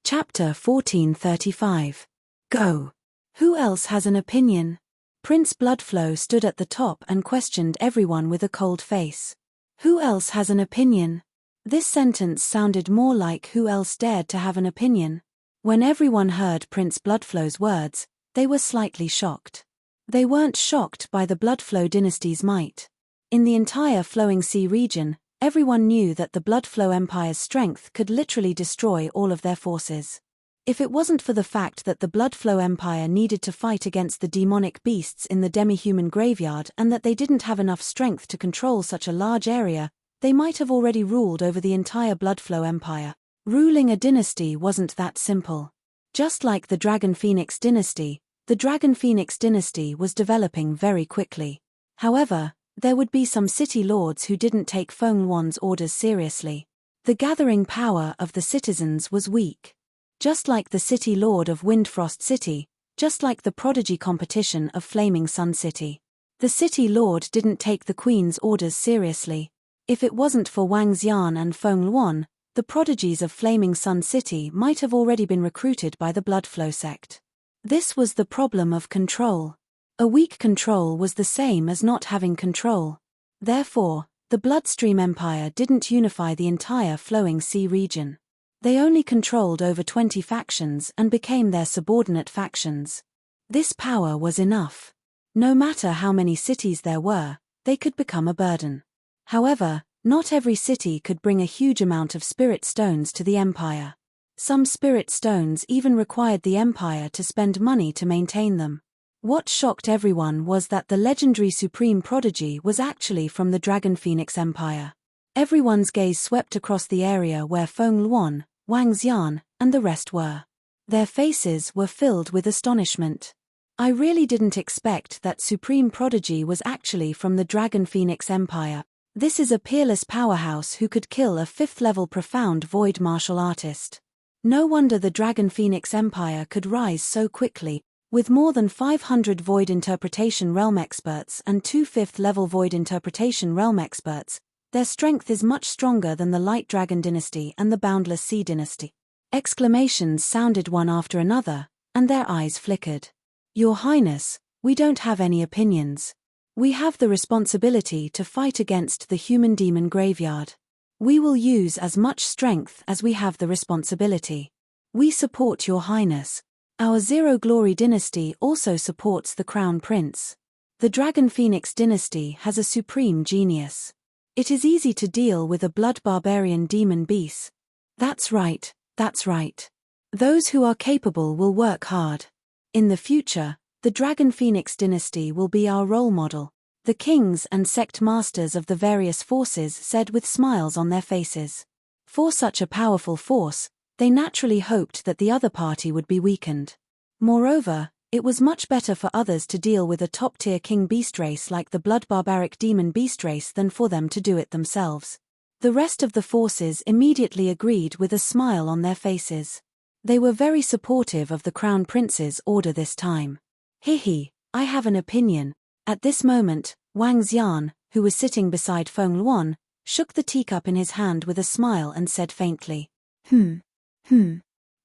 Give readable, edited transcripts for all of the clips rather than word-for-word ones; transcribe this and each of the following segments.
Chapter 1435. Go. Who else has an opinion? Prince Bloodflow stood at the top and questioned everyone with a cold face. Who else has an opinion? This sentence sounded more like who else dared to have an opinion. When everyone heard Prince Bloodflow's words, they were slightly shocked. They weren't shocked by the Bloodflow dynasty's might. In the entire Flowing Sea region, everyone knew that the Bloodflow Empire's strength could literally destroy all of their forces. If it wasn't for the fact that the Bloodflow Empire needed to fight against the demonic beasts in the demi-human graveyard and that they didn't have enough strength to control such a large area, they might have already ruled over the entire Bloodflow Empire. Ruling a dynasty wasn't that simple. Just like the Dragon Phoenix dynasty, the Dragon Phoenix dynasty was developing very quickly. However, there would be some city lords who didn't take Feng Yuan's orders seriously. The gathering power of the citizens was weak. Just like the city lord of Windfrost City, just like the prodigy competition of Flaming Sun City. The city lord didn't take the queen's orders seriously. If it wasn't for Wang Xian and Feng Yuan, the prodigies of Flaming Sun City might have already been recruited by the Bloodflow sect. This was the problem of control. A weak control was the same as not having control. Therefore, the Bloodstream Empire didn't unify the entire Flowing Sea region. They only controlled over 20 factions and became their subordinate factions. This power was enough. No matter how many cities there were, they could become a burden. However, not every city could bring a huge amount of spirit stones to the empire. Some spirit stones even required the empire to spend money to maintain them. What shocked everyone was that the legendary Supreme Prodigy was actually from the Dragon Phoenix Empire. Everyone's gaze swept across the area where Feng Yuan, Wang Xian, and the rest were. Their faces were filled with astonishment. I really didn't expect that Supreme Prodigy was actually from the Dragon Phoenix Empire. This is a peerless powerhouse who could kill a 5th-level profound void martial artist. No wonder the Dragon Phoenix Empire could rise so quickly. With more than 500 Void Interpretation Realm experts and 2 5th-level Void Interpretation Realm experts, their strength is much stronger than the Light Dragon Dynasty and the Boundless Sea Dynasty. Exclamations sounded one after another, and their eyes flickered. Your Highness, we don't have any opinions. We have the responsibility to fight against the human demon graveyard. We will use as much strength as we have the responsibility. We support Your Highness. Our Zero Glory dynasty also supports the Crown Prince. The Dragon Phoenix dynasty has a supreme genius. It is easy to deal with a blood barbarian demon beast. That's right, that's right. Those who are capable will work hard. In the future, the Dragon Phoenix dynasty will be our role model, the kings and sect masters of the various forces said with smiles on their faces. For such a powerful force, they naturally hoped that the other party would be weakened. Moreover, it was much better for others to deal with a top-tier king beast race like the blood barbaric demon beast race than for them to do it themselves. The rest of the forces immediately agreed with a smile on their faces. They were very supportive of the Crown Prince's order this time. Hihi, I have an opinion. At this moment, Wang Xian, who was sitting beside Feng Yuan, shook the teacup in his hand with a smile and said faintly,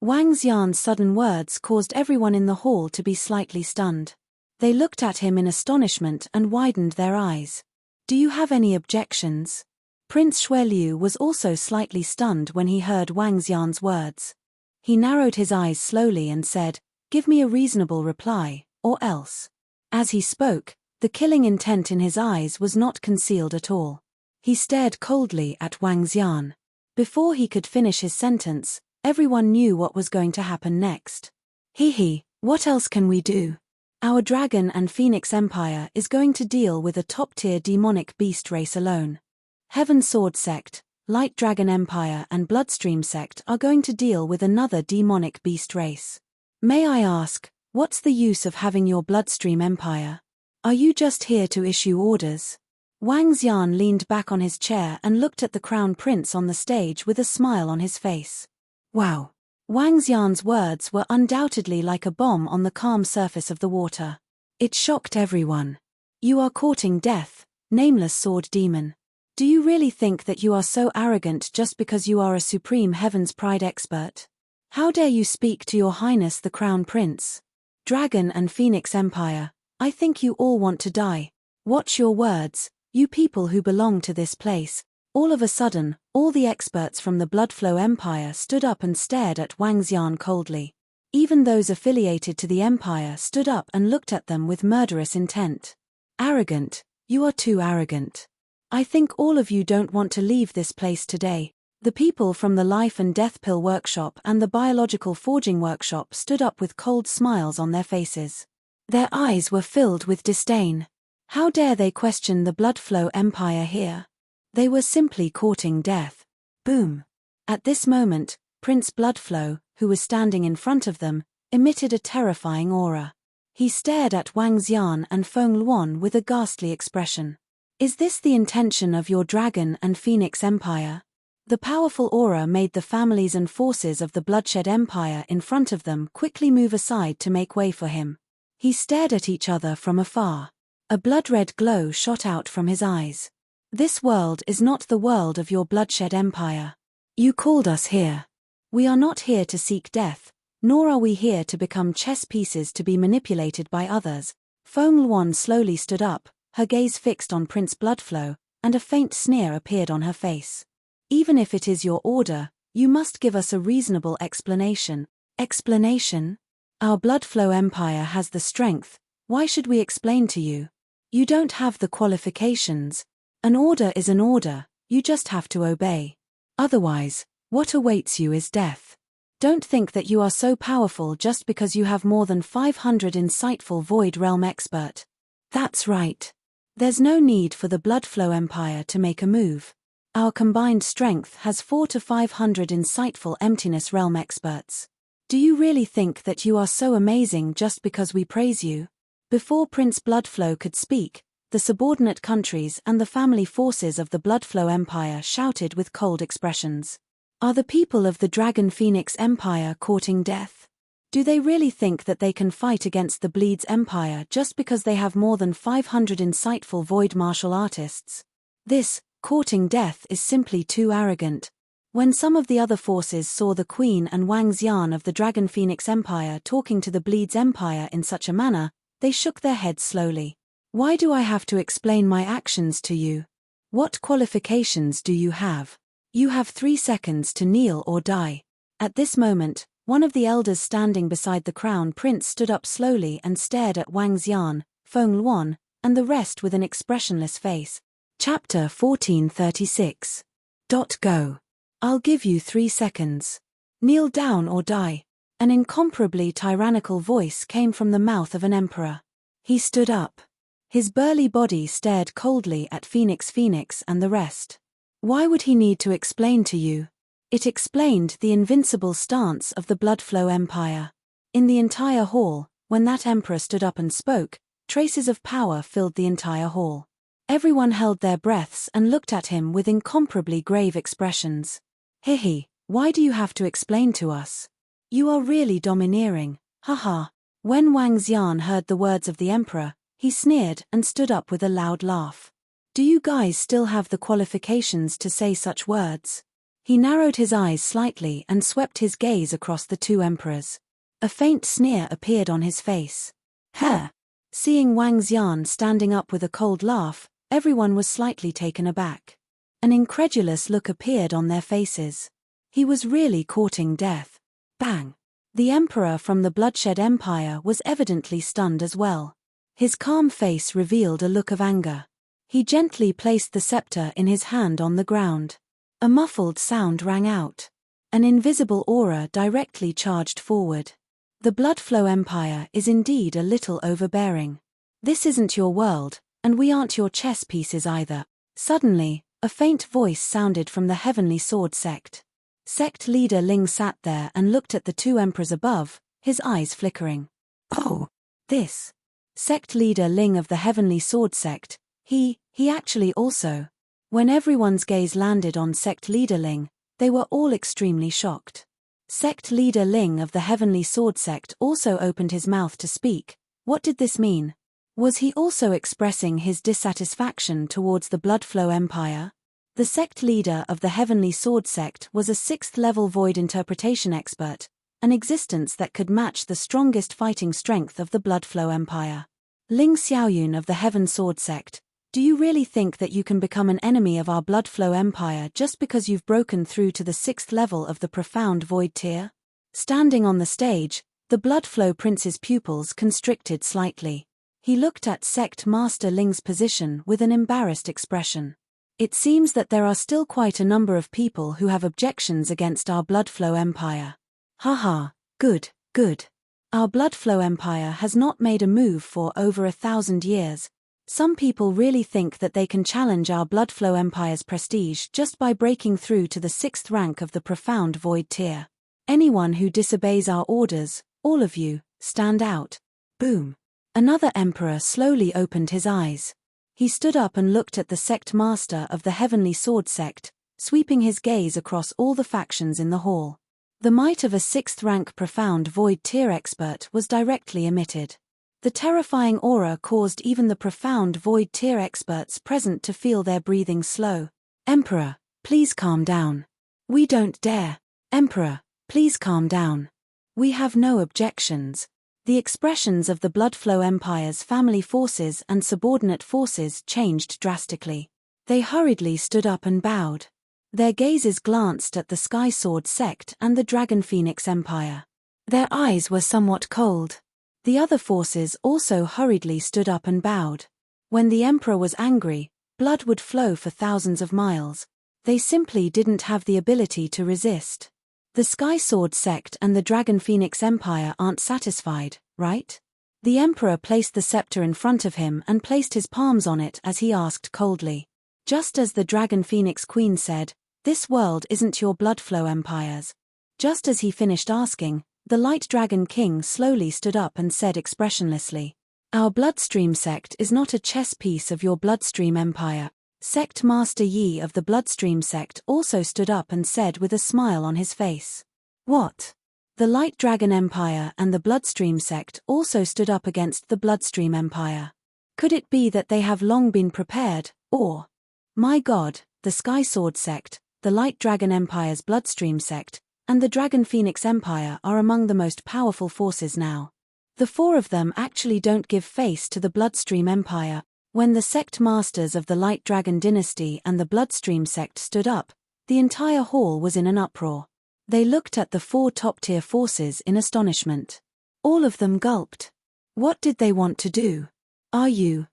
Wang Xian's sudden words caused everyone in the hall to be slightly stunned. They looked at him in astonishment and widened their eyes. Do you have any objections? Prince Xueliu was also slightly stunned when he heard Wang Xian's words. He narrowed his eyes slowly and said, Give me a reasonable reply, or else. As he spoke, the killing intent in his eyes was not concealed at all. He stared coldly at Wang Xian. Before he could finish his sentence, everyone knew what was going to happen next. Hihi, what else can we do? Our Dragon and Phoenix Empire is going to deal with a top-tier demonic beast race alone. Heaven Sword Sect, Light Dragon Empire and Bloodstream Sect are going to deal with another demonic beast race. May I ask, what's the use of having your Bloodstream Empire? Are you just here to issue orders? Wang Xian leaned back on his chair and looked at the Crown Prince on the stage with a smile on his face. Wow. Wang Xian's words were undoubtedly like a bomb on the calm surface of the water. It shocked everyone. You are courting death, nameless sword demon. Do you really think that you are so arrogant just because you are a supreme Heaven's Pride expert? How dare you speak to Your Highness the Crown Prince? Dragon and Phoenix Empire, I think you all want to die. Watch your words, you people who belong to this place. All of a sudden, all the experts from the Bloodflow Empire stood up and stared at Wang Xian coldly. Even those affiliated to the empire stood up and looked at them with murderous intent. Arrogant, you are too arrogant. I think all of you don't want to leave this place today. The people from the Life and Death Pill Workshop and the Biological Forging Workshop stood up with cold smiles on their faces. Their eyes were filled with disdain. How dare they question the Bloodflow Empire here? They were simply courting death. Boom. At this moment, Prince Bloodflow, who was standing in front of them, emitted a terrifying aura. He stared at Wang Xian and Feng Luan with a ghastly expression. Is this the intention of your Dragon and Phoenix Empire? The powerful aura made the families and forces of the Bloodshed Empire in front of them quickly move aside to make way for him. He stared at each other from afar. A blood-red glow shot out from his eyes. This world is not the world of your Bloodshed Empire. You called us here. We are not here to seek death, nor are we here to become chess pieces to be manipulated by others. Feng Luan slowly stood up, her gaze fixed on Prince Bloodflow, and a faint sneer appeared on her face. Even if it is your order, you must give us a reasonable explanation. Explanation? Our Bloodflow Empire has the strength, why should we explain to you? You don't have the qualifications. An order is an order, you just have to obey. Otherwise, what awaits you is death. Don't think that you are so powerful just because you have more than 500 insightful Void Realm expert. That's right. There's no need for the Bloodflow Empire to make a move. Our combined strength has 400 to 500 insightful Emptiness Realm experts. Do you really think that you are so amazing just because we praise you? Before Prince Bloodflow could speak, the subordinate countries and the family forces of the Bloodflow Empire shouted with cold expressions. Are the people of the Dragon Phoenix Empire courting death? Do they really think that they can fight against the Bleeds Empire just because they have more than 500 insightful Void martial artists? This, courting death, is simply too arrogant. When some of the other forces saw the Queen and Wang Xian of the Dragon Phoenix Empire talking to the Bleeds Empire in such a manner, they shook their heads slowly. Why do I have to explain my actions to you? What qualifications do you have? You have 3 seconds to kneel or die. At this moment, one of the elders standing beside the Crown Prince stood up slowly and stared at Wang Xian, Feng Luan, and the rest with an expressionless face. Chapter 1436. Go. I'll give you 3 seconds. Kneel down or die. An incomparably tyrannical voice came from the mouth of an emperor. He stood up. His burly body stared coldly at Phoenix and the rest. Why would he need to explain to you? It explained the invincible stance of the Bloodflow Empire. In the entire hall, when that emperor stood up and spoke, traces of power filled the entire hall. Everyone held their breaths and looked at him with incomparably grave expressions. Hihi, why do you have to explain to us? You are really domineering, haha. When Wang Xian heard the words of the emperor, he sneered and stood up with a loud laugh. Do you guys still have the qualifications to say such words? He narrowed his eyes slightly and swept his gaze across the 2 emperors. A faint sneer appeared on his face. Heh! Seeing Wang Xian standing up with a cold laugh, everyone was slightly taken aback. An incredulous look appeared on their faces. He was really courting death. Bang! The emperor from the Bloodshed Empire was evidently stunned as well. His calm face revealed a look of anger. He gently placed the scepter in his hand on the ground. A muffled sound rang out. An invisible aura directly charged forward. The Bloodflow Empire is indeed a little overbearing. This isn't your world, and we aren't your chess pieces either. Suddenly, a faint voice sounded from the Heavenly Sword sect. Sect leader Ling sat there and looked at the 2 emperors above, his eyes flickering. Oh, this. Sect leader Ling of the Heavenly Sword sect, he actually also. When everyone's gaze landed on sect leader Ling, they were all extremely shocked. Sect leader Ling of the Heavenly Sword sect also opened his mouth to speak. What did this mean? Was he also expressing his dissatisfaction towards the Bloodflow Empire? The sect leader of the Heavenly Sword sect was a 6th level Void interpretation expert, an existence that could match the strongest fighting strength of the Blood Flow Empire. Ling Xiaoyun of the Heaven Sword Sect, do you really think that you can become an enemy of our Blood Flow Empire just because you've broken through to the 6th level of the Profound Void tier? Standing on the stage, the Blood Flow Prince's pupils constricted slightly. He looked at Sect Master Ling's position with an embarrassed expression. It seems that there are still quite a number of people who have objections against our Blood Flow Empire. Haha, good, good. Our Blood Flow Empire has not made a move for over 1,000 years. Some people really think that they can challenge our Blood Flow Empire's prestige just by breaking through to the 6th rank of the Profound Void tier. Anyone who disobeys our orders, all of you, stand out. Boom. Another emperor slowly opened his eyes. He stood up and looked at the sect master of the Heavenly Sword Sect, sweeping his gaze across all the factions in the hall. The might of a 6th rank Profound Void tier expert was directly emitted. The terrifying aura caused even the Profound Void tier experts present to feel their breathing slow. Emperor, please calm down. We don't dare. Emperor, please calm down. We have no objections. The expressions of the Blood Flow Empire's family forces and subordinate forces changed drastically. They hurriedly stood up and bowed. Their gazes glanced at the Sky Sword Sect and the Dragon Phoenix Empire. Their eyes were somewhat cold. The other forces also hurriedly stood up and bowed. When the Emperor was angry, blood would flow for thousands of miles. They simply didn't have the ability to resist. The Sky Sword Sect and the Dragon Phoenix Empire aren't satisfied, right? The Emperor placed the scepter in front of him and placed his palms on it as he asked coldly. Just as the Dragon Phoenix Queen said, "This world isn't your Blood Flow Empire's." Just as he finished asking, the Light Dragon King slowly stood up and said expressionlessly, "Our Bloodstream Sect is not a chess piece of your Bloodstream Empire." Sect Master Yi of the Bloodstream Sect also stood up and said with a smile on his face. What? The Light Dragon Empire and the Bloodstream Sect also stood up against the Bloodstream Empire. Could it be that they have long been prepared, or? My God, the Sky Sword Sect, the Light Dragon Empire's Bloodstream Sect, and the Dragon Phoenix Empire are among the most powerful forces now. The four of them actually don't give face to the Bloodstream Empire. When the sect masters of the Light Dragon Dynasty and the Bloodstream Sect stood up, the entire hall was in an uproar. They looked at the four top-tier forces in astonishment. All of them gulped. What did they want to do? Are you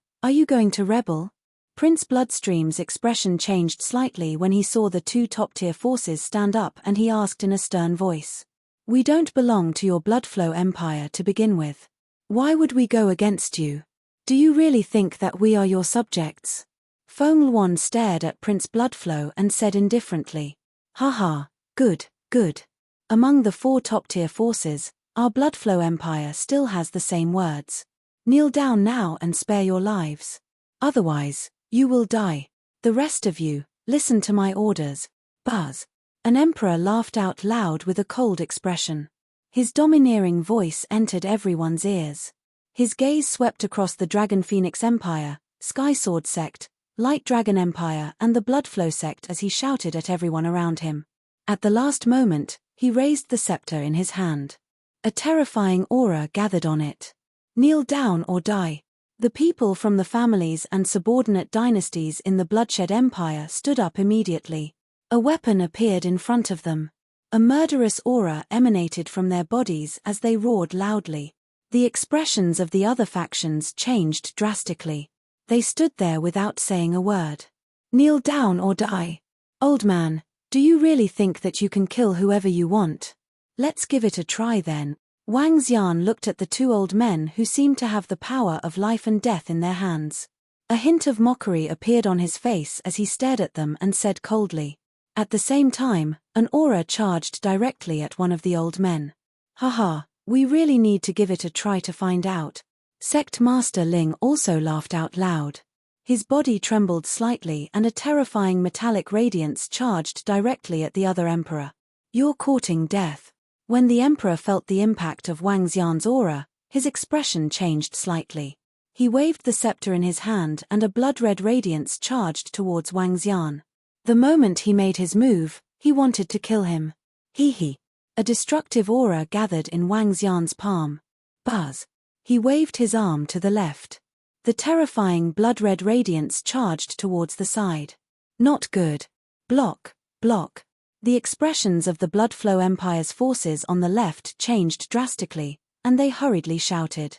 going to rebel? Prince Bloodstream's expression changed slightly when he saw the two top-tier forces stand up, and he asked in a stern voice. We don't belong to your Bloodflow Empire to begin with. Why would we go against you? Do you really think that we are your subjects? Feng Luan stared at Prince Bloodflow and said indifferently. Haha, good, good. Among the four top-tier forces, our Bloodflow Empire still has the same words. Kneel down now and spare your lives. Otherwise, you will die. The rest of you, listen to my orders. Buzz. An emperor laughed out loud with a cold expression. His domineering voice entered everyone's ears. His gaze swept across the Dragon Phoenix Empire, Sky Sword Sect, Light Dragon Empire and the Bloodflow Sect as he shouted at everyone around him. At the last moment, he raised the scepter in his hand. A terrifying aura gathered on it. Kneel down or die. The people from the families and subordinate dynasties in the Bloodshed Empire stood up immediately. A weapon appeared in front of them. A murderous aura emanated from their bodies as they roared loudly. The expressions of the other factions changed drastically. They stood there without saying a word. Kneel down or die. Old man, do you really think that you can kill whoever you want? Let's give it a try then. Wang Xian looked at the two old men who seemed to have the power of life and death in their hands. A hint of mockery appeared on his face as he stared at them and said coldly. At the same time, an aura charged directly at one of the old men. Haha. We really need to give it a try to find out. Sect Master Ling also laughed out loud. His body trembled slightly and a terrifying metallic radiance charged directly at the other emperor. You're courting death. When the emperor felt the impact of Wang Xian's aura, his expression changed slightly. He waved the scepter in his hand and a blood-red radiance charged towards Wang Xian. The moment he made his move, he wanted to kill him. Hee hee. A destructive aura gathered in Wang Xian's palm. Buzz. He waved his arm to the left. The terrifying blood-red radiance charged towards the side. Not good. Block, block. The expressions of the Blood Flow Empire's forces on the left changed drastically, and they hurriedly shouted.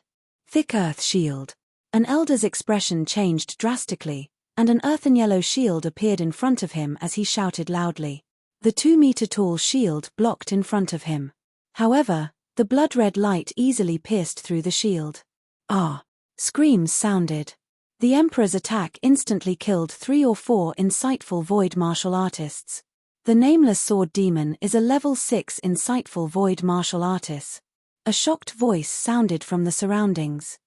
Thick earth shield. An elder's expression changed drastically, and an earthen yellow shield appeared in front of him as he shouted loudly. The 2-meter-tall shield blocked in front of him. However, the blood-red light easily pierced through the shield. Ah! Screams sounded. The Emperor's attack instantly killed 3 or 4 insightful void martial artists. The Nameless Sword Demon is a level 6 insightful void martial artist. A shocked voice sounded from the surroundings.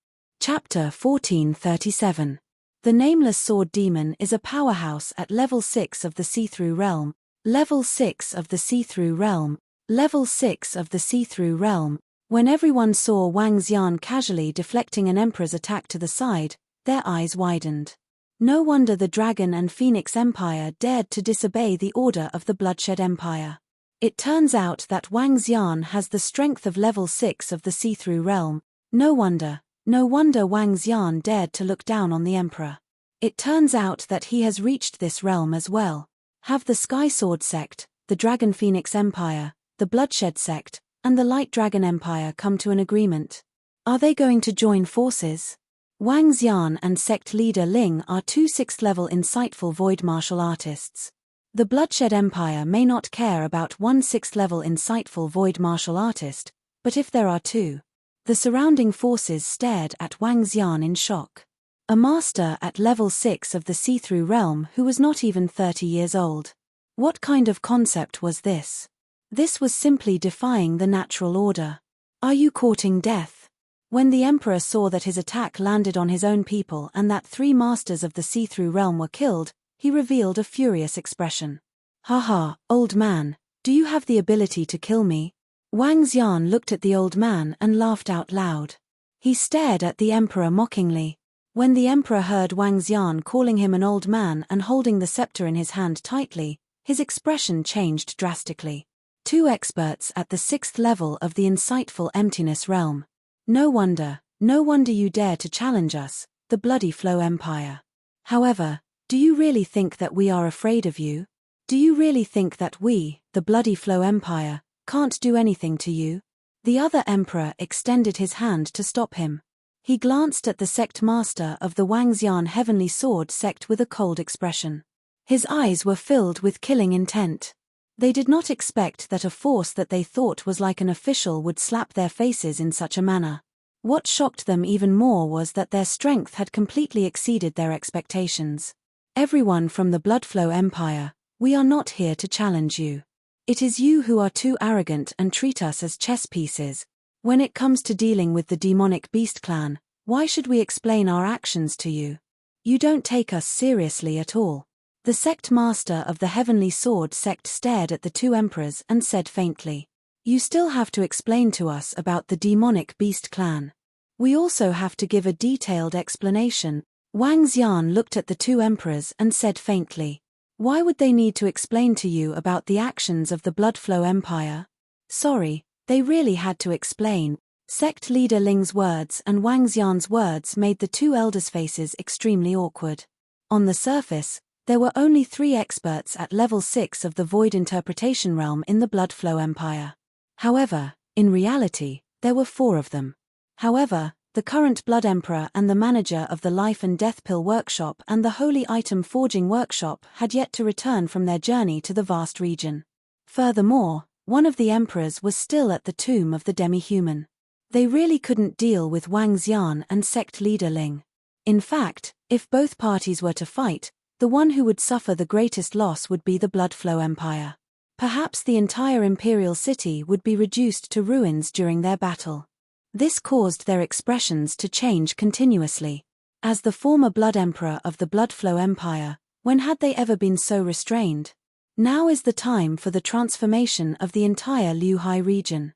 Chapter 1437. The Nameless Sword Demon is a powerhouse at level 6 of the See-Through Realm. Level 6 of the See-Through Realm. Level 6 of the See-Through Realm. When everyone saw Wang Xian casually deflecting an Emperor's attack to the side, their eyes widened. No wonder the Dragon and Phoenix Empire dared to disobey the order of the Bloodshed Empire. It turns out that Wang Xian has the strength of level 6 of the See-Through Realm. No wonder Wang Xian dared to look down on the Emperor. It turns out that he has reached this realm as well. Have the Sky Sword Sect, the Dragon Phoenix Empire, the Bloodshed Sect, and the Light Dragon Empire come to an agreement? Are they going to join forces? Wang Xian and sect leader Ling are 2 6th-level insightful void martial artists. The Bloodshed Empire may not care about 1 6th-level insightful void martial artist, but if there are 2. The surrounding forces stared at Wang Xian in shock. A master at level 6 of the See-Through Realm who was not even 30 years old. What kind of concept was this? This was simply defying the natural order. Are you courting death? When the Emperor saw that his attack landed on his own people and that 3 masters of the See-Through Realm were killed, he revealed a furious expression. Haha, old man, do you have the ability to kill me? Wang Xian looked at the old man and laughed out loud. He stared at the Emperor mockingly. When the Emperor heard Wang Xian calling him an old man and holding the scepter in his hand tightly, his expression changed drastically. 2 experts at the 6th level of the insightful Emptiness Realm. No wonder you dare to challenge us, the Bloody Flow Empire. However, do you really think that we are afraid of you? Do you really think that we, the Bloody Flow Empire, can't do anything to you? The other Emperor extended his hand to stop him. He glanced at the sect master of the Wang Xian Heavenly Sword sect with a cold expression. His eyes were filled with killing intent. They did not expect that a force that they thought was like an official would slap their faces in such a manner. What shocked them even more was that their strength had completely exceeded their expectations. Everyone from the Bloodflow Empire, we are not here to challenge you. It is you who are too arrogant and treat us as chess pieces. When it comes to dealing with the demonic beast clan, why should we explain our actions to you? You don't take us seriously at all. The sect master of the Heavenly Sword sect stared at the 2 emperors and said faintly, "You still have to explain to us about the demonic beast clan. We also have to give a detailed explanation." Wang Xian looked at the 2 emperors and said faintly, "Why would they need to explain to you about the actions of the Bloodflow Empire?" Sorry, they really had to explain. Sect leader Ling's words and Wang Xian's words made the 2 elders' faces extremely awkward. On the surface, there were only 3 experts at level 6 of the Void Interpretation Realm in the Bloodflow Empire. However, in reality, there were 4 of them. However, the current Blood Emperor and the manager of the Life and Death Pill Workshop and the Holy Item Forging Workshop had yet to return from their journey to the vast region. Furthermore, one of the emperors was still at the tomb of the demi-human. They really couldn't deal with Wang Xian and sect leader Ling. In fact, if both parties were to fight, the one who would suffer the greatest loss would be the Bloodflow Empire. Perhaps the entire imperial city would be reduced to ruins during their battle. This caused their expressions to change continuously. As the former Blood Emperor of the Bloodflow Empire, when had they ever been so restrained? Now is the time for the transformation of the entire Liuhai region.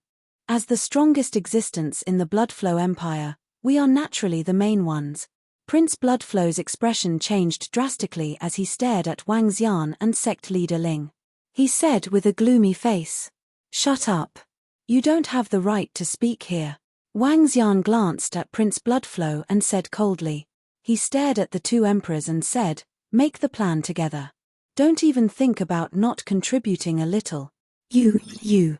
As the strongest existence in the Bloodflow Empire, we are naturally the main ones. Prince Bloodflow's expression changed drastically as he stared at Wang Xian and sect leader Ling. He said with a gloomy face, Shut up. You don't have the right to speak here. Wang Xian glanced at Prince Bloodflow and said coldly. He stared at the two emperors and said, "Make the plan together. Don't even think about not contributing a little. You.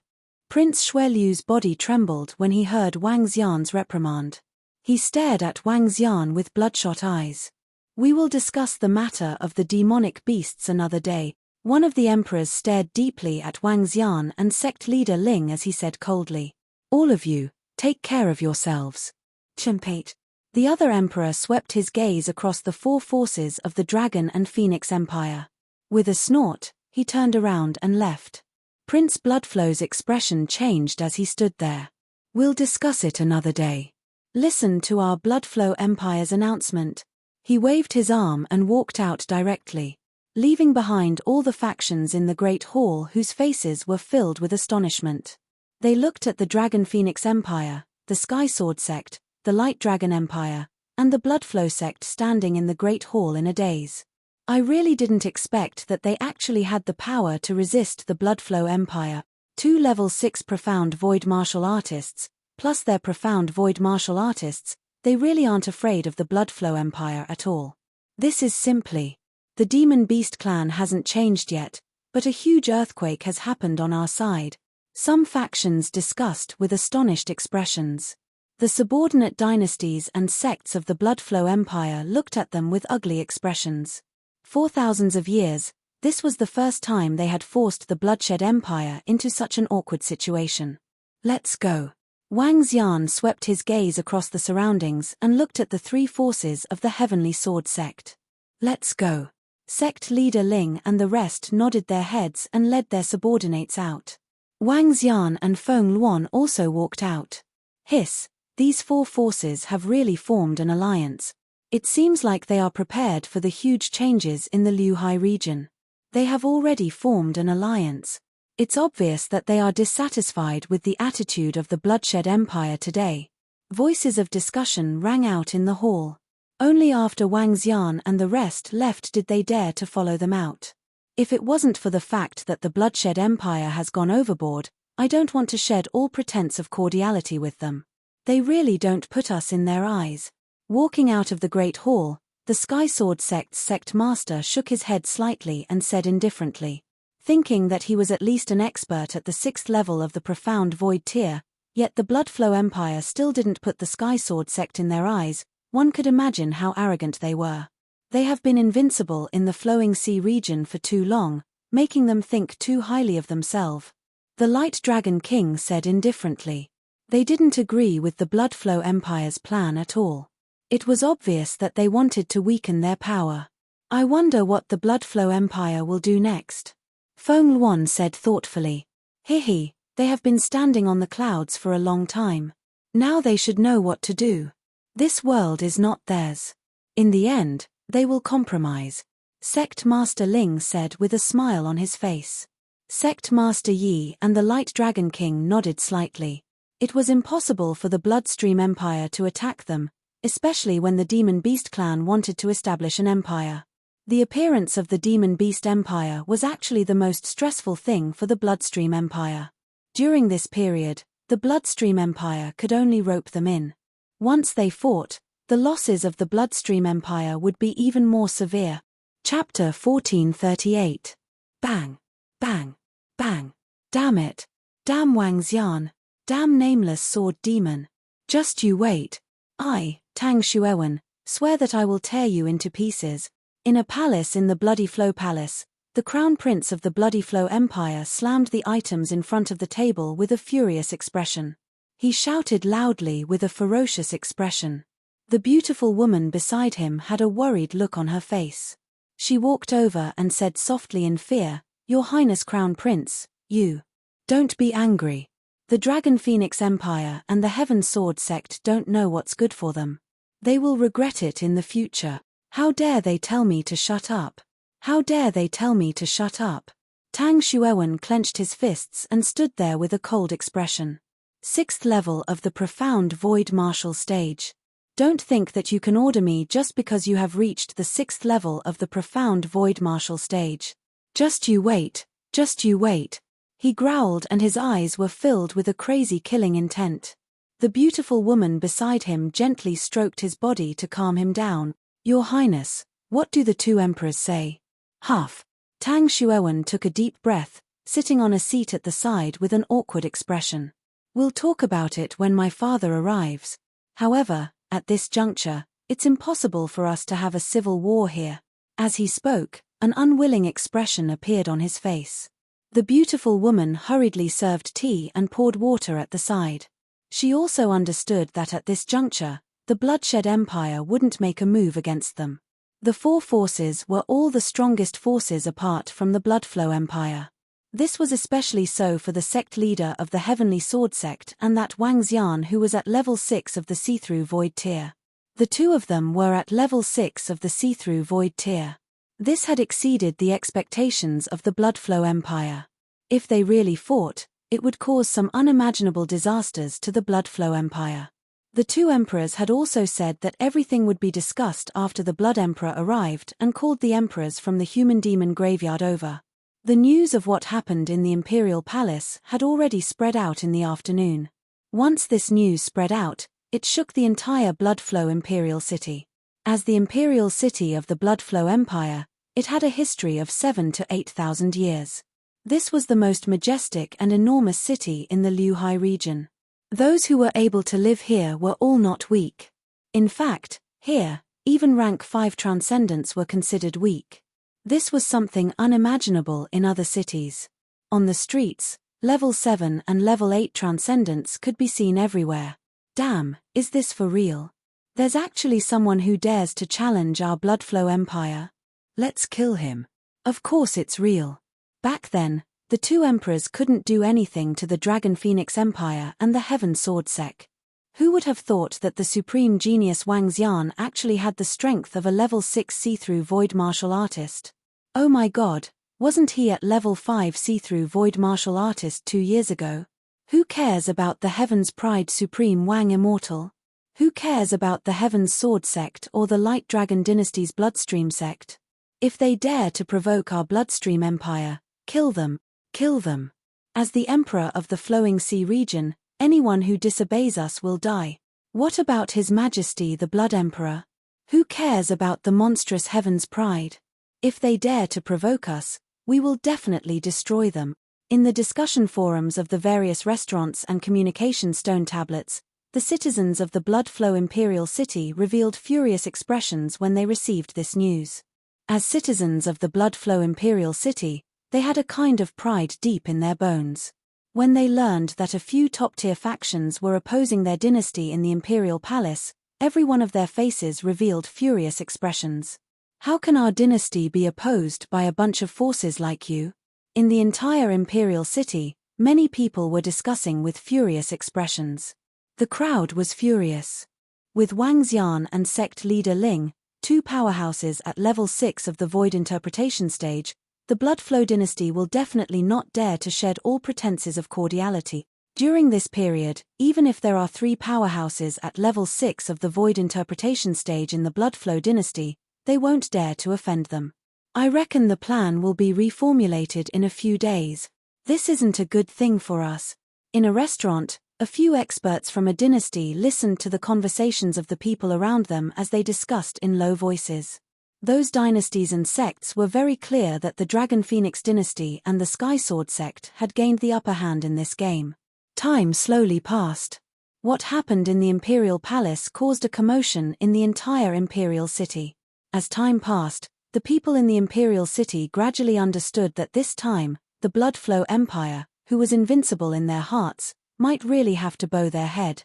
Prince Xueliu's body trembled when he heard Wang Xian's reprimand. He stared at Wang Xian with bloodshot eyes. We will discuss the matter of the demonic beasts another day. One of the emperors stared deeply at Wang Xian and sect leader Ling as he said coldly, "All of you, take care of yourselves." Chimpate. The other emperor swept his gaze across the four forces of the Dragon and Phoenix Empire. With a snort, he turned around and left. Prince Bloodflow's expression changed as he stood there. We'll discuss it another day. Listen to our Bloodflow Empire's announcement. He waved his arm and walked out directly, leaving behind all the factions in the Great Hall whose faces were filled with astonishment. They looked at the Dragon Phoenix Empire, the Sky Sword sect, the Light Dragon Empire, and the Bloodflow sect standing in the Great Hall in a daze. I really didn't expect that they actually had the power to resist the Bloodflow Empire. 2 level 6 profound void martial artists, plus their profound void martial artists, they really aren't afraid of the Bloodflow Empire at all. This is simply. The Demon Beast clan hasn't changed yet, but a huge earthquake has happened on our side. Some factions discussed with astonished expressions. The subordinate dynasties and sects of the Bloodflow Empire looked at them with ugly expressions. For thousands of years, this was the first time they had forced the Bloodshed Empire into such an awkward situation. Let's go. Wang Xian swept his gaze across the surroundings and looked at the three forces of the Heavenly Sword sect. Let's go. Sect leader Ling and the rest nodded their heads and led their subordinates out. Wang Xian and Feng Luan also walked out. Hiss. These four forces have really formed an alliance. It seems like they are prepared for the huge changes in the Liuhai region. They have already formed an alliance. It's obvious that they are dissatisfied with the attitude of the Bloodshed Empire today. Voices of discussion rang out in the hall. Only after Wang Xian and the rest left did they dare to follow them out. If it wasn't for the fact that the Bloodshed Empire has gone overboard, I don't want to shed all pretense of cordiality with them. They really don't put us in their eyes. Walking out of the Great Hall, the Sky Sword sect's sect master shook his head slightly and said indifferently. Thinking that he was at least an expert at the 6th level of the Profound Void tier, yet the Bloodflow Empire still didn't put the Sky Sword sect in their eyes. One could imagine how arrogant they were. They have been invincible in the Flowing Sea region for too long, making them think too highly of themselves. The Light Dragon King said indifferently. They didn't agree with the Bloodflow Empire's plan at all. It was obvious that they wanted to weaken their power. I wonder what the Bloodflow Empire will do next. Feng Luan said thoughtfully. He, they have been standing on the clouds for a long time. Now they should know what to do. This world is not theirs. In the end, they will compromise. Sect Master Ling said with a smile on his face. Sect Master Yi and the Light Dragon King nodded slightly. It was impossible for the Bloodstream Empire to attack them, especially when the Demon Beast clan wanted to establish an empire. The appearance of the Demon Beast Empire was actually the most stressful thing for the Bloodstream Empire. During this period, the Bloodstream Empire could only rope them in. Once they fought, the losses of the Bloodstream Empire would be even more severe. Chapter 1438. Bang. Bang. Bang. Damn it. Damn Wang Xian. Damn nameless sword demon. Just you wait. I, Tang Xuewen, swear that I will tear you into pieces. In a palace in the Bloody Flow Palace, the Crown Prince of the Bloody Flow Empire slammed the items in front of the table with a furious expression. He shouted loudly with a ferocious expression. The beautiful woman beside him had a worried look on her face. She walked over and said softly in fear, Your Highness Crown Prince, you. Don't be angry. The Dragon Phoenix Empire and the Heaven Sword sect don't know what's good for them. They will regret it in the future. How dare they tell me to shut up? How dare they tell me to shut up? Tang Xuewen clenched his fists and stood there with a cold expression. 6th level of the Profound Void Martial stage. Don't think that you can order me just because you have reached the 6th level of the Profound Void Martial stage. Just you wait, just you wait. He growled and his eyes were filled with a crazy killing intent. The beautiful woman beside him gently stroked his body to calm him down. Your Highness, what do the two emperors say? Huff. Tang Xuewen took a deep breath, sitting on a seat at the side with an awkward expression. We'll talk about it when my father arrives. However, at this juncture, it's impossible for us to have a civil war here. As he spoke, an unwilling expression appeared on his face. The beautiful woman hurriedly served tea and poured water at the side. She also understood that at this juncture, the Bloodshed Empire wouldn't make a move against them. The four forces were all the strongest forces apart from the Bloodflow Empire. This was especially so for the sect leader of the Heavenly Sword Sect and that Wang Xian who was at level 6 of the See-Through Void tier. The two of them were at level 6 of the See-Through Void tier. This had exceeded the expectations of the Bloodflow Empire. If they really fought, it would cause some unimaginable disasters to the Bloodflow Empire. The two emperors had also said that everything would be discussed after the Blood Emperor arrived and called the emperors from the Human Demon Graveyard over. The news of what happened in the Imperial Palace had already spread out in the afternoon. Once this news spread out, it shook the entire Bloodflow Imperial City. As the Imperial City of the Bloodflow Empire, it had a history of 7,000 to 8,000 years. This was the most majestic and enormous city in the Liuhai region. Those who were able to live here were all not weak. In fact, here, even rank 5 transcendents were considered weak. This was something unimaginable in other cities. On the streets, level 7 and level 8 transcendents could be seen everywhere. Damn, is this for real? There's actually someone who dares to challenge our Bloodflow Empire. Let's kill him. Of course it's real. Back then, the two emperors couldn't do anything to the Dragon Phoenix Empire and the Heaven Sword Sect. Who would have thought that the supreme genius Wang Xian actually had the strength of a level 6 see-through void martial artist? Oh my god, wasn't he at level 5 see-through void martial artist 2 years ago? Who cares about the Heaven's Pride Supreme Wang Immortal? Who cares about the Heaven's Sword Sect or the Light Dragon Dynasty's Bloodstream Sect? If they dare to provoke our Bloodstream Empire, kill them, kill them. As the Emperor of the Flowing Sea region, anyone who disobeys us will die. What about His Majesty the Blood Emperor? Who cares about the monstrous Heaven's Pride? If they dare to provoke us, we will definitely destroy them. In the discussion forums of the various restaurants and communication stone tablets, the citizens of the Bloodflow Imperial City revealed furious expressions when they received this news. As citizens of the Bloodflow Imperial City, they had a kind of pride deep in their bones. When they learned that a few top-tier factions were opposing their dynasty in the Imperial Palace, every one of their faces revealed furious expressions. How can our dynasty be opposed by a bunch of forces like you? In the entire Imperial City, many people were discussing with furious expressions. The crowd was furious. With Wang Xian and sect leader Ling, two powerhouses at level 6 of the Void Interpretation stage, the Bloodflow dynasty will definitely not dare to shed all pretenses of cordiality. During this period, even if there are 3 powerhouses at level 6 of the Void Interpretation stage in the Bloodflow dynasty, they won't dare to offend them. I reckon the plan will be reformulated in a few days. This isn't a good thing for us. In a restaurant, a few experts from a dynasty listened to the conversations of the people around them as they discussed in low voices. Those dynasties and sects were very clear that the Dragon Phoenix dynasty and the Sky Sword sect had gained the upper hand in this game. Time slowly passed. What happened in the Imperial Palace caused a commotion in the entire Imperial City. As time passed, the people in the Imperial City gradually understood that this time, the Bloodflow Empire, who was invincible in their hearts, might really have to bow their head.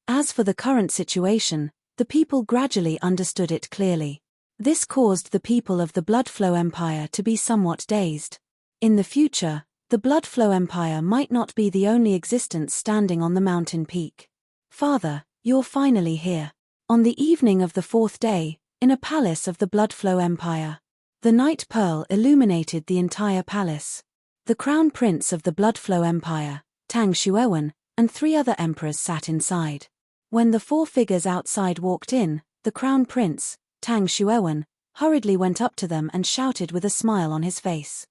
As for the current situation, the people gradually understood it clearly. This caused the people of the Bloodflow Empire to be somewhat dazed. In the future, the Bloodflow Empire might not be the only existence standing on the mountain peak. Father, you're finally here. On the evening of the 4th day, in a palace of the Bloodflow Empire. The Night Pearl illuminated the entire palace. The Crown Prince of the Bloodflow Empire, Tang Xuewen, and 3 other emperors sat inside. When the 4 figures outside walked in, the Crown Prince, Tang Xuewen, hurriedly went up to them and shouted with a smile on his face.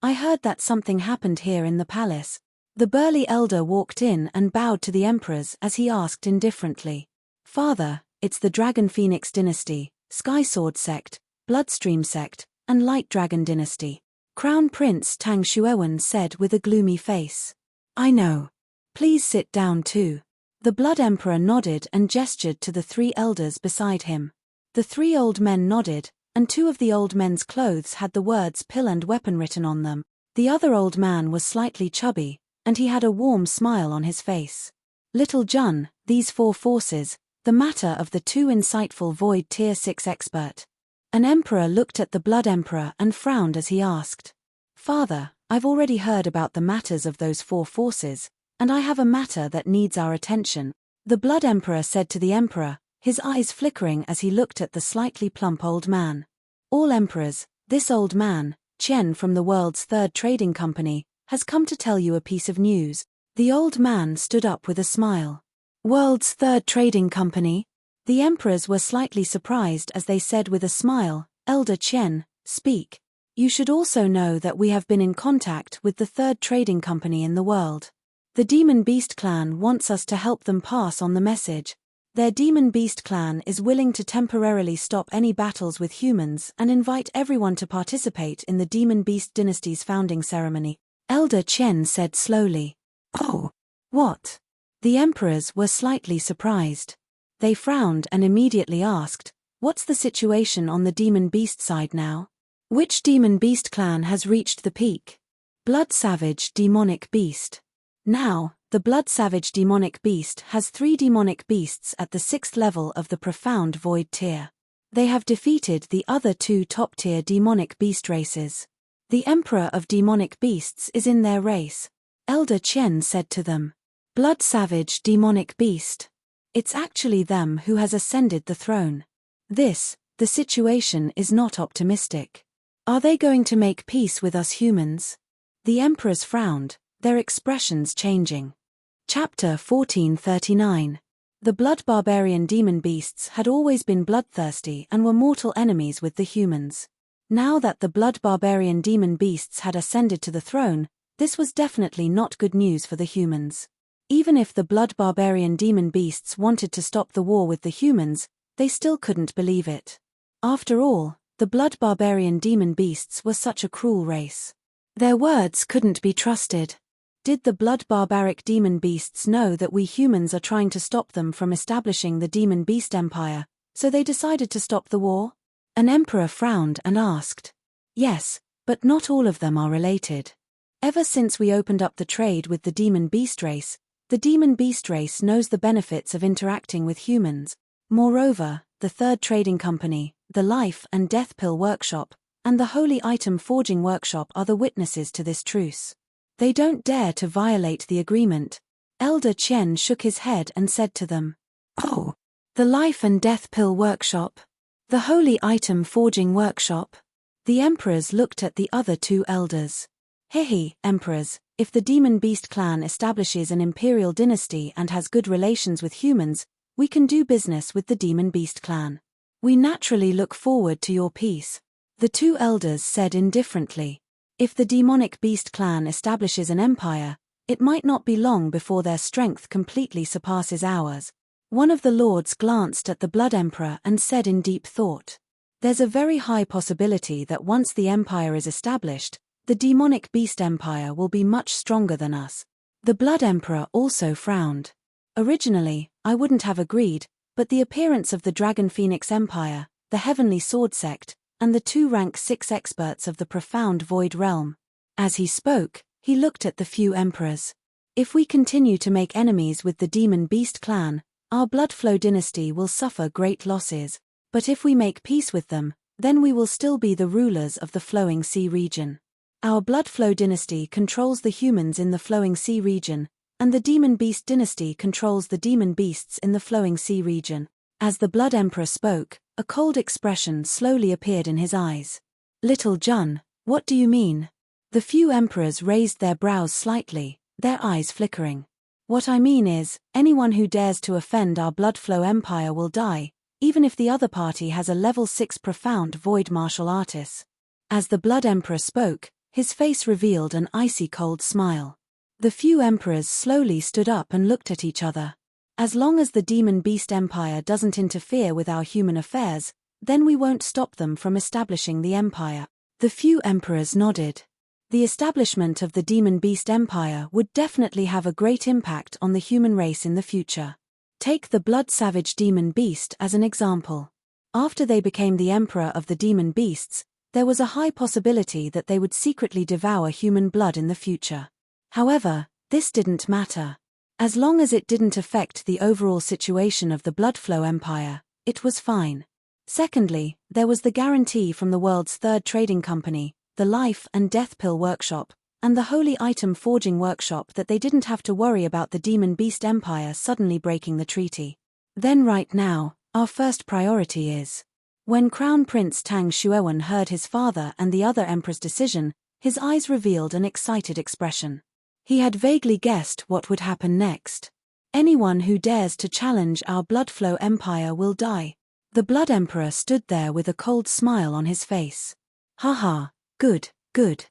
I heard that something happened here in the palace. The burly elder walked in and bowed to the emperors as he asked indifferently. Father, it's the Dragon Phoenix dynasty, Sky Sword sect, Bloodstream sect, and Light Dragon dynasty. Crown Prince Tang Xuewen said with a gloomy face. I know. Please sit down too. The Blood Emperor nodded and gestured to the 3 elders beside him. The 3 old men nodded, and 2 of the old men's clothes had the words pill and weapon written on them. The other old man was slightly chubby, and he had a warm smile on his face. Little Jun, these 4 forces, the matter of the 2 insightful Void Tier 6 expert. An emperor looked at the Blood Emperor and frowned as he asked. Father, I've already heard about the matters of those 4 forces, and I have a matter that needs our attention. The Blood Emperor said to the emperor, his eyes flickering as he looked at the slightly plump old man. All emperors, this old man, Chen from the world's 3rd trading company, has come to tell you a piece of news. The old man stood up with a smile. World's 3rd trading company? The emperors were slightly surprised as they said with a smile, Elder Chen, speak. You should also know that we have been in contact with the 3rd trading company in the world. The Demon Beast clan wants us to help them pass on the message. Their Demon Beast clan is willing to temporarily stop any battles with humans and invite everyone to participate in the Demon Beast dynasty's founding ceremony. Elder Chen said slowly. Oh, what? The emperors were slightly surprised. They frowned and immediately asked, what's the situation on the Demon Beast side now? Which Demon Beast clan has reached the peak? Blood Savage Demonic Beast. Now, the Blood Savage Demonic Beast has 3 demonic beasts at the 6th level of the Profound Void tier. They have defeated the other 2 top-tier demonic beast races. The Emperor of Demonic Beasts is in their race. Elder Chen said to them. Blood Savage Demonic Beast. It's actually them who has ascended the throne. The situation is not optimistic. Are they going to make peace with us humans? The emperors frowned, their expressions changing. Chapter 1439. The Blood Barbarian Demon Beasts had always been bloodthirsty and were mortal enemies with the humans. Now that the Blood Barbarian Demon Beasts had ascended to the throne, this was definitely not good news for the humans. Even if the Blood Barbarian Demon Beasts wanted to stop the war with the humans, they still couldn't believe it. After all, the Blood Barbarian Demon Beasts were such a cruel race. Their words couldn't be trusted. Did the Blood Barbaric Demon Beasts know that we humans are trying to stop them from establishing the Demon Beast Empire, so they decided to stop the war? An emperor frowned and asked. Yes, but not all of them are related. Ever since we opened up the trade with the Demon Beast race, the Demon Beast race knows the benefits of interacting with humans. Moreover, the 3rd trading company, the Life and Death Pill Workshop, and the Holy Item Forging Workshop are the witnesses to this truce. They don't dare to violate the agreement. Elder Chen shook his head and said to them. Oh, the Life and Death Pill Workshop. The Holy Item Forging Workshop. The emperors looked at the other 2 elders. Hehe, emperors, if the Demon Beast clan establishes an imperial dynasty and has good relations with humans, we can do business with the Demon Beast clan. We naturally look forward to your peace. The 2 elders said indifferently. If the Demonic Beast clan establishes an empire, it might not be long before their strength completely surpasses ours. One of the lords glanced at the Blood Emperor and said in deep thought. There's a very high possibility that once the empire is established, the Demonic Beast Empire will be much stronger than us. The Blood Emperor also frowned. Originally, I wouldn't have agreed, but the appearance of the Dragon Phoenix Empire, the Heavenly Sword Sect, and the 2 rank 6 experts of the Profound Void Realm. As he spoke, he looked at the few emperors. If we continue to make enemies with the Demon Beast clan, our Bloodflow dynasty will suffer great losses, but if we make peace with them, then we will still be the rulers of the Flowing Sea region. Our Bloodflow dynasty controls the humans in the Flowing Sea region, and the Demon Beast dynasty controls the demon beasts in the Flowing Sea region. As the Blood Emperor spoke, a cold expression slowly appeared in his eyes. Little Jun, what do you mean? The few emperors raised their brows slightly, their eyes flickering. What I mean is, anyone who dares to offend our Bloodflow Empire will die, even if the other party has a level 6 Profound Void martial artist. As the Blood Emperor spoke, His face revealed an icy cold smile. The few emperors slowly stood up and looked at each other. As long as the Demon Beast Empire doesn't interfere with our human affairs, then we won't stop them from establishing the empire. The few emperors nodded. The establishment of the Demon Beast Empire would definitely have a great impact on the human race in the future. Take the blood-savage Demon Beast as an example. After they became the emperor of the Demon Beasts, there was a high possibility that they would secretly devour human blood in the future. However, this didn't matter. As long as it didn't affect the overall situation of the Bloodflow Empire, it was fine. Secondly, there was the guarantee from the world's third trading company, the Life and Death Pill Workshop, and the Holy Item Forging Workshop that they didn't have to worry about the Demon Beast Empire suddenly breaking the treaty. Then right now, our first priority is. When Crown Prince Tang Xuewen heard his father and the other emperor's decision, his eyes revealed an excited expression. He had vaguely guessed what would happen next. Anyone who dares to challenge our Bloodflow Empire will die. The Blood Emperor stood there with a cold smile on his face. Haha, good, good.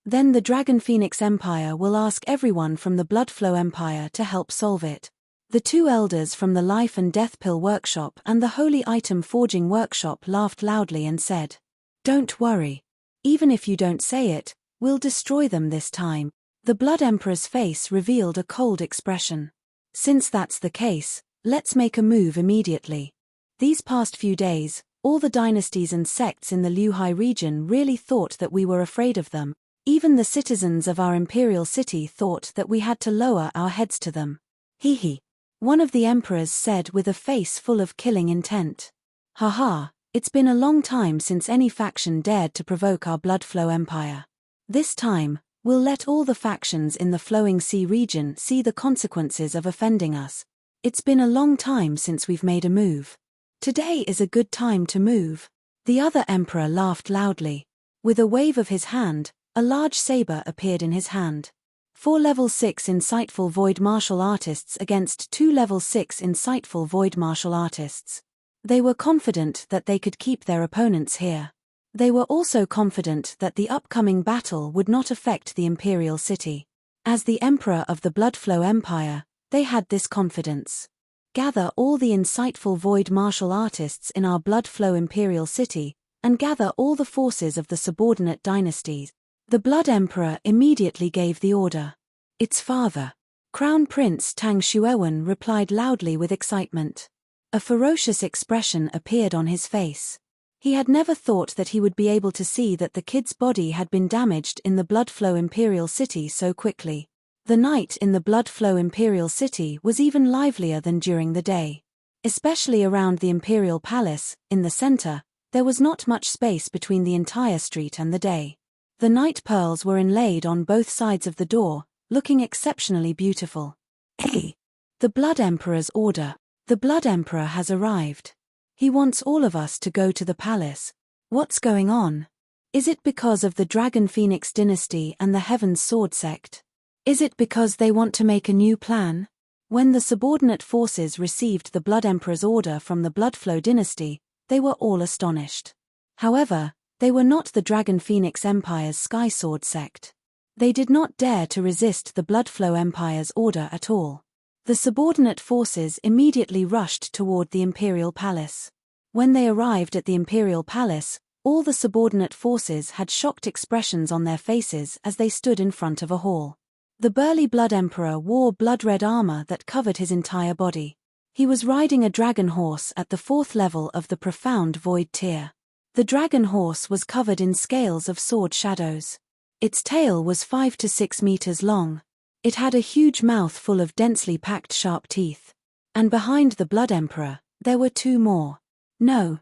Then the Dragon Phoenix Empire will ask everyone from the Bloodflow Empire to help solve it. The two elders from the Life and Death Pill Workshop and the Holy Item Forging Workshop laughed loudly and said, "Don't worry. Even if you don't say it, we'll destroy them this time." The Blood Emperor's face revealed a cold expression. Since that's the case, let's make a move immediately. These past few days, all the dynasties and sects in the Liuhai region really thought that we were afraid of them. Even the citizens of our imperial city thought that we had to lower our heads to them. Hee. One of the emperors said with a face full of killing intent. Haha, it's been a long time since any faction dared to provoke our Bloodflow Empire. This time, we'll let all the factions in the Flowing Sea region see the consequences of offending us. It's been a long time since we've made a move. Today is a good time to move. The other emperor laughed loudly. With a wave of his hand, a large saber appeared in his hand. 4 level 6 insightful void martial artists against 2 level 6 insightful void martial artists. They were confident that they could keep their opponents here. They were also confident that the upcoming battle would not affect the imperial city. As the emperor of the Bloodflow Empire, they had this confidence. Gather all the insightful void martial artists in our Bloodflow imperial city, and gather all the forces of the subordinate dynasties. The Blood Emperor immediately gave the order. Its father. Crown Prince Tang Xuewen replied loudly with excitement. A ferocious expression appeared on his face. He had never thought that he would be able to see that the kid's body had been damaged in the Bloodflow Imperial City so quickly. The night in the Bloodflow Imperial City was even livelier than during the day. Especially around the Imperial Palace, in the center, there was not much space between the entire street and the day. The night pearls were inlaid on both sides of the door, looking exceptionally beautiful. Hey! The Blood Emperor's order. The Blood Emperor has arrived. He wants all of us to go to the palace. What's going on? Is it because of the Dragon Phoenix dynasty and the Heaven's Sword sect? Is it because they want to make a new plan? When the subordinate forces received the Blood Emperor's order from the Bloodflow dynasty, they were all astonished. However, they were not the Dragon Phoenix Empire's Sky Sword sect. They did not dare to resist the Bloodflow Empire's order at all. The subordinate forces immediately rushed toward the Imperial Palace. When they arrived at the Imperial Palace, all the subordinate forces had shocked expressions on their faces as they stood in front of a hall. The burly Blood Emperor wore blood-red armor that covered his entire body. He was riding a dragon horse at the 4th level of the Profound Void tier. The dragon horse was covered in scales of sword shadows. Its tail was 5 to 6 meters long. It had a huge mouth full of densely packed sharp teeth. And behind the Blood Emperor, there were 2 more. No,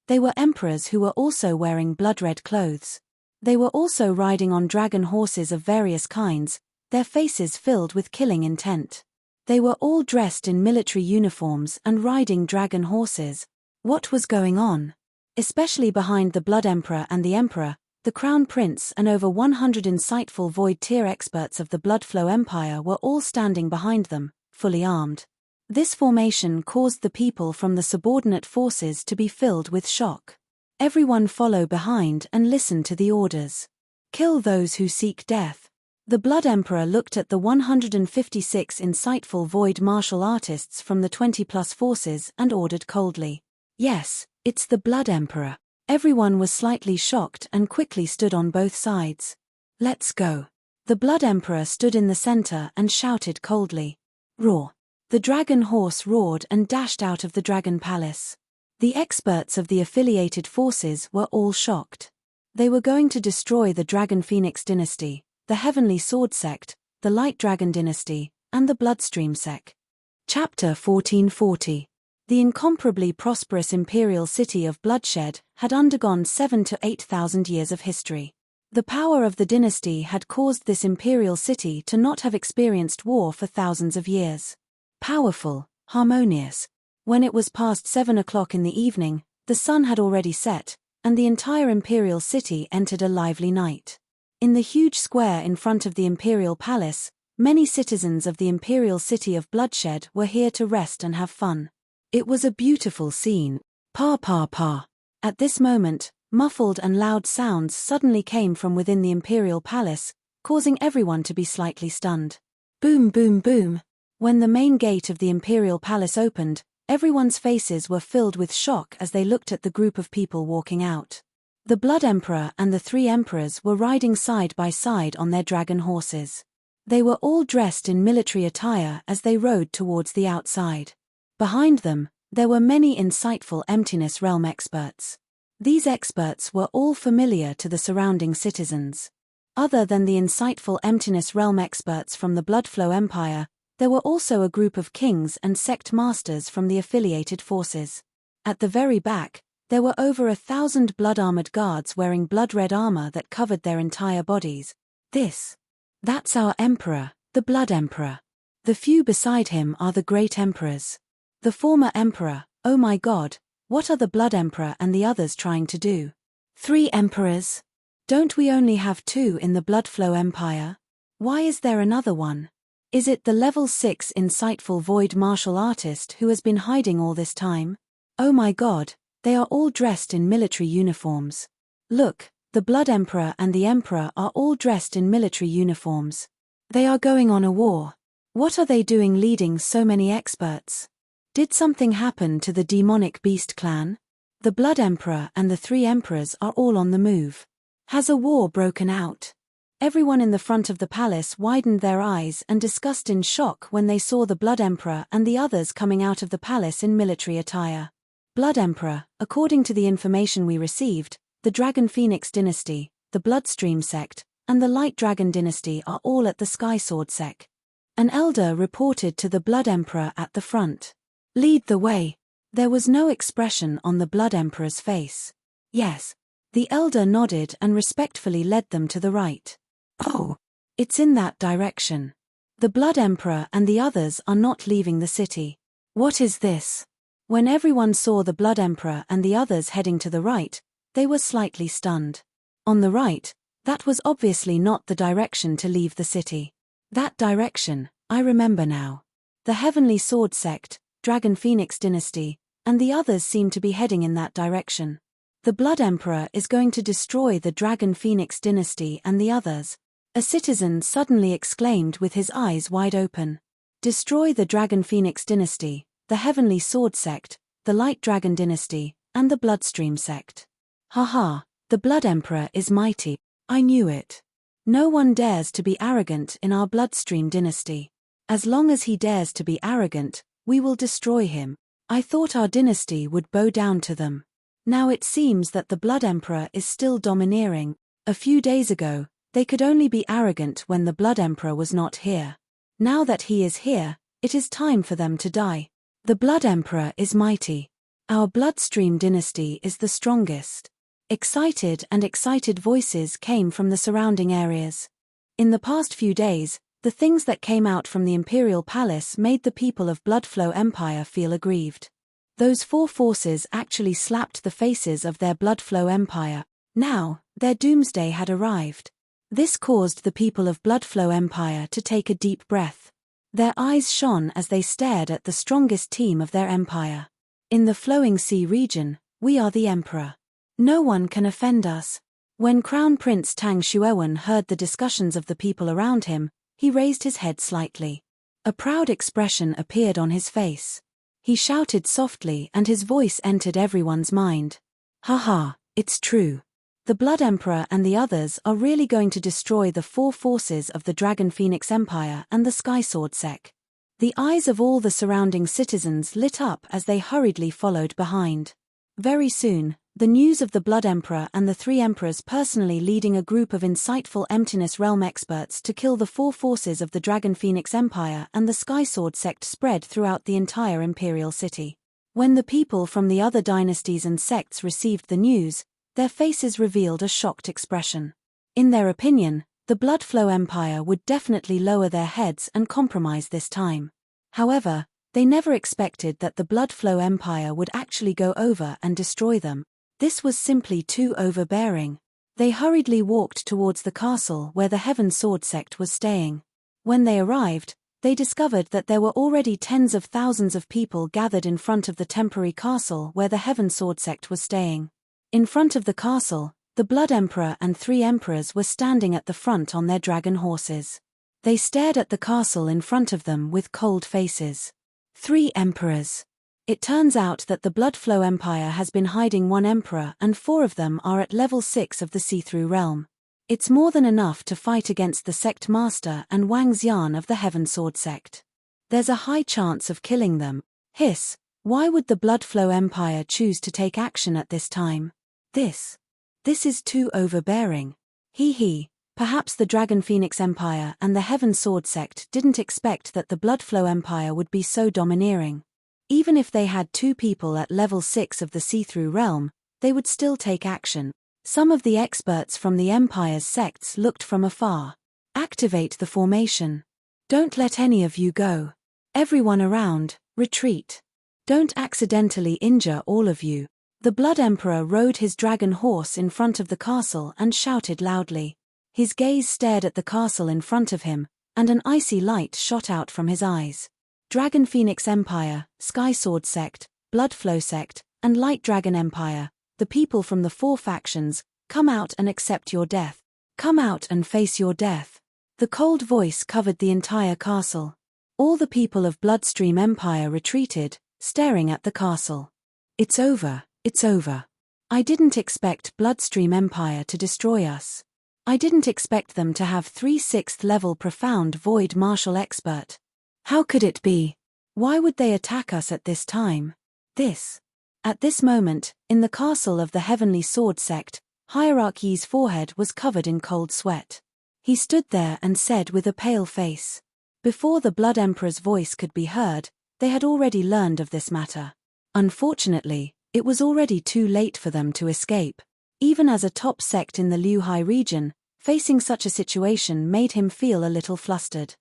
they were emperors who were also wearing blood-red clothes. They were also riding on dragon horses of various kinds, their faces filled with killing intent. They were all dressed in military uniforms and riding dragon horses. What was going on? Especially behind the Blood Emperor and the Emperor, the Crown Prince and over 100 insightful Void tier experts of the Bloodflow Empire were all standing behind them, fully armed. This formation caused the people from the subordinate forces to be filled with shock. Everyone follow behind and listen to the orders. Kill those who seek death. The Blood Emperor looked at the 156 insightful void martial artists from the 20-plus forces and ordered coldly. Yes, it's the Blood Emperor. Everyone was slightly shocked and quickly stood on both sides. Let's go. The Blood Emperor stood in the center and shouted coldly. Roar. The dragon horse roared and dashed out of the dragon palace. The experts of the affiliated forces were all shocked. They were going to destroy the Dragon Phoenix dynasty, the Heavenly Sword sect, the Light Dragon dynasty, and the Bloodstream sect. Chapter 1440. The incomparably prosperous imperial city of bloodshed had undergone 7,000 to 8,000 years of history. The power of the dynasty had caused this imperial city to not have experienced war for thousands of years. Powerful, harmonious. When it was past 7 o'clock in the evening, the sun had already set, and the entire imperial city entered a lively night. In the huge square in front of the imperial palace, many citizens of the imperial city of bloodshed were here to rest and have fun. It was a beautiful scene. Pa pa pa. At this moment, muffled and loud sounds suddenly came from within the imperial palace, causing everyone to be slightly stunned. Boom boom boom. When the main gate of the imperial palace opened, everyone's faces were filled with shock as they looked at the group of people walking out. The Blood Emperor and the 3 emperors were riding side by side on their dragon horses. They were all dressed in military attire as they rode towards the outside. Behind them, there were many insightful Emptiness Realm experts. These experts were all familiar to the surrounding citizens. Other than the insightful Emptiness Realm experts from the Bloodflow Empire, there were also a group of kings and sect masters from the affiliated forces. At the very back, there were over 1,000 blood-armored guards wearing blood-red armor that covered their entire bodies. That's our emperor, the Blood Emperor. The few beside him are the great emperors. The former emperor, oh my god, what are the Blood Emperor and the others trying to do? 3 emperors? Don't we only have 2 in the Bloodflow Empire? Why is there another one? Is it the level 6 insightful void martial artist who has been hiding all this time? Oh my god, they are all dressed in military uniforms. Look, the Blood Emperor and the Emperor are all dressed in military uniforms. They are going on a war. What are they doing leading so many experts? Did something happen to the demonic beast clan? The Blood Emperor and the 3 emperors are all on the move. Has a war broken out? Everyone in the front of the palace widened their eyes and discussed in shock when they saw the Blood Emperor and the others coming out of the palace in military attire. Blood Emperor, according to the information we received, the Dragon Phoenix dynasty, the Bloodstream sect, and the Light Dragon dynasty are all at the Sky Sword sect. An elder reported to the Blood Emperor at the front. Lead the way. There was no expression on the Blood Emperor's face. Yes. The elder nodded and respectfully led them to the right. Oh, it's in that direction. The Blood Emperor and the others are not leaving the city. What is this? When everyone saw the Blood Emperor and the others heading to the right, they were slightly stunned. On the right, that was obviously not the direction to leave the city. That direction, I remember now. The Heavenly Sword sect, Dragon Phoenix dynasty, and the others seem to be heading in that direction. The Blood Emperor is going to destroy the Dragon Phoenix dynasty and the others. A citizen suddenly exclaimed with his eyes wide open. Destroy the Dragon Phoenix dynasty, the Heavenly Sword sect, the Light Dragon dynasty, and the Bloodstream sect. Haha, the Blood Emperor is mighty. I knew it. No one dares to be arrogant in our Bloodstream dynasty. As long as he dares to be arrogant, we will destroy him. I thought our dynasty would bow down to them. Now it seems that the Blood Emperor is still domineering. A few days ago, they could only be arrogant when the Blood Emperor was not here. Now that he is here, it is time for them to die. The Blood Emperor is mighty. Our Bloodstream dynasty is the strongest. Excited voices came from the surrounding areas. In the past few days, the things that came out from the Imperial Palace made the people of Bloodflow Empire feel aggrieved. Those 4 forces actually slapped the faces of their Bloodflow Empire. Now, their doomsday had arrived. This caused the people of Bloodflow Empire to take a deep breath. Their eyes shone as they stared at the strongest team of their empire. In the Flowing Sea region, we are the Emperor. No one can offend us. When Crown Prince Tang Xuewen heard the discussions of the people around him, he raised his head slightly. A proud expression appeared on his face. He shouted softly and his voice entered everyone's mind. "Haha, it's true. The Blood Emperor and the others are really going to destroy the four forces of the Dragon Phoenix Empire and the Sky Sword Sect." The eyes of all the surrounding citizens lit up as they hurriedly followed behind. Very soon, the news of the Blood Emperor and the three emperors personally leading a group of insightful Emptiness Realm experts to kill the four forces of the Dragon Phoenix Empire and the Sky Sword Sect spread throughout the entire imperial city. When the people from the other dynasties and sects received the news, their faces revealed a shocked expression. In their opinion, the Bloodflow Empire would definitely lower their heads and compromise this time. However, they never expected that the Bloodflow Empire would actually go over and destroy them. This was simply too overbearing. They hurriedly walked towards the castle where the Heaven Sword Sect was staying. When they arrived, they discovered that there were already tens of thousands of people gathered in front of the temporary castle where the Heaven Sword Sect was staying. In front of the castle, the Blood Emperor and three emperors were standing at the front on their dragon horses. They stared at the castle in front of them with cold faces. Three emperors. It turns out that the Bloodflow Empire has been hiding one emperor and four of them are at level 6 of the See-Through Realm. It's more than enough to fight against the Sect Master and Wang Xian of the Heaven Sword Sect. There's a high chance of killing them. Hiss, why would the Bloodflow Empire choose to take action at this time? This is too overbearing. Hee, perhaps the Dragon Phoenix Empire and the Heaven Sword Sect didn't expect that the Bloodflow Empire would be so domineering. Even if they had two people at level 6 of the See-Through Realm, they would still take action. Some of the experts from the Empire's sects looked from afar. Activate the formation. Don't let any of you go. Everyone around, retreat. Don't accidentally injure all of you. The Blood Emperor rode his dragon horse in front of the castle and shouted loudly. His gaze stared at the castle in front of him, and an icy light shot out from his eyes. Dragon Phoenix Empire, Sky Sword Sect, Bloodflow Sect, and Light Dragon Empire, the people from the four factions, come out and accept your death. Come out and face your death. The cold voice covered the entire castle. All the people of Bloodstream Empire retreated, staring at the castle. It's over, it's over. I didn't expect Bloodstream Empire to destroy us. I didn't expect them to have 3 6th level Profound Void Martial Expert. How could it be? Why would they attack us at this time? At this moment, in the castle of the Heavenly Sword Sect, Hierarchy's forehead was covered in cold sweat. He stood there and said with a pale face. Before the Blood Emperor's voice could be heard, they had already learned of this matter. Unfortunately, it was already too late for them to escape. Even as a top sect in the Liuhai region, facing such a situation made him feel a little flustered.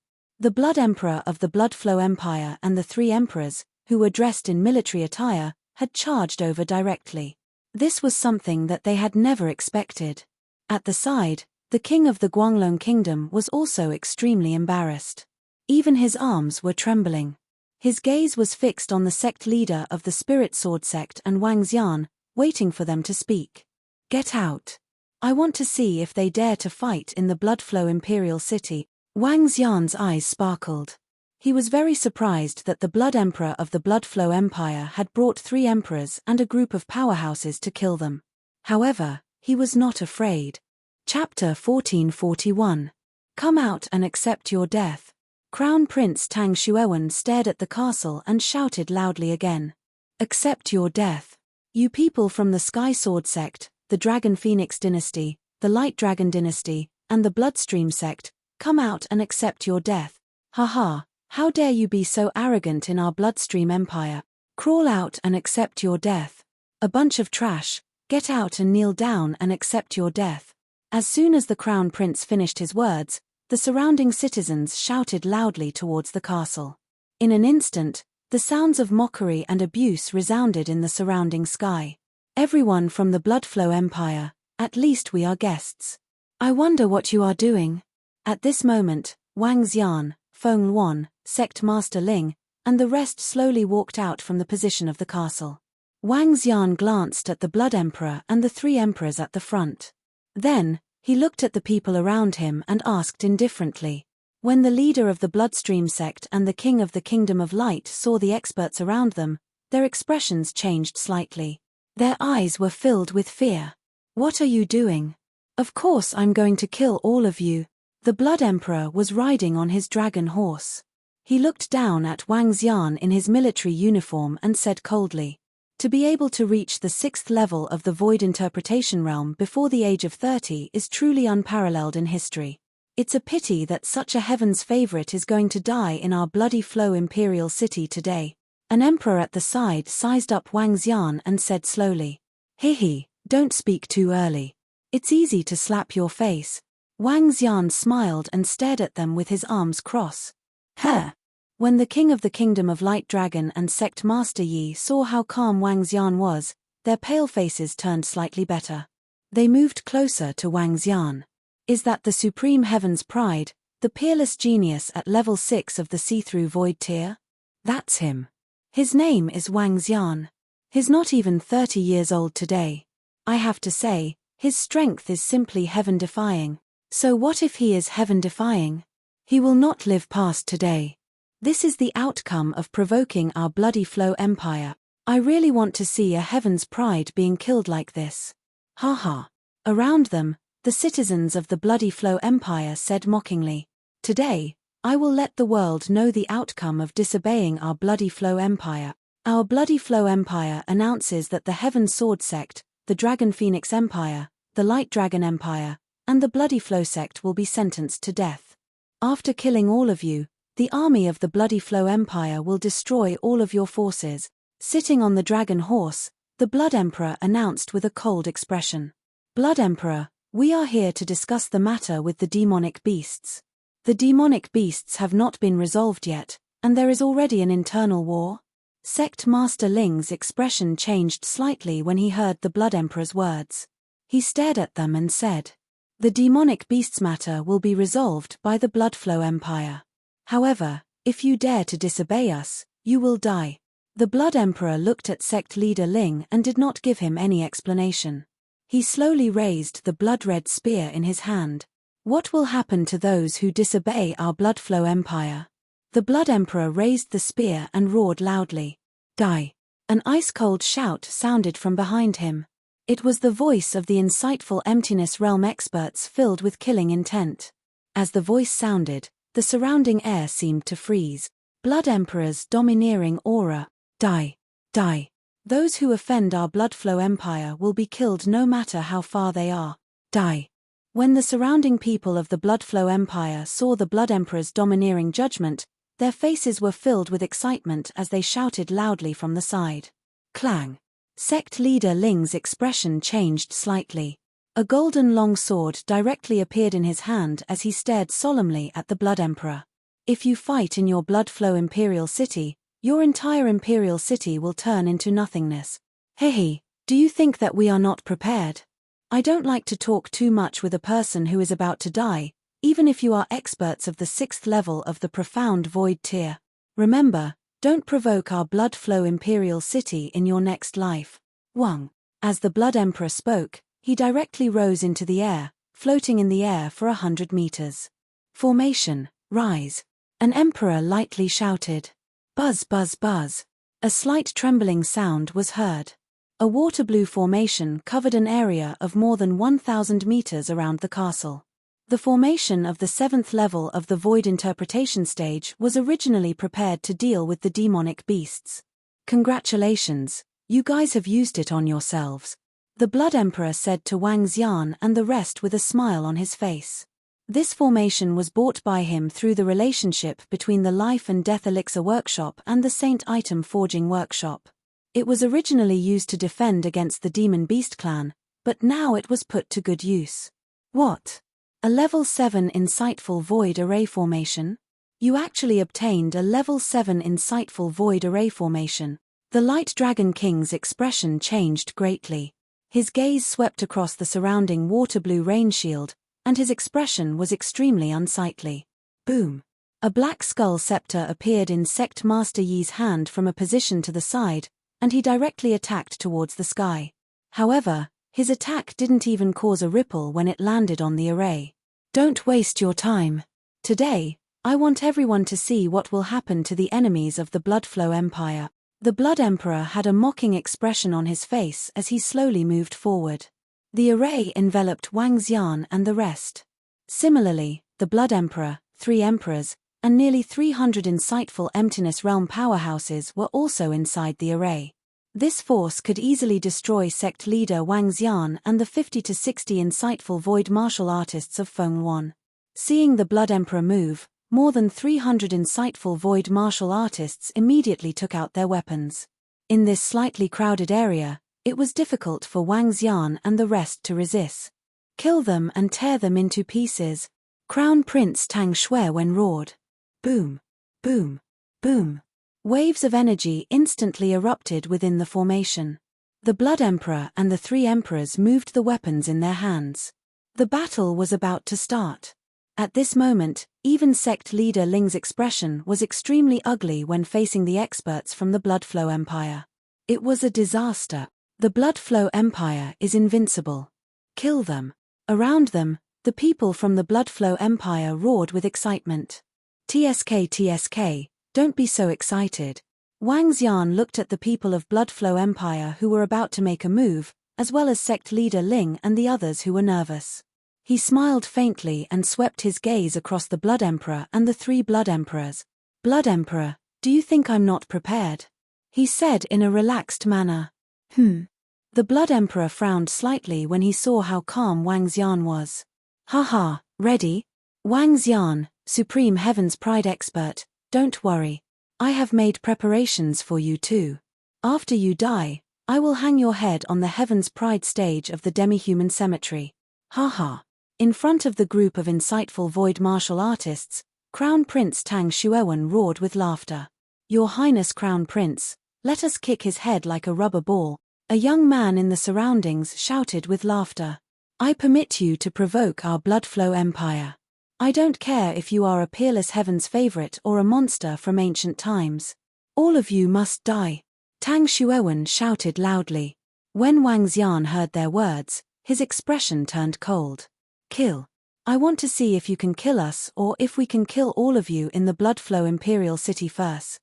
The Blood Emperor of the Bloodflow Empire and the three emperors, who were dressed in military attire, had charged over directly. This was something that they had never expected. At the side, the king of the Guanglong Kingdom was also extremely embarrassed. Even his arms were trembling. His gaze was fixed on the sect leader of the Spirit Sword Sect and Wang Xian, waiting for them to speak. Get out. I want to see if they dare to fight in the Bloodflow Imperial City. Wang Xian's eyes sparkled. He was very surprised that the Blood Emperor of the Bloodflow Empire had brought 3 emperors and a group of powerhouses to kill them. However, he was not afraid. Chapter 1441. Come out and accept your death. Crown Prince Tang Xuewen stared at the castle and shouted loudly again. Accept your death. You people from the Sky Sword Sect, the Dragon Phoenix Dynasty, the Light Dragon Dynasty, and the Bloodstream Sect, come out and accept your death. Haha, how dare you be so arrogant in our Bloodstream Empire. Crawl out and accept your death. A bunch of trash, get out and kneel down and accept your death. As soon as the Crown Prince finished his words, the surrounding citizens shouted loudly towards the castle. In an instant, the sounds of mockery and abuse resounded in the surrounding sky. Everyone from the Bloodflow Empire, at least we are guests. I wonder what you are doing. At this moment, Wang Xian, Feng Luan, Sect Master Ling, and the rest slowly walked out from the position of the castle. Wang Xian glanced at the Blood Emperor and the 3 emperors at the front. Then, he looked at the people around him and asked indifferently. When the leader of the Bloodstream sect and the king of the Kingdom of Light saw the experts around them, their expressions changed slightly. Their eyes were filled with fear. "What are you doing?" "Of course I'm going to kill all of you." The Blood Emperor was riding on his dragon horse. He looked down at Wang Xian in his military uniform and said coldly, "To be able to reach the 6th level of the Void Interpretation Realm before the age of 30 is truly unparalleled in history. It's a pity that such a heaven's favorite is going to die in our bloody flow imperial city today." An emperor at the side sized up Wang Xian and said slowly, "Hehe, don't speak too early. It's easy to slap your face." Wang Xian smiled and stared at them with his arms crossed. "Huh." When the king of the Kingdom of Light Dragon and Sect Master Yi saw how calm Wang Xian was, their pale faces turned slightly better. They moved closer to Wang Xian. "Is that the Supreme Heaven's Pride, the peerless genius at level 6 of the see-through void tier?" "That's him. His name is Wang Xian. He's not even 30 years old today. I have to say, his strength is simply heaven-defying." "So what if he is heaven-defying? He will not live past today. This is the outcome of provoking our bloody flow empire. I really want to see a heaven's pride being killed like this." "Ha ha." Around them, the citizens of the bloody flow empire said mockingly, "Today, I will let the world know the outcome of disobeying our bloody flow empire. Our bloody flow empire announces that the Heaven Sword sect, the Dragon Phoenix Empire, the Light Dragon Empire, and the Bloody Flow sect will be sentenced to death. After killing all of you, the army of the Bloody Flow Empire will destroy all of your forces." Sitting on the dragon horse, the Blood Emperor announced with a cold expression, "Blood Emperor, we are here to discuss the matter with the demonic beasts. The demonic beasts have not been resolved yet, and there is already an internal war." Sect Master Ling's expression changed slightly when he heard the Blood Emperor's words. He stared at them and said, "The demonic beasts matter will be resolved by the Bloodflow Empire. However, if you dare to disobey us, you will die." The Blood Emperor looked at sect leader Ling and did not give him any explanation. He slowly raised the blood-red spear in his hand. "What will happen to those who disobey our Bloodflow Empire?" The Blood Emperor raised the spear and roared loudly, "Die!" An ice-cold shout sounded from behind him. It was the voice of the insightful Emptiness Realm experts filled with killing intent. As the voice sounded, the surrounding air seemed to freeze. Blood Emperor's domineering aura. "Die! Die! Those who offend our Bloodflow Empire will be killed no matter how far they are. Die!" When the surrounding people of the Bloodflow Empire saw the Blood Emperor's domineering judgment, their faces were filled with excitement as they shouted loudly from the side. Clang! Sect leader Ling's expression changed slightly. A golden long sword directly appeared in his hand as he stared solemnly at the Blood Emperor. "If you fight in your Bloodflow Imperial City, your entire Imperial City will turn into nothingness. Hehe, do you think that we are not prepared? I don't like to talk too much with a person who is about to die, even if you are experts of the 6th level of the Profound Void tier. Remember, don't provoke our Bloodflow Imperial City in your next life." Wang. As the Blood Emperor spoke, he directly rose into the air, floating in the air for 100 meters. "Formation, rise." An emperor lightly shouted. Buzz buzz buzz. A slight trembling sound was heard. A water blue formation covered an area of more than 1,000 meters around the castle. The formation of the 7th level of the Void Interpretation stage was originally prepared to deal with the demonic beasts. "Congratulations, you guys have used it on yourselves," the Blood Emperor said to Wang Xian and the rest with a smile on his face. This formation was bought by him through the relationship between the Life and Death Elixir Workshop and the Saint Item Forging Workshop. It was originally used to defend against the Demon Beast clan, but now it was put to good use. What? A level 7 Insightful Void Array Formation? You actually obtained a level 7 Insightful Void Array Formation. The Light Dragon King's expression changed greatly. His gaze swept across the surrounding water-blue rain shield, and his expression was extremely unsightly. Boom! A black skull scepter appeared in Sect Master Yi's hand from a position to the side, and he directly attacked towards the sky. However, His attack didn't even cause a ripple when it landed on the array. Don't waste your time. Today, I want everyone to see what will happen to the enemies of the Bloodflow Empire. The Blood Emperor had a mocking expression on his face as he slowly moved forward. The array enveloped Wang Xian and the rest. Similarly, the Blood Emperor, 3 emperors, and nearly 300 insightful Emptiness Realm powerhouses were also inside the array. This force could easily destroy sect leader Wang Xian and the 50 to 60 insightful void martial artists of Feng Wan. Seeing the Blood Emperor move, more than 300 insightful void martial artists immediately took out their weapons. In this slightly crowded area, it was difficult for Wang Xian and the rest to resist. Kill them and tear them into pieces, Crown Prince Tang Xuewen roared. Boom, boom, boom. Waves of energy instantly erupted within the formation. The Blood Emperor and the 3 emperors moved the weapons in their hands. The battle was about to start. At this moment, even sect leader Ling's expression was extremely ugly when facing the experts from the Bloodflow Empire. It was a disaster. The Bloodflow Empire is invincible. Kill them. Around them, the people from the Bloodflow Empire roared with excitement. TSK, don't be so excited. Wang Xian looked at the people of Bloodflow Empire who were about to make a move, as well as sect leader Ling and the others who were nervous. He smiled faintly and swept his gaze across the Blood Emperor and the 3 Blood Emperors. Blood Emperor, do you think I'm not prepared? He said in a relaxed manner. The Blood Emperor frowned slightly when he saw how calm Wang Xian was. Haha, ready? Wang Xian, Supreme Heaven's Pride expert, don't worry. I have made preparations for you too. After you die, I will hang your head on the Heaven's Pride stage of the demi-human cemetery. Haha. In front of the group of insightful void martial artists, Crown Prince Tang Xuewen roared with laughter. Your Highness Crown Prince, let us kick his head like a rubber ball. A young man in the surroundings shouted with laughter. I permit you to provoke our Bloodflow Empire. I don't care if you are a peerless heaven's favorite or a monster from ancient times. All of you must die. Tang Xuewen shouted loudly. When Wang Xian heard their words, his expression turned cold. Kill. I want to see if you can kill us or if we can kill all of you in the Bloodflow Imperial City first.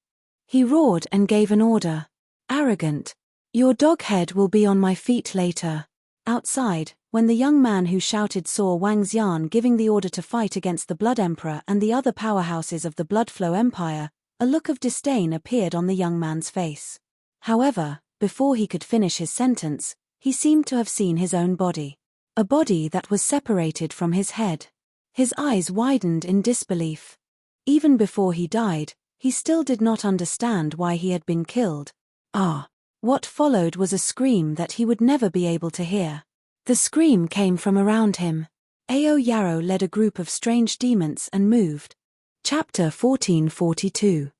He roared and gave an order. Arrogant. Your dog head will be on my feet later. Outside, when the young man who shouted saw Wang Xian giving the order to fight against the Blood Emperor and the other powerhouses of the Bloodflow Empire, a look of disdain appeared on the young man's face. However, before he could finish his sentence, he seemed to have seen his own body. A body that was separated from his head. His eyes widened in disbelief. Even before he died, he still did not understand why he had been killed. What followed was a scream that he would never be able to hear. The scream came from around him. Ao Yarrow led a group of strange demons and moved. Chapter 1442.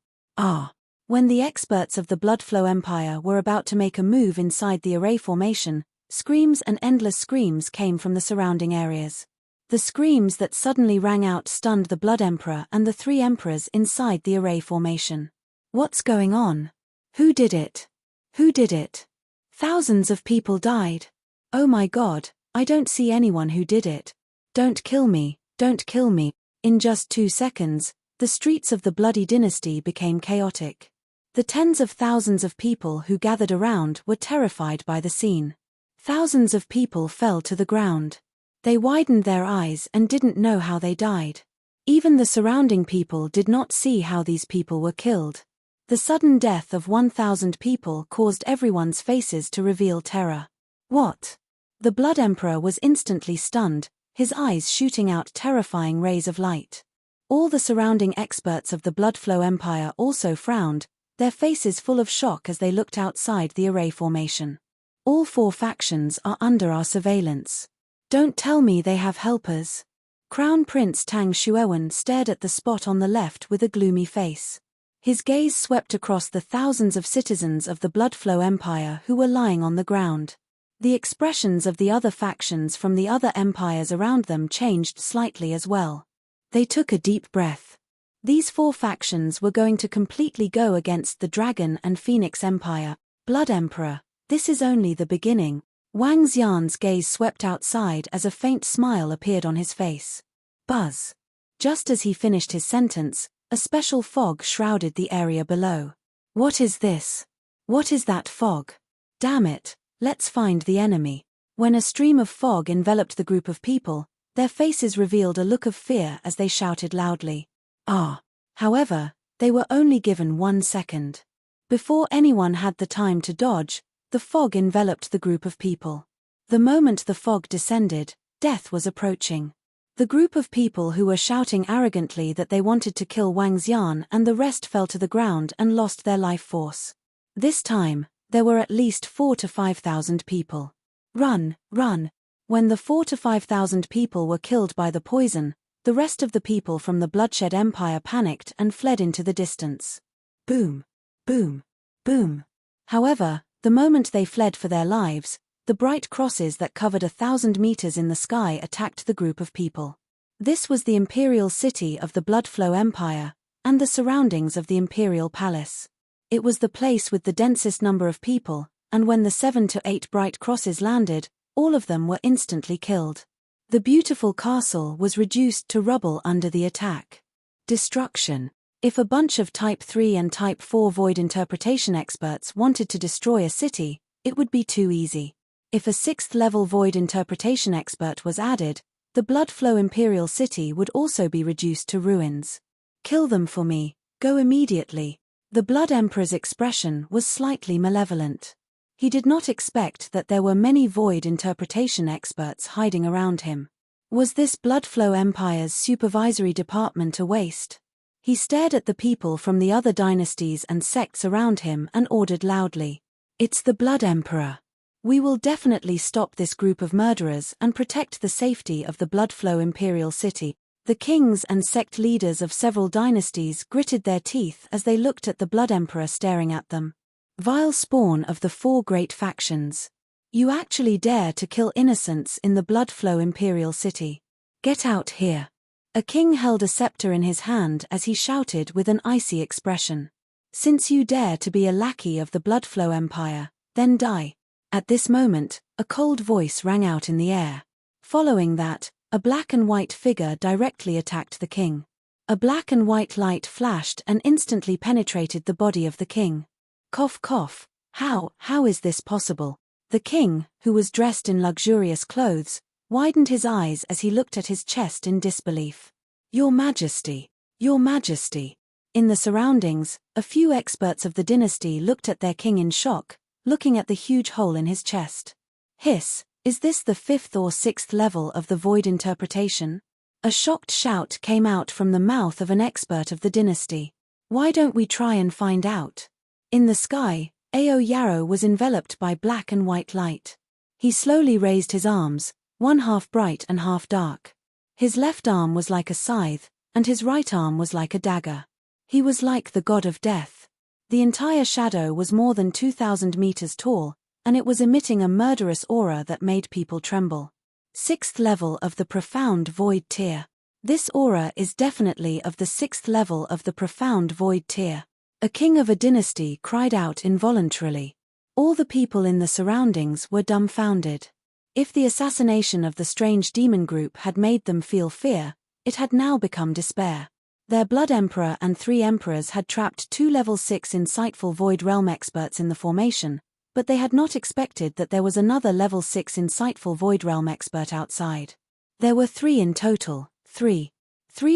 When the experts of the Bloodflow Empire were about to make a move inside the array formation, screams and endless screams came from the surrounding areas. The screams that suddenly rang out stunned the Blood Emperor and the 3 emperors inside the array formation. What's going on? Who did it? Who did it? Thousands of people died. Oh my God, I don't see anyone who did it. Don't kill me, don't kill me. In just 2 seconds, the streets of the Bloody Dynasty became chaotic. The tens of thousands of people who gathered around were terrified by the scene. Thousands of people fell to the ground. They widened their eyes and didn't know how they died. Even the surrounding people did not see how these people were killed. The sudden death of 1,000 people caused everyone's faces to reveal terror. What? The Blood Emperor was instantly stunned, his eyes shooting out terrifying rays of light. All the surrounding experts of the Bloodflow Empire also frowned, their faces full of shock as they looked outside the array formation. All 4 factions are under our surveillance. Don't tell me they have helpers. Crown Prince Tang Xuewen stared at the spot on the left with a gloomy face. His gaze swept across the thousands of citizens of the Bloodflow Empire who were lying on the ground. The expressions of the other factions from the other empires around them changed slightly as well. They took a deep breath. These 4 factions were going to completely go against the Dragon and Phoenix Empire. Blood Emperor, this is only the beginning. Wang Xian's gaze swept outside as a faint smile appeared on his face. Buzz. Just as he finished his sentence, a special fog shrouded the area below. What is this? What is that fog? Damn it, let's find the enemy. When a stream of fog enveloped the group of people, their faces revealed a look of fear as they shouted loudly. Ah! However, they were only given 1 second. Before anyone had the time to dodge, the fog enveloped the group of people. The moment the fog descended, death was approaching. The group of people who were shouting arrogantly that they wanted to kill Wang Xian and the rest fell to the ground and lost their life force. This time, there were at least 4,000 to 5,000 people. Run, run! When the 4,000 to 5,000 people were killed by the poison, the rest of the people from the Bloodshed Empire panicked and fled into the distance. Boom! Boom! Boom! However, the moment they fled for their lives, the bright crosses that covered 1,000 meters in the sky attacked the group of people. This was the imperial city of the Bloodflow Empire, and the surroundings of the imperial palace. It was the place with the densest number of people, and when the 7 to 8 bright crosses landed, all of them were instantly killed. The beautiful castle was reduced to rubble under the attack. Destruction. If a bunch of Type 3 and Type 4 void interpretation experts wanted to destroy a city, it would be too easy. If a 6th level void interpretation expert was added, the Bloodflow Imperial City would also be reduced to ruins. Kill them for me, go immediately. The Blood Emperor's expression was slightly malevolent. He did not expect that there were many void interpretation experts hiding around him. Was this Bloodflow Empire's supervisory department a waste? He stared at the people from the other dynasties and sects around him and ordered loudly. It's the Blood Emperor. We will definitely stop this group of murderers and protect the safety of the Bloodflow Imperial City. The kings and sect leaders of several dynasties gritted their teeth as they looked at the Blood Emperor staring at them. Vile spawn of the 4 great factions. You actually dare to kill innocents in the Bloodflow Imperial City. Get out here. A king held a scepter in his hand as he shouted with an icy expression. Since you dare to be a lackey of the Bloodflow Empire, then die. At this moment, a cold voice rang out in the air. Following that, a black and white figure directly attacked the king. A black and white light flashed and instantly penetrated the body of the king. Cough cough, how is this possible? The king, who was dressed in luxurious clothes, widened his eyes as he looked at his chest in disbelief. Your Majesty, Your Majesty. In the surroundings, a few experts of the dynasty looked at their king in shock, looking at the huge hole in his chest. Hiss, is this the 5th or 6th level of the void interpretation? A shocked shout came out from the mouth of an expert of the dynasty. Why don't we try and find out? In the sky, Ao Yarrow was enveloped by black and white light. He slowly raised his arms, one half bright and half dark. His left arm was like a scythe, and his right arm was like a dagger. He was like the god of death. The entire shadow was more than 2,000 meters tall, and it was emitting a murderous aura that made people tremble. 6th level of the Profound Void tier. This aura is definitely of the 6th level of the Profound Void tier. A king of a dynasty cried out involuntarily. All the people in the surroundings were dumbfounded. If the assassination of the strange demon group had made them feel fear, it had now become despair. Their Blood Emperor and 3 emperors had trapped 2 level 6 insightful Void Realm experts in the formation, but they had not expected that there was another level 6 insightful Void Realm expert outside. There were 3 in total, 3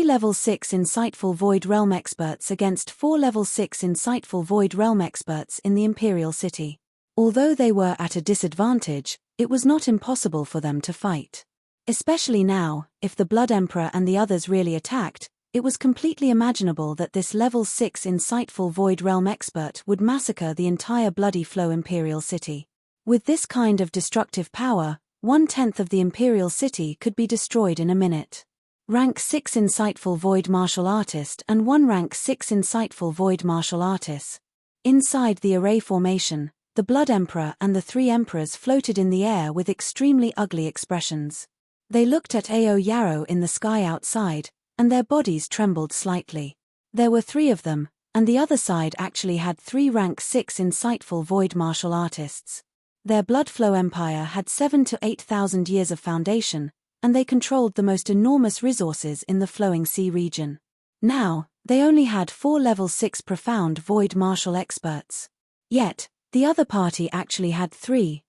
level 6 insightful Void Realm experts against 4 level 6 insightful Void Realm experts in the Imperial City. Although they were at a disadvantage, it was not impossible for them to fight. Especially now, if the Blood Emperor and the others really attacked, it was completely imaginable that this level 6 insightful Void Realm expert would massacre the entire Bloody Flow Imperial City. With this kind of destructive power, 1/10 of the Imperial City could be destroyed in a minute. Rank 6 insightful Void Martial Artist and 1 rank 6 insightful Void Martial Artist. Inside the array formation, the Blood Emperor and the 3 emperors floated in the air with extremely ugly expressions. They looked at Ao Yarrow in the sky outside, and their bodies trembled slightly. There were 3 of them, and the other side actually had 3 rank 6 insightful Void Martial Artists. Their blood flow empire had 7 to 8,000 years of foundation, and they controlled the most enormous resources in the flowing sea region. Now, they only had 4 level 6 profound void martial experts. Yet, the other party actually had 3,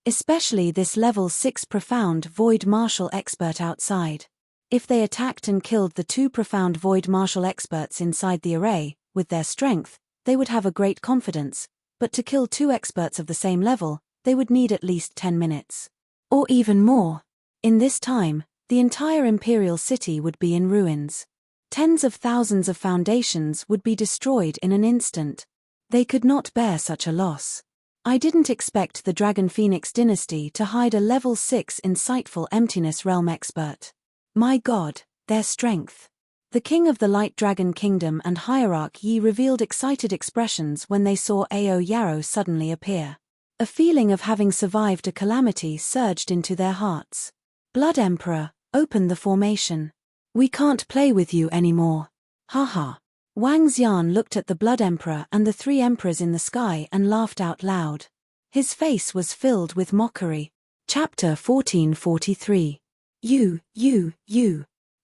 especially this level 6 profound void martial expert outside. If they attacked and killed the 2 profound void martial experts inside the array, with their strength, they would have a great confidence, but to kill 2 experts of the same level, they would need at least 10 minutes. Or even more. In this time, the entire Imperial City would be in ruins. Tens of thousands of foundations would be destroyed in an instant. They could not bear such a loss. I didn't expect the Dragon Phoenix dynasty to hide a level 6 insightful emptiness realm expert. My god, their strength. The king of the Light Dragon Kingdom and Hierarch Yi revealed excited expressions when they saw Ao Yarrow suddenly appear. A feeling of having survived a calamity surged into their hearts. Blood Emperor, open the formation. We can't play with you anymore. Haha. Wang Xian looked at the Blood Emperor and the 3 emperors in the sky and laughed out loud. His face was filled with mockery. Chapter 1443. You.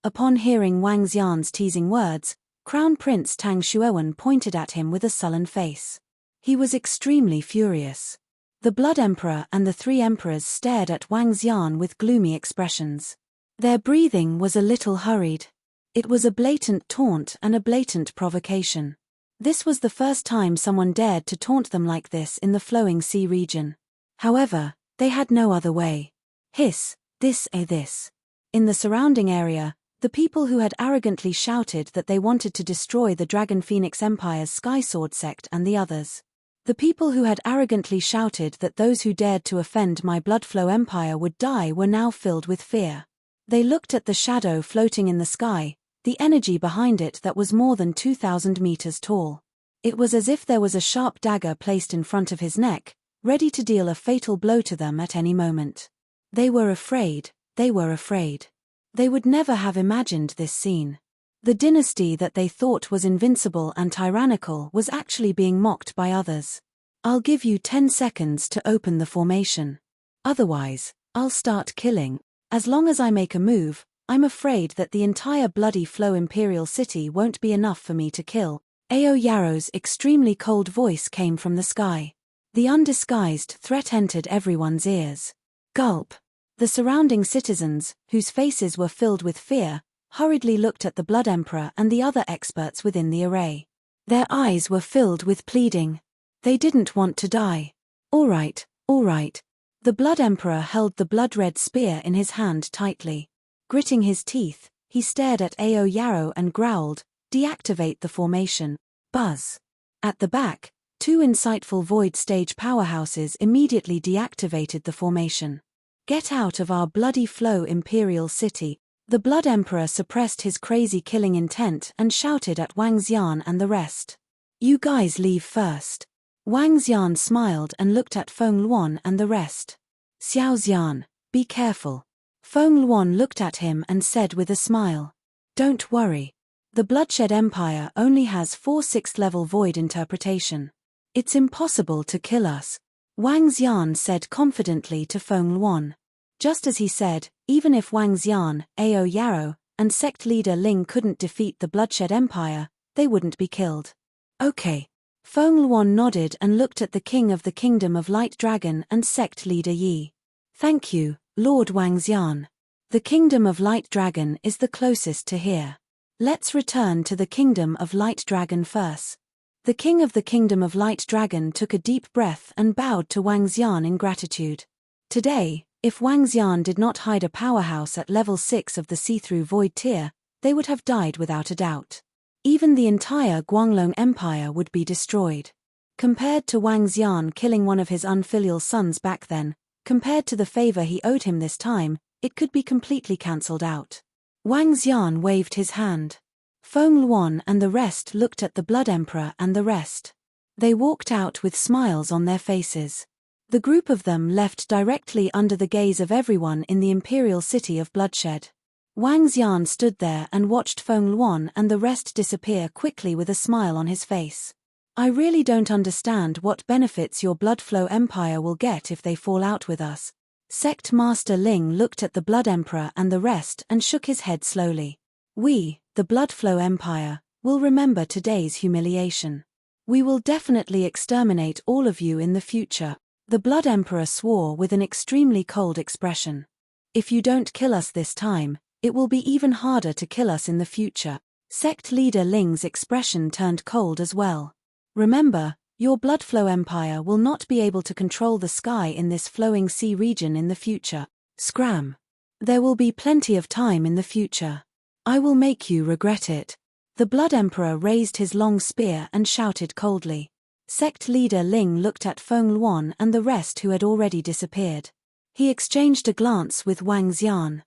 Upon hearing Wang Xian's teasing words, Crown Prince Tang Xuewen pointed at him with a sullen face. He was extremely furious. The Blood Emperor and the 3 emperors stared at Wang Xian with gloomy expressions. Their breathing was a little hurried. It was a blatant taunt and a blatant provocation. This was the first time someone dared to taunt them like this in the flowing sea region. However, they had no other way. Hiss, this. In the surrounding area, the people who had arrogantly shouted that they wanted to destroy the Dragon Phoenix Empire's Sky Sword sect and the others. The people who had arrogantly shouted that those who dared to offend my Bloodflow Empire would die were now filled with fear. They looked at the shadow floating in the sky, the energy behind it that was more than 2,000 meters tall. It was as if there was a sharp dagger placed in front of his neck, ready to deal a fatal blow to them at any moment. They were afraid. They would never have imagined this scene. The dynasty that they thought was invincible and tyrannical was actually being mocked by others. I'll give you 10 seconds to open the formation. Otherwise, I'll start killing. As long as I make a move, I'm afraid that the entire bloody flow Imperial City won't be enough for me to kill. Ao Yarrow's extremely cold voice came from the sky. The undisguised threat entered everyone's ears. Gulp. The surrounding citizens, whose faces were filled with fear, hurriedly looked at the Blood Emperor and the other experts within the array. Their eyes were filled with pleading. They didn't want to die. All right. The Blood Emperor held the blood-red spear in his hand tightly. Gritting his teeth, he stared at Ao Yarrow and growled, "Deactivate the formation." Buzz. At the back, 2 insightful void stage powerhouses immediately deactivated the formation. Get out of our bloody flow Imperial City. The Blood Emperor suppressed his crazy killing intent and shouted at Wang Xian and the rest. You guys leave first. Wang Xian smiled and looked at Feng Luan and the rest. Xiao Xian, be careful. Feng Luan looked at him and said with a smile. Don't worry. The Bloodshed Empire only has 4 6th-level void interpretation. It's impossible to kill us. Wang Xian said confidently to Feng Luan. Just as he said, even if Wang Xian, Ao Yarrow, and sect leader Ling couldn't defeat the Bloodshed Empire, they wouldn't be killed. Okay. Feng Luan nodded and looked at the king of the Kingdom of Light Dragon and sect leader Yi. Thank you, Lord Wang Xian. The Kingdom of Light Dragon is the closest to here. Let's return to the Kingdom of Light Dragon first. The king of the Kingdom of Light Dragon took a deep breath and bowed to Wang Xian in gratitude. Today, if Wang Xian did not hide a powerhouse at level 6 of the see-through void tier, they would have died without a doubt. Even the entire Guanglong Empire would be destroyed. Compared to Wang Xian killing one of his unfilial sons back then, compared to the favor he owed him this time, it could be completely cancelled out. Wang Xian waved his hand. Feng Luan and the rest looked at the Blood Emperor and the rest. They walked out with smiles on their faces. The group of them left directly under the gaze of everyone in the Imperial City of Bloodshed. Wang Xian stood there and watched Feng Luan and the rest disappear quickly with a smile on his face. I really don't understand what benefits your blood flow empire will get if they fall out with us. Sect Master Ling looked at the Blood Emperor and the rest and shook his head slowly. We, the Blood Flow Empire, will remember today's humiliation. We will definitely exterminate all of you in the future. The Blood Emperor swore with an extremely cold expression. If you don't kill us this time, it will be even harder to kill us in the future. Sect Leader Ling's expression turned cold as well. Remember, your blood flow empire will not be able to control the sky in this flowing sea region in the future. Scram. There will be plenty of time in the future. I will make you regret it. The Blood Emperor raised his long spear and shouted coldly. Sect Leader Ling looked at Feng Luan and the rest who had already disappeared. He exchanged a glance with Wang Xian.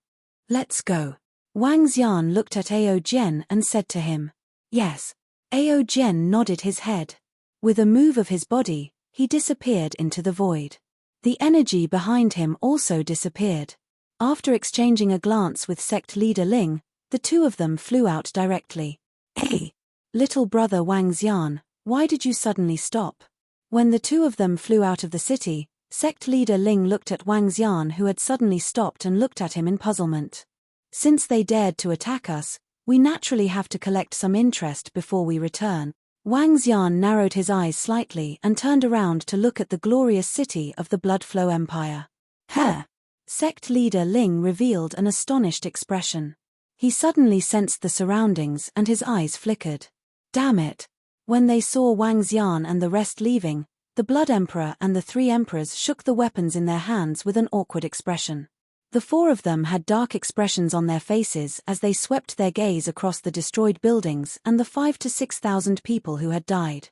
Let's go. Wang Xian looked at Ao Jian and said to him. Yes. Ao Jian nodded his head. With a move of his body, he disappeared into the void. The energy behind him also disappeared. After exchanging a glance with Sect Leader Ling, the two of them flew out directly. Hey! Little brother Wang Xian, why did you suddenly stop? When the two of them flew out of the city, Sect Leader Ling looked at Wang Xian who had suddenly stopped and looked at him in puzzlement. Since they dared to attack us, we naturally have to collect some interest before we return. Wang Xian narrowed his eyes slightly and turned around to look at the glorious city of the Blood Flow Empire. Huh! Sect Leader Ling revealed an astonished expression. He suddenly sensed the surroundings and his eyes flickered. Damn it! When they saw Wang Xian and the rest leaving, the Blood Emperor and the three emperors shook the weapons in their hands with an awkward expression. The four of them had dark expressions on their faces as they swept their gaze across the destroyed buildings and the 5,000 to 6,000 people who had died.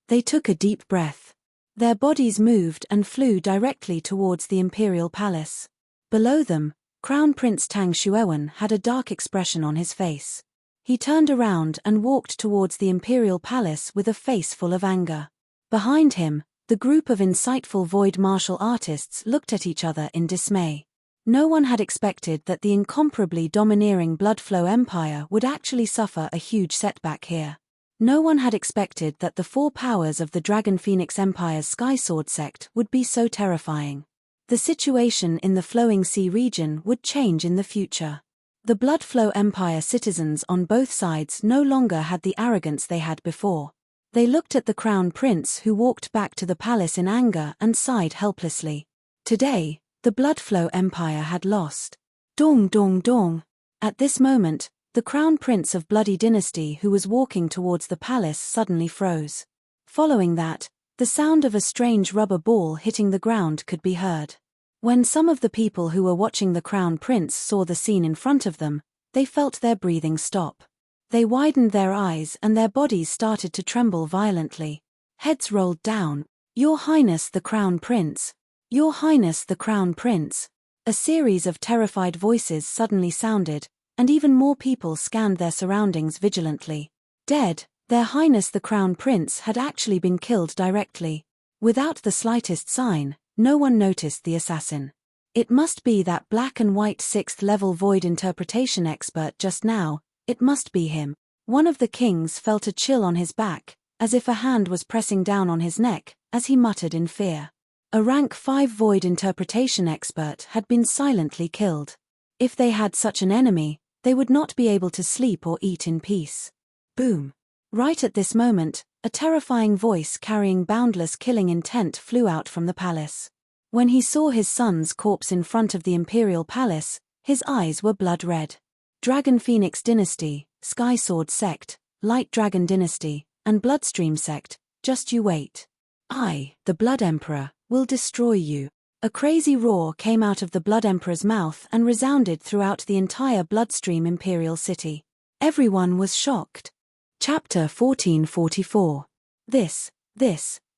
They took a deep breath. Their bodies moved and flew directly towards the imperial palace. Below them, Crown Prince Tang Xuewen had a dark expression on his face. He turned around and walked towards the imperial palace with a face full of anger. Behind him, the group of insightful void martial artists looked at each other in dismay. No one had expected that the incomparably domineering blood flow empire would actually suffer a huge setback here. No one had expected that the four powers of the Dragon Phoenix Empire's Sky Sword sect would be so terrifying. The situation in the flowing sea region would change in the future. The blood flow empire citizens on both sides no longer had the arrogance they had before. They looked at the crown prince who walked back to the palace in anger and sighed helplessly. Today, the blood flow empire had lost. Dong dong dong. At this moment, the crown prince of Bloody Dynasty who was walking towards the palace suddenly froze. Following that, the sound of a strange rubber ball hitting the ground could be heard. When some of the people who were watching the crown prince saw the scene in front of them, they felt their breathing stop. They widened their eyes and their bodies started to tremble violently. Heads rolled down. Your Highness the Crown Prince. Your Highness the Crown Prince. A series of terrified voices suddenly sounded, and even more people scanned their surroundings vigilantly. Dead, Their Highness the Crown Prince had actually been killed directly. Without the slightest sign, no one noticed the assassin. It must be that black and white 6th level void interpretation expert just now, it must be him. One of the kings felt a chill on his back, as if a hand was pressing down on his neck, as he muttered in fear. A rank 5 void interpretation expert had been silently killed. If they had such an enemy, they would not be able to sleep or eat in peace. Boom. Right at this moment, a terrifying voice carrying boundless killing intent flew out from the palace. When he saw his son's corpse in front of the imperial palace, his eyes were blood red. Dragon Phoenix Dynasty, Sky Sword Sect, Light Dragon Dynasty, and Bloodstream Sect, just you wait. I, the Blood Emperor, will destroy you. A crazy roar came out of the Blood Emperor's mouth and resounded throughout the entire Bloodstream Imperial City. Everyone was shocked. Chapter 1444. This,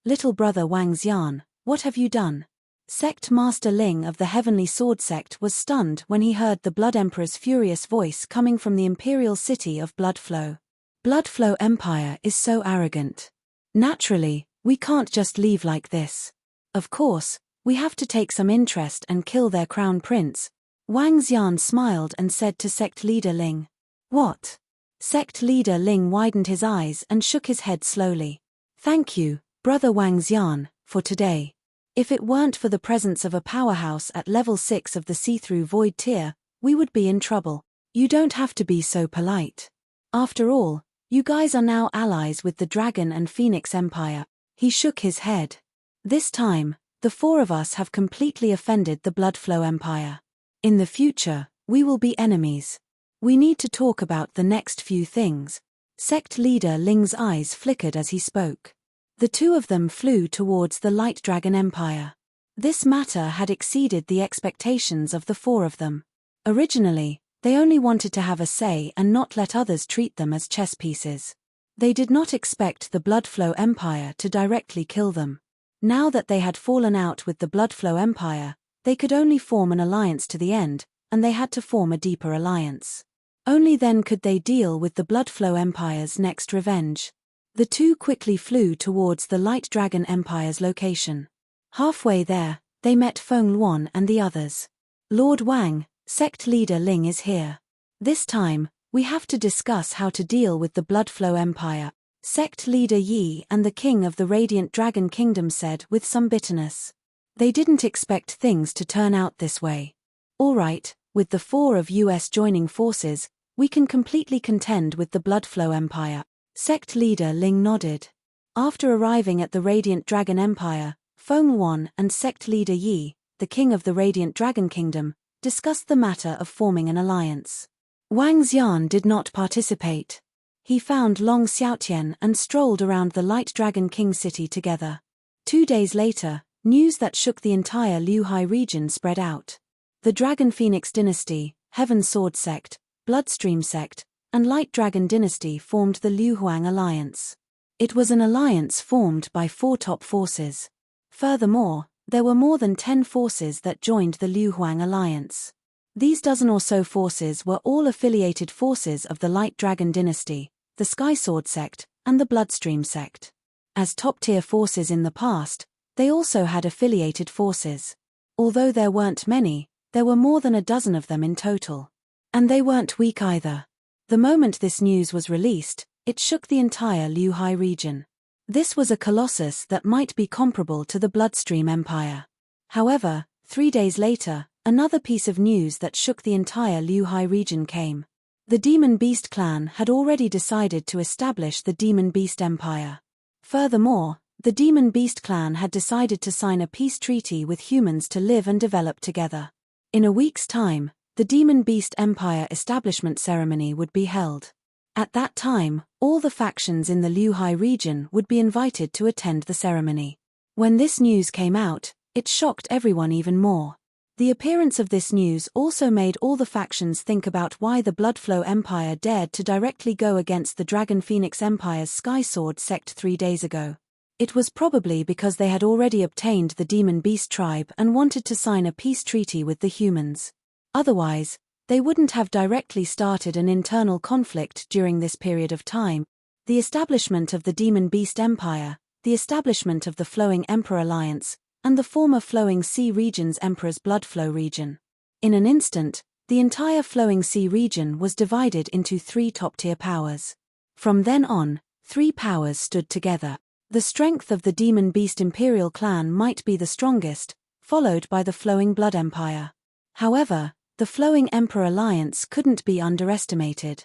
little brother Wang Xian, what have you done? Sect Master Ling of the Heavenly Sword Sect was stunned when he heard the Blood Emperor's furious voice coming from the imperial city of Bloodflow. Bloodflow Empire is so arrogant. Naturally, we can't just leave like this. Of course, we have to take some interest and kill their crown prince. Wang Xian smiled and said to Sect Leader Ling. What? Sect Leader Ling widened his eyes and shook his head slowly. Thank you, Brother Wang Xian, for today. If it weren't for the presence of a powerhouse at level 6 of the see-through void tier, we would be in trouble. You don't have to be so polite. After all, you guys are now allies with the Dragon and Phoenix Empire. He shook his head. This time, the four of us have completely offended the Bloodflow Empire. In the future, we will be enemies. We need to talk about the next few things. Sect leader Ling's eyes flickered as he spoke. The two of them flew towards the Light Dragon Empire. This matter had exceeded the expectations of the four of them. Originally, they only wanted to have a say and not let others treat them as chess pieces. They did not expect the Bloodflow Empire to directly kill them. Now that they had fallen out with the Bloodflow Empire, they could only form an alliance to the end, and they had to form a deeper alliance. Only then could they deal with the Bloodflow Empire's next revenge. The two quickly flew towards the Light Dragon Empire's location. Halfway there, they met Feng Luan and the others. Lord Wang, sect leader Ling is here. This time, we have to discuss how to deal with the Bloodflow Empire, sect leader Yi and the king of the Radiant Dragon Kingdom said with some bitterness. They didn't expect things to turn out this way. All right, with the four of US joining forces, we can completely contend with the Bloodflow Empire. Sect leader Ling nodded. After arriving at the Radiant Dragon Empire, Feng Luan and sect leader Yi, the king of the Radiant Dragon Kingdom, discussed the matter of forming an alliance. Wang Xian did not participate. He found Long Xiaotian and strolled around the Light Dragon King city together. 2 days later, news that shook the entire Liuhai region spread out. The Dragon Phoenix Dynasty, Heaven Sword Sect, Bloodstream Sect, and Light Dragon Dynasty formed the Liu Huang Alliance. It was an alliance formed by 4 top forces. Furthermore, there were more than 10 forces that joined the Liu Huang Alliance. These dozen or so forces were all affiliated forces of the Light Dragon Dynasty, the Sky Sword Sect, and the Bloodstream Sect. As top-tier forces in the past, they also had affiliated forces. Although there weren't many, there were more than a dozen of them in total. And they weren't weak either. The moment this news was released, it shook the entire Liuhai region. This was a colossus that might be comparable to the Bloodstream Empire. However, 3 days later, another piece of news that shook the entire Liuhai region came. The Demon Beast clan had already decided to establish the Demon Beast Empire. Furthermore, the Demon Beast clan had decided to sign a peace treaty with humans to live and develop together. In a week's time, the Demon Beast Empire establishment ceremony would be held. At that time, all the factions in the Liuhai region would be invited to attend the ceremony. When this news came out, it shocked everyone even more. The appearance of this news also made all the factions think about why the Bloodflow Empire dared to directly go against the Dragon Phoenix Empire's Sky Sword Sect 3 days ago. It was probably because they had already obtained the Demon Beast tribe and wanted to sign a peace treaty with the humans. Otherwise, they wouldn't have directly started an internal conflict during this period of time. The establishment of the Demon Beast Empire, the establishment of the Flowing Emperor Alliance, and the former Flowing Sea region's Emperor's Bloodflow region. In an instant, the entire Flowing Sea region was divided into 3 top-tier powers. From then on, 3 powers stood together. The strength of the Demon Beast Imperial clan might be the strongest, followed by the Flowing Blood Empire. However, the Flowing Emperor Alliance couldn't be underestimated.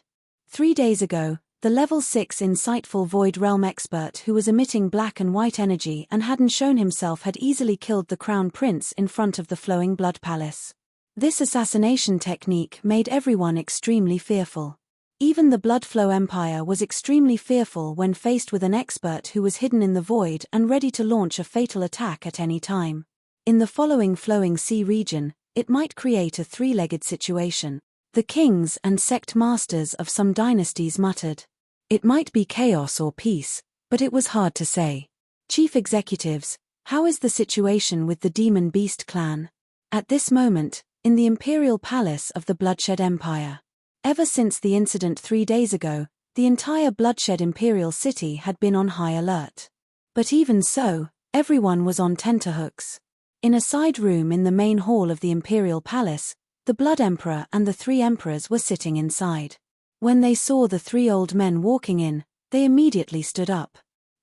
3 days ago, the level 6 insightful Void Realm expert who was emitting black and white energy and hadn't shown himself had easily killed the Crown Prince in front of the Flowing Blood Palace. This assassination technique made everyone extremely fearful. Even the Bloodflow Empire was extremely fearful when faced with an expert who was hidden in the void and ready to launch a fatal attack at any time. In the following Flowing Sea region, it might create a 3-legged situation. The kings and sect masters of some dynasties muttered. It might be chaos or peace, but it was hard to say. Chief executives, how is the situation with the Demon Beast clan? At this moment, in the Imperial Palace of the Bloodshed Empire. Ever since the incident 3 days ago, the entire Bloodshed Imperial City had been on high alert. But even so, everyone was on tenterhooks. In a side room in the main hall of the Imperial Palace, the Blood Emperor and the 3 emperors were sitting inside. When they saw the 3 old men walking in, they immediately stood up.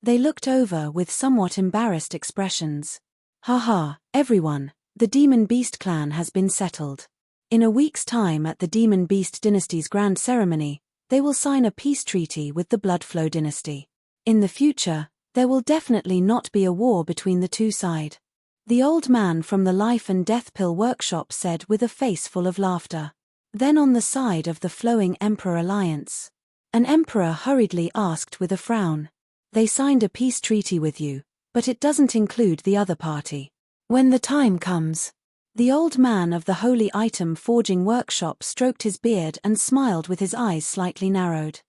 They looked over with somewhat embarrassed expressions. Haha, everyone, the Demon Beast clan has been settled. In a week's time at the Demon Beast dynasty's grand ceremony, they will sign a peace treaty with the Bloodflow dynasty. In the future, there will definitely not be a war between the two sides. The old man from the Life and Death Pill workshop said with a face full of laughter. Then on the side of the Flowing Emperor Alliance, an emperor hurriedly asked with a frown. They signed a peace treaty with you, but it doesn't include the other party. When the time comes. The old man of the Holy Item Forging workshop stroked his beard and smiled with his eyes slightly narrowed.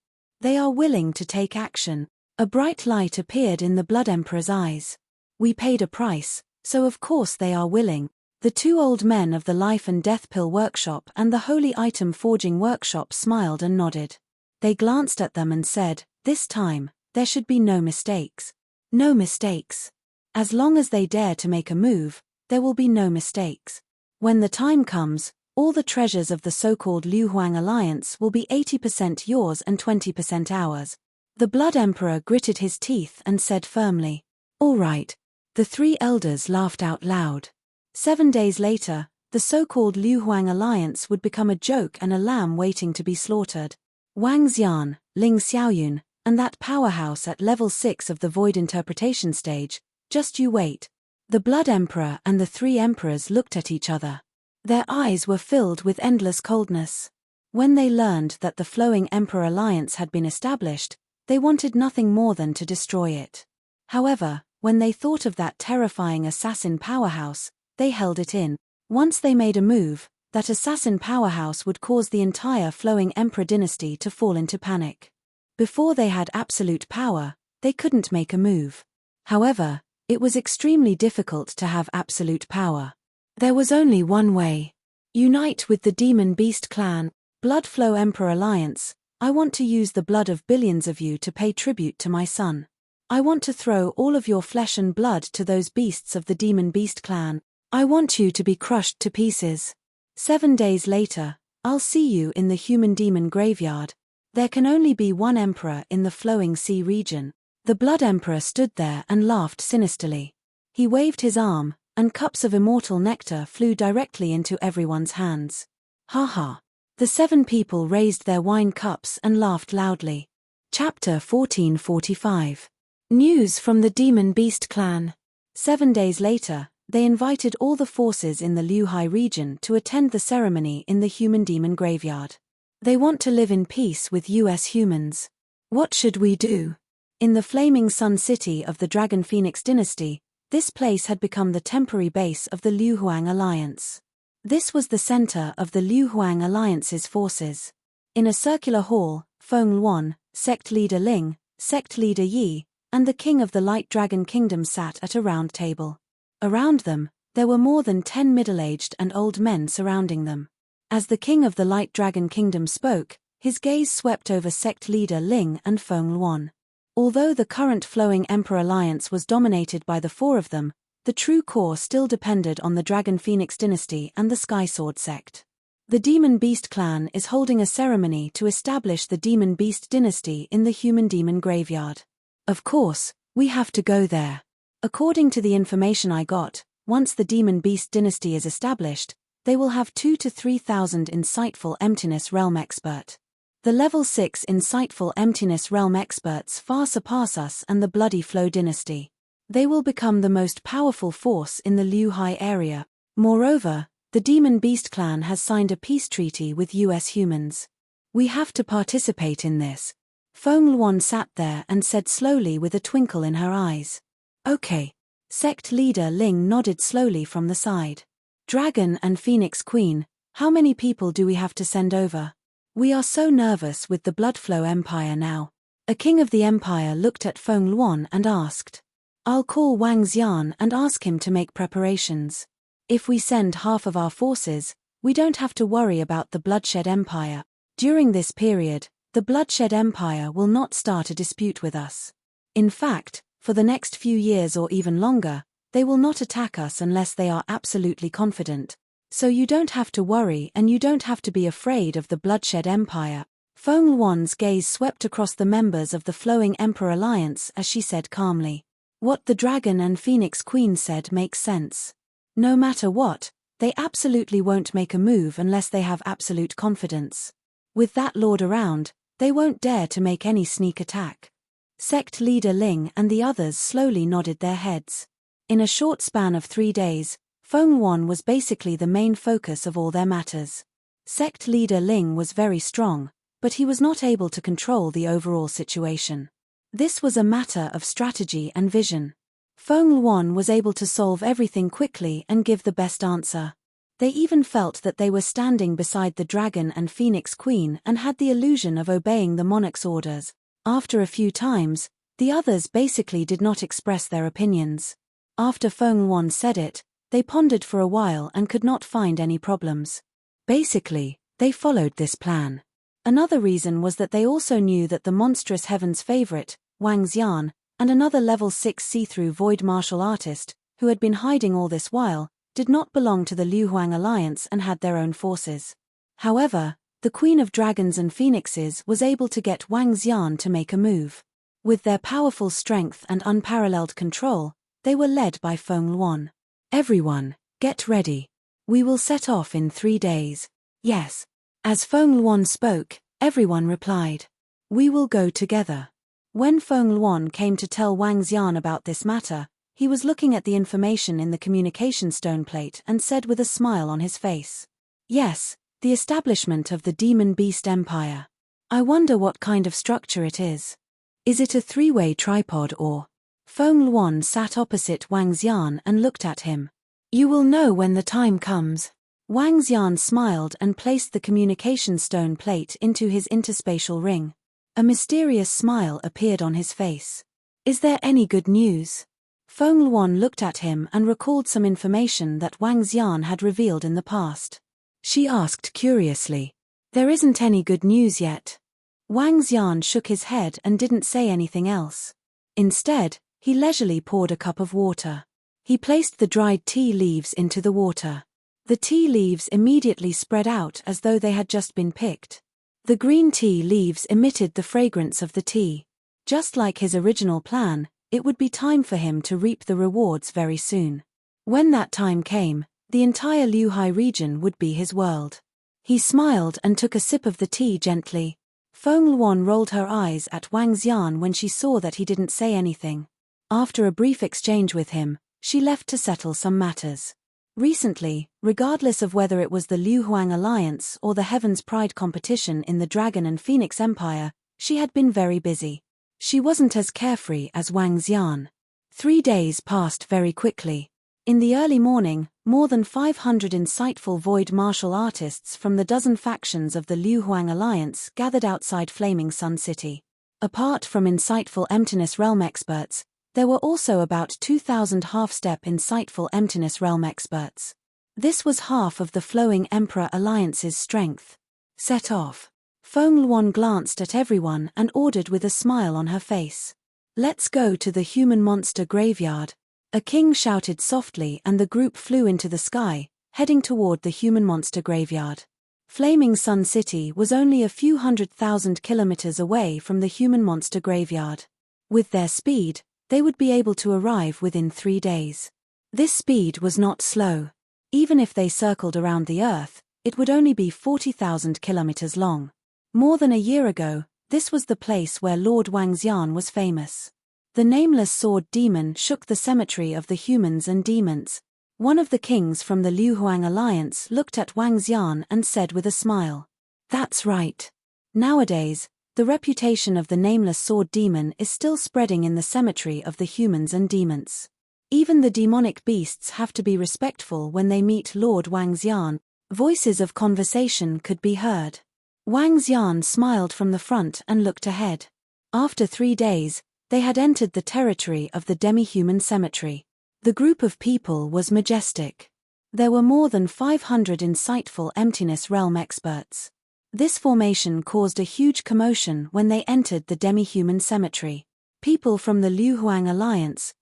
They are willing to take action. A bright light appeared in the Blood Emperor's eyes. We paid a price, so of course they are willing. The two old men of the Life and Death Pill workshop and the Holy Item Forging workshop smiled and nodded. They glanced at them and said, this time, there should be no mistakes. No mistakes. As long as they dare to make a move, there will be no mistakes. When the time comes, all the treasures of the so-called Liu Huang Alliance will be 80% yours and 20% ours. The Blood Emperor gritted his teeth and said firmly, all right. The three elders laughed out loud. 7 days later, the so-called Liu Huang Alliance would become a joke and a lamb waiting to be slaughtered. Wang Xian, Ling Xiaoyun, and that powerhouse at level 6 of the Void Interpretation stage, just you wait. The Blood Emperor and the three emperors looked at each other. Their eyes were filled with endless coldness. When they learned that the Flowing Emperor Alliance had been established, they wanted nothing more than to destroy it. However, when they thought of that terrifying assassin powerhouse, they held it in. Once they made a move, that assassin powerhouse would cause the entire Flowing Emperor dynasty to fall into panic. Before they had absolute power, they couldn't make a move. However, it was extremely difficult to have absolute power. There was only one way. Unite with the Demon Beast clan, Bloodflow Emperor Alliance. I want to use the blood of billions of you to pay tribute to my son. I want to throw all of your flesh and blood to those beasts of the Demon Beast clan. I want you to be crushed to pieces. 7 days later, I'll see you in the Human Demon Graveyard. There can only be one emperor in the Flowing Sea region. The Blood Emperor stood there and laughed sinisterly. He waved his arm, and cups of immortal nectar flew directly into everyone's hands. Ha ha. The 7 people raised their wine cups and laughed loudly. Chapter 1445. News from the Demon Beast clan. 7 days later, they invited all the forces in the Liuhai region to attend the ceremony in the Human Demon Graveyard. They want to live in peace with US humans. What should we do? In the Flaming Sun City of the Dragon Phoenix dynasty, this place had become the temporary base of the Liu Huang Alliance. This was the center of the Liu Huang Alliance's forces. In a circular hall, Feng Luan, sect leader Ling, sect leader Yi, and the king of the Light Dragon Kingdom sat at a round table. Around them, there were more than 10 middle-aged and old men surrounding them. As the king of the Light Dragon Kingdom spoke, his gaze swept over sect leader Ling and Feng Luan. Although the current Flowing Emperor Alliance was dominated by the 4 of them, the true core still depended on the Dragon Phoenix dynasty and the Sky Sword sect. The Demon Beast clan is holding a ceremony to establish the Demon Beast dynasty in the Human Demon Graveyard. Of course, we have to go there. According to the information I got, once the Demon Beast dynasty is established, they will have 2,000 to 3,000 insightful Emptiness Realm expert. The level 6 insightful Emptiness Realm experts far surpass us and the Bloody Flow dynasty. They will become the most powerful force in the Liuhai area. Moreover, the Demon Beast clan has signed a peace treaty with US humans. We have to participate in this. Feng Luan sat there and said slowly with a twinkle in her eyes. Okay. Sect leader Ling nodded slowly from the side. Dragon and Phoenix Queen, how many people do we have to send over? We are so nervous with the Bloodflow Empire now. A king of the empire looked at Feng Luan and asked. I'll call Wang Xian and ask him to make preparations. If we send half of our forces, we don't have to worry about the Bloodshed Empire. During this period, the Bloodshed Empire will not start a dispute with us. In fact, for the next few years or even longer, they will not attack us unless they are absolutely confident. So you don't have to worry and you don't have to be afraid of the Bloodshed Empire. Feng Luan's gaze swept across the members of the Flowing Emperor Alliance as she said calmly, "What the Dragon and Phoenix Queen said makes sense. No matter what, they absolutely won't make a move unless they have absolute confidence. With that lord around, they won't dare to make any sneak attack." Sect leader Ling and the others slowly nodded their heads. In a short span of 3 days, Feng Luan was basically the main focus of all their matters. Sect leader Ling was very strong, but he was not able to control the overall situation. This was a matter of strategy and vision. Feng Luan was able to solve everything quickly and give the best answer. They even felt that they were standing beside the Dragon and Phoenix Queen and had the illusion of obeying the monarch's orders. After a few times, the others basically did not express their opinions. After Feng Luan said it, they pondered for a while and could not find any problems. Basically, they followed this plan. Another reason was that they also knew that the monstrous heaven's favorite, Wang Xian, and another level 6 see-through void martial artist, who had been hiding all this while, did not belong to the Liu Huang alliance and had their own forces. However, the Queen of Dragons and Phoenixes was able to get Wang Xian to make a move. With their powerful strength and unparalleled control, they were led by Feng Luan. "Everyone, get ready. We will set off in 3 days. Yes." As Feng Luan spoke, everyone replied, "We will go together." When Feng Luan came to tell Wang Xian about this matter, he was looking at the information in the communication stone plate and said with a smile on his face, "Yes, the establishment of the Demon Beast Empire. I wonder what kind of structure it is. Is it a 3-way tripod or?" Feng Luan sat opposite Wang Xian and looked at him. "You will know when the time comes." Wang Xian smiled and placed the communication stone plate into his interspatial ring. A mysterious smile appeared on his face. "Is there any good news?" Feng Luan looked at him and recalled some information that Wang Xian had revealed in the past. She asked curiously, "There isn't any good news yet." Wang Xian shook his head and didn't say anything else. Instead, he leisurely poured a cup of water. He placed the dried tea leaves into the water. The tea leaves immediately spread out as though they had just been picked. The green tea leaves emitted the fragrance of the tea. Just like his original plan, it would be time for him to reap the rewards very soon. When that time came, the entire Liuhai region would be his world. He smiled and took a sip of the tea gently. Feng Luan rolled her eyes at Wang Xian when she saw that he didn't say anything. After a brief exchange with him, she left to settle some matters. Recently, regardless of whether it was the Liu Huang Alliance or the Heaven's Pride competition in the Dragon and Phoenix Empire, she had been very busy. She wasn't as carefree as Wang Xian. 3 days passed very quickly. In the early morning, more than 500 insightful void martial artists from the dozen factions of the Liu Huang Alliance gathered outside Flaming Sun City. Apart from insightful emptiness realm experts, there were also about 2,000 half-step insightful emptiness realm experts. This was half of the Flowing Emperor Alliance's strength. "Set off." Feng Luan glanced at everyone and ordered with a smile on her face. "Let's go to the human monster graveyard." A king shouted softly and the group flew into the sky, heading toward the human monster graveyard. Flaming Sun City was only a few 100,000 kilometers away from the human monster graveyard. With their speed, they would be able to arrive within 3 days. This speed was not slow. Even if they circled around the Earth, it would only be 40,000 kilometers long. More than a year ago, this was the place where Lord Wang Xian was famous. The nameless sword demon shook the cemetery of the humans and demons. One of the kings from the Liu Huang Alliance looked at Wang Xian and said with a smile, "That's right. Nowadays, the reputation of the nameless sword demon is still spreading in the cemetery of the humans and demons. Even the demonic beasts have to be respectful when they meet Lord Wang Xian." Voices of conversation could be heard. Wang Xian smiled from the front and looked ahead. After 3 days, they had entered the territory of the demi-human cemetery. The group of people was majestic. There were more than 500 insightful emptiness realm experts. This formation caused a huge commotion when they entered the demi-human cemetery. People from the Liu Huang Alliance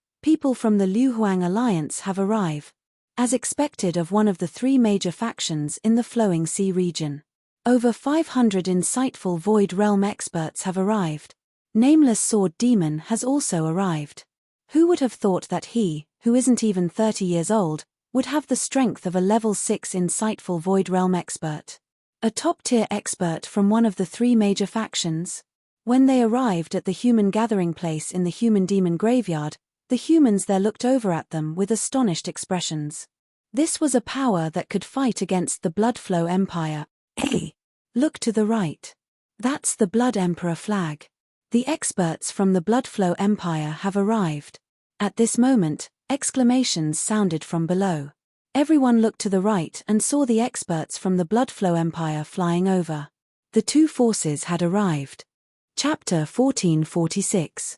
have arrived. As expected of one of the 3 major factions in the Flowing Sea region. Over 500 insightful Void Realm experts have arrived. Nameless Sword Demon has also arrived. Who would have thought that he, who isn't even 30 years old, would have the strength of a level 6 insightful Void Realm expert? A top-tier expert from one of the 3 major factions? When they arrived at the human gathering place in the human-demon graveyard, the humans there looked over at them with astonished expressions. This was a power that could fight against the Bloodflow Empire. Hey! Look to the right. That's the Blood Emperor flag. The experts from the Bloodflow Empire have arrived. At this moment, exclamations sounded from below. Everyone looked to the right and saw the experts from the Bloodflow Empire flying over. The 2 forces had arrived. Chapter 1446.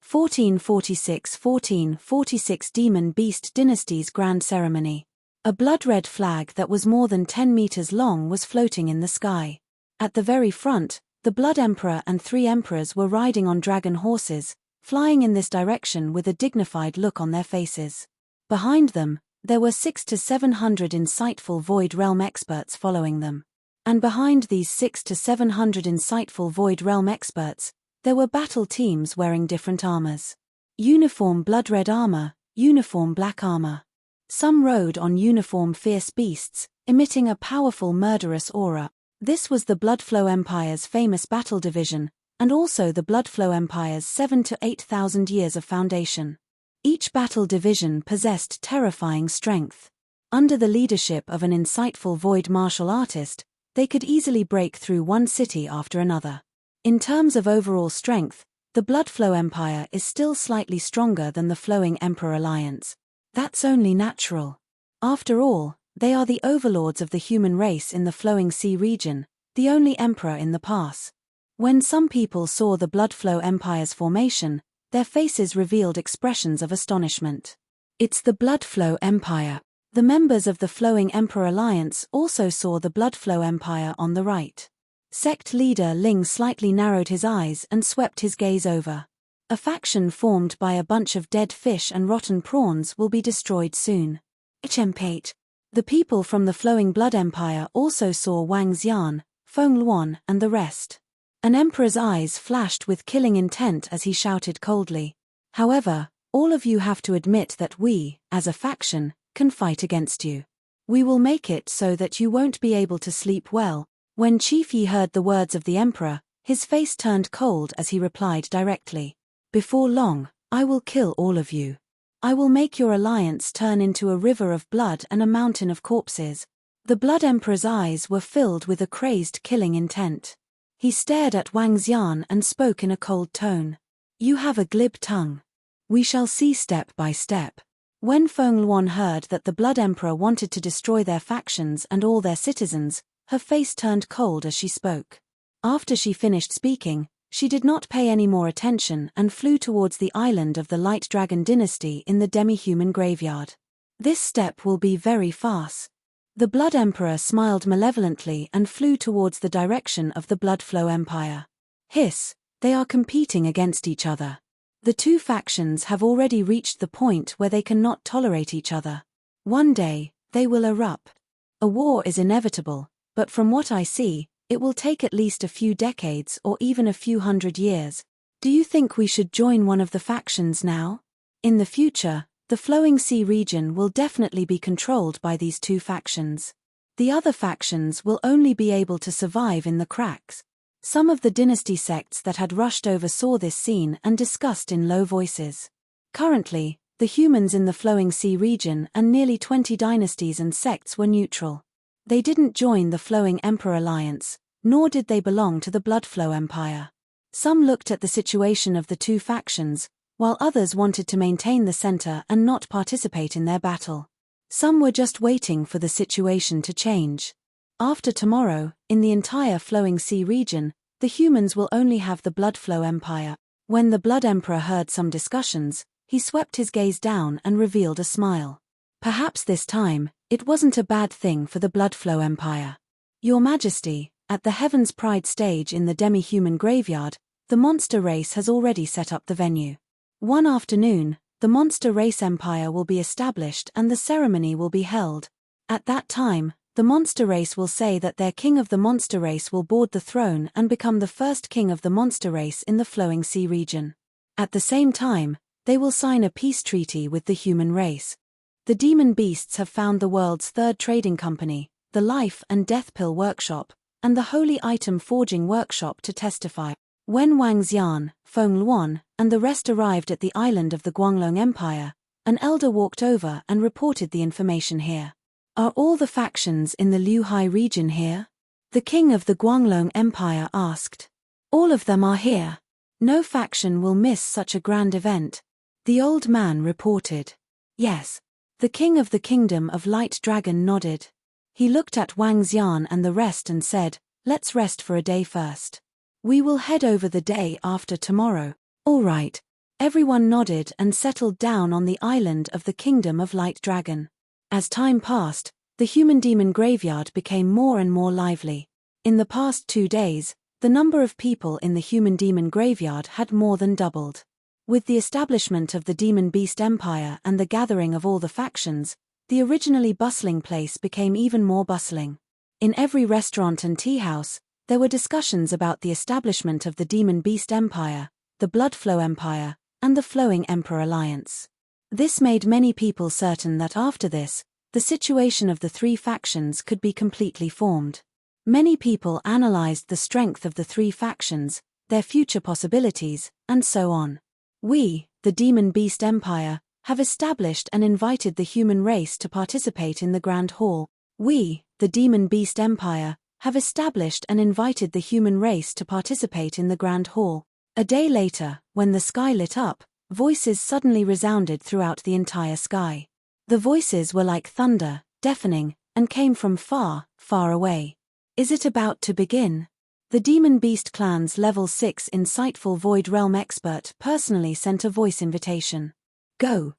1446 Demon Beast Dynasty's Grand Ceremony. A blood-red flag that was more than 10 meters long was floating in the sky. At the very front, the Blood Emperor and 3 emperors were riding on dragon horses, flying in this direction with a dignified look on their faces. Behind them, there were 600 to 700 insightful Void Realm experts following them. And behind these 600 to 700 insightful Void Realm experts, there were battle teams wearing different armors. Uniform blood-red armor, uniform black armor. Some rode on uniform fierce beasts, emitting a powerful murderous aura. This was the Bloodflow Empire's famous battle division, and also the Bloodflow Empire's 7,000 to 8,000 years of foundation. Each battle division possessed terrifying strength. Under the leadership of an insightful void martial artist, they could easily break through one city after another. In terms of overall strength, the Bloodflow Empire is still slightly stronger than the Flowing Emperor Alliance. That's only natural. After all, they are the overlords of the human race in the Flowing Sea region, the only emperor in the pass. When some people saw the Bloodflow Empire's formation, their faces revealed expressions of astonishment. It's the Bloodflow Empire. The members of the Flowing Emperor Alliance also saw the Bloodflow Empire on the right. Sect leader Ling slightly narrowed his eyes and swept his gaze over. A faction formed by a bunch of dead fish and rotten prawns will be destroyed soon. HM8. The people from the Flowing Blood Empire also saw Wang Xian, Feng Luan, and the rest. An emperor's eyes flashed with killing intent as he shouted coldly. However, all of you have to admit that we, as a faction, can fight against you. We will make it so that you won't be able to sleep well. When Chief Yi heard the words of the emperor, his face turned cold as he replied directly. Before long, I will kill all of you. I will make your alliance turn into a river of blood and a mountain of corpses. The Blood Emperor's eyes were filled with a crazed killing intent. He stared at Wang Xian and spoke in a cold tone. You have a glib tongue. We shall see step by step. When Feng Luan heard that the Blood Emperor wanted to destroy their factions and all their citizens, her face turned cold as she spoke. After she finished speaking, she did not pay any more attention and flew towards the island of the Light Dragon Dynasty in the demi-human graveyard. This step will be very fast. The Blood Emperor smiled malevolently and flew towards the direction of the Bloodflow Empire. Hiss, they are competing against each other. The 2 factions have already reached the point where they cannot tolerate each other. One day, they will erupt. A war is inevitable, but from what I see, it will take at least a few decades or even a few hundred years. Do you think we should join one of the factions now? In the future, the Flowing Sea region will definitely be controlled by these 2 factions. The other factions will only be able to survive in the cracks. Some of the dynasty sects that had rushed over saw this scene and discussed in low voices. Currently, the humans in the Flowing Sea region and nearly 20 dynasties and sects were neutral. They didn't join the Flowing Emperor Alliance, nor did they belong to the Bloodflow Empire. Some looked at the situation of the 2 factions, while others wanted to maintain the center and not participate in their battle. Some were just waiting for the situation to change. After tomorrow, in the entire Flowing Sea region, the humans will only have the Bloodflow Empire. When the Blood Emperor heard some discussions, he swept his gaze down and revealed a smile. Perhaps this time, it wasn't a bad thing for the Bloodflow Empire. Your Majesty, at the Heaven's Pride stage in the demi-human graveyard, the monster race has already set up the venue. One afternoon, the monster race empire will be established and the ceremony will be held. At that time, The monster race will say that their king of the monster race will board the throne and become the first king of the monster race in the flowing sea region. At the same time, they will sign a peace treaty with the human race. The demon beasts have found the world's third trading company, the Life and Death Pill Workshop, and the Holy Item Forging Workshop to testify. When Wang Xian, Feng Luan, and the rest arrived at the island of the Guanglong Empire, an elder walked over and reported the information here. Are all the factions in the Liuhai region here? The king of the Guanglong Empire asked. All of them are here. No faction will miss such a grand event. The old man reported. Yes. The king of the kingdom of Light Dragon nodded. He looked at Wang Xian and the rest and said, let's rest for a day first. We will head over the day after tomorrow. All right. Everyone nodded and settled down on the island of the kingdom of Light Dragon. As time passed, the human-demon graveyard became more and more lively. In the past 2 days, the number of people in the human-demon graveyard had more than doubled. With the establishment of the demon-beast empire and the gathering of all the factions, the originally bustling place became even more bustling. In every restaurant and tea house, there were discussions about the establishment of the demon-beast empire, the blood-flow empire, and the flowing emperor alliance. This made many people certain that after this, the situation of the 3 factions could be completely formed. Many people analyzed the strength of the 3 factions, their future possibilities, and so on. We, the Demon Beast Empire, have established and invited the human race to participate in the Grand Hall. We, the Demon Beast Empire, have established and invited the human race to participate in the Grand Hall. A day later, when the sky lit up, voices suddenly resounded throughout the entire sky. The voices were like thunder, deafening, and came from far, far away. Is it about to begin? The Demon Beast Clan's Level 6 Insightful Void Realm expert personally sent a voice invitation. Go,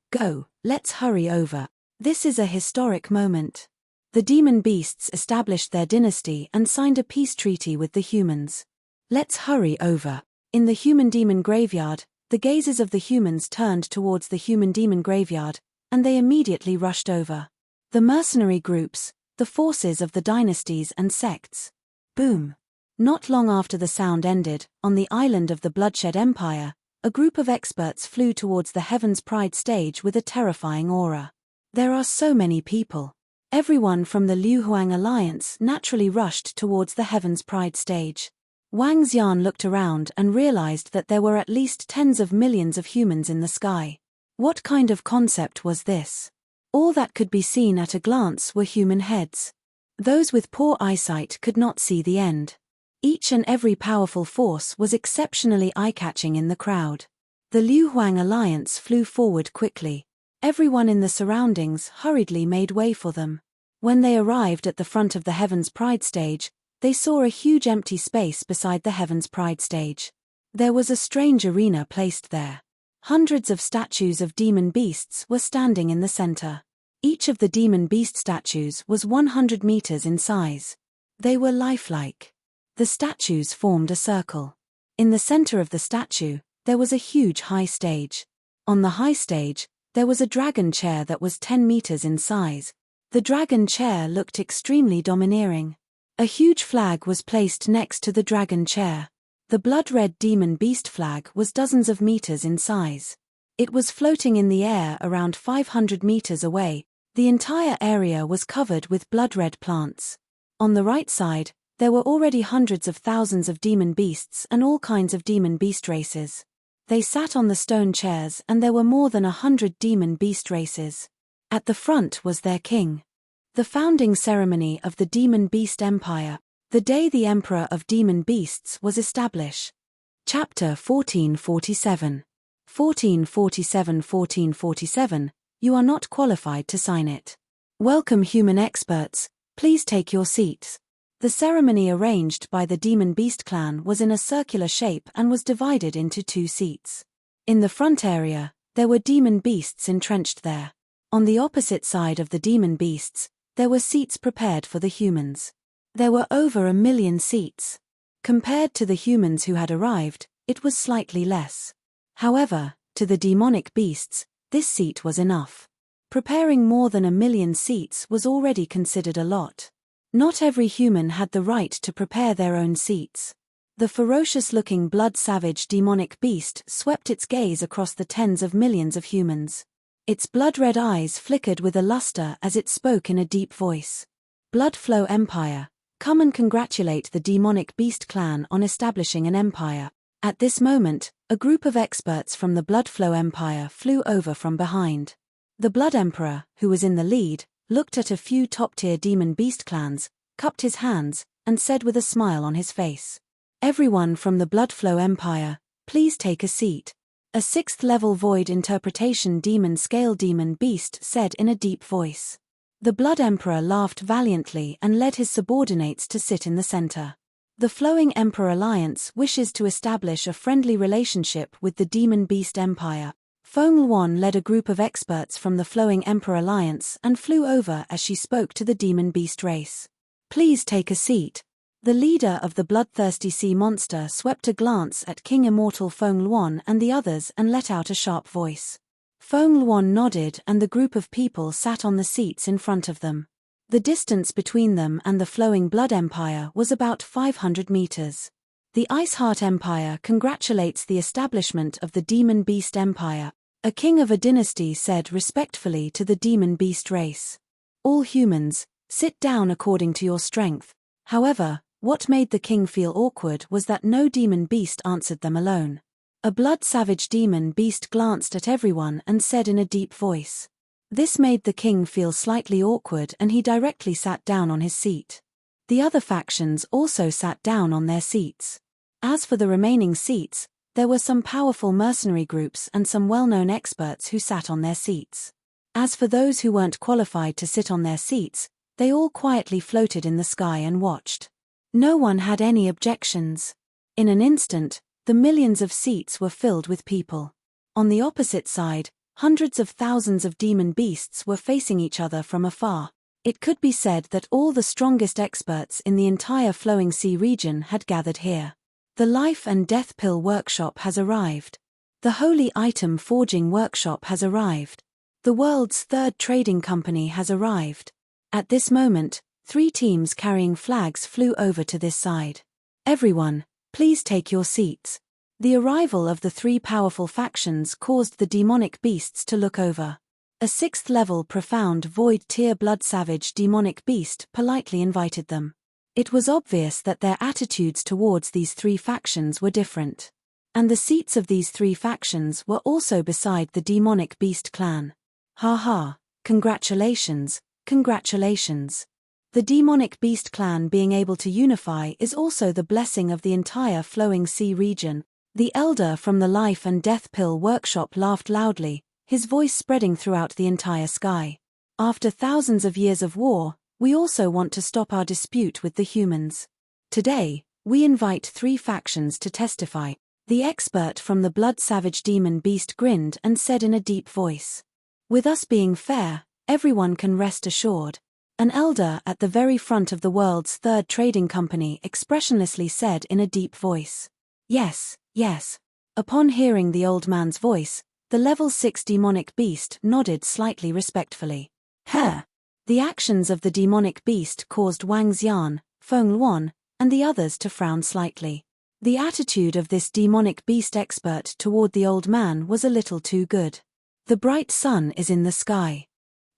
let's hurry over. This is a historic moment. The Demon Beasts established their dynasty and signed a peace treaty with the humans. Let's hurry over. In the human-demon graveyard, the gazes of the humans turned towards the human-demon graveyard, and they immediately rushed over. The mercenary groups, the forces of the dynasties and sects. Boom. Not long after the sound ended, on the island of the Bloodshed Empire, a group of experts flew towards the Heaven's Pride stage with a terrifying aura. There are so many people. Everyone from the Liuhuang Alliance naturally rushed towards the Heaven's Pride stage. Wang Xian looked around and realized that there were at least tens of millions of humans in the sky. What kind of concept was this? All that could be seen at a glance were human heads. Those with poor eyesight could not see the end. Each and every powerful force was exceptionally eye-catching in the crowd. The Liuhuang Alliance flew forward quickly. Everyone in the surroundings hurriedly made way for them. When they arrived at the front of the Heaven's Pride stage, they saw a huge empty space beside the Heaven's Pride stage. There was a strange arena placed there. Hundreds of statues of demon beasts were standing in the center. Each of the demon beast statues was 100 meters in size. They were lifelike. The statues formed a circle. In the center of the statue, there was a huge high stage. On the high stage, there was a dragon chair that was 10 meters in size. The dragon chair looked extremely domineering. A huge flag was placed next to the dragon chair. The blood-red demon beast flag was dozens of meters in size. It was floating in the air around 500 meters away. The entire area was covered with blood-red plants. On the right side, there were already hundreds of thousands of demon beasts and all kinds of demon beast races. They sat on the stone chairs and there were more than 100 demon beast races. At the front was their king. The founding ceremony of the Demon Beast Empire, the day the Emperor of Demon Beasts was established. Chapter 1447. 1447. You are not qualified to sign it. Welcome human experts, please take your seats. The ceremony arranged by the Demon Beast clan was in a circular shape and was divided into 2 seats. In the front area, there were demon beasts entrenched there. On the opposite side of the demon beasts, there were seats prepared for the humans. There were over 1 million seats. Compared to the humans who had arrived, it was slightly less. However, to the demonic beasts, this seat was enough. Preparing more than 1 million seats was already considered a lot. Not every human had the right to prepare their own seats. The ferocious-looking blood-savage demonic beast swept its gaze across the tens of millions of humans. Its blood-red eyes flickered with a luster as it spoke in a deep voice. Bloodflow Empire, come and congratulate the demonic beast clan on establishing an empire. At this moment, a group of experts from the Bloodflow Empire flew over from behind. The Blood Emperor, who was in the lead, looked at a few top-tier demon beast clans, cupped his hands, and said with a smile on his face, "Everyone from the Bloodflow Empire, please take a seat." A 6th-level void interpretation demon scale demon beast said in a deep voice. The Blood Emperor laughed valiantly and led his subordinates to sit in the center. The Flowing Emperor Alliance wishes to establish a friendly relationship with the Demon Beast Empire. Feng Luan led a group of experts from the Flowing Emperor Alliance and flew over as she spoke to the Demon Beast race. "Please take a seat." The leader of the bloodthirsty sea monster swept a glance at King Immortal Feng Luan and the others and let out a sharp voice. Feng Luan nodded and the group of people sat on the seats in front of them. The distance between them and the Flowing Blood Empire was about 500 meters. The Iceheart Empire congratulates the establishment of the Demon Beast Empire, a king of a dynasty said respectfully to the Demon Beast race. "All humans, sit down according to your strength." However, what made the king feel awkward was that no demon beast answered them alone. A blood-savage demon beast glanced at everyone and said in a deep voice. This made the king feel slightly awkward and he directly sat down on his seat. The other factions also sat down on their seats. As for the remaining seats, there were some powerful mercenary groups and some well-known experts who sat on their seats. As for those who weren't qualified to sit on their seats, they all quietly floated in the sky and watched. No one had any objections. In an instant, the millions of seats were filled with people. On the opposite side, hundreds of thousands of demon beasts were facing each other from afar. It could be said that all the strongest experts in the entire Flowing Sea region had gathered here. The Life and Death Pill Workshop has arrived. The Holy Item Forging Workshop has arrived. The world's third trading company has arrived. At this moment, 3 teams carrying flags flew over to this side. "Everyone, please take your seats." The arrival of the 3 powerful factions caused the demonic beasts to look over. A 6th-level profound void-tier blood-savage demonic beast politely invited them. It was obvious that their attitudes towards these 3 factions were different. And the seats of these 3 factions were also beside the demonic beast clan. "Ha ha, congratulations, congratulations." The demonic beast clan being able to unify is also the blessing of the entire Flowing Sea region. The elder from the Life and Death Pill Workshop laughed loudly, his voice spreading throughout the entire sky. "After thousands of years of war, we also want to stop our dispute with the humans. Today, we invite 3 factions to testify." The expert from the blood-savage demon beast grinned and said in a deep voice. "With us being fair, everyone can rest assured." An elder at the very front of the world's third trading company expressionlessly said in a deep voice. "Yes, yes." Upon hearing the old man's voice, the level 6 demonic beast nodded slightly respectfully. The actions of the demonic beast caused Wang Xian, Feng Luan, and the others to frown slightly. The attitude of this demonic beast expert toward the old man was a little too good. The bright sun is in the sky.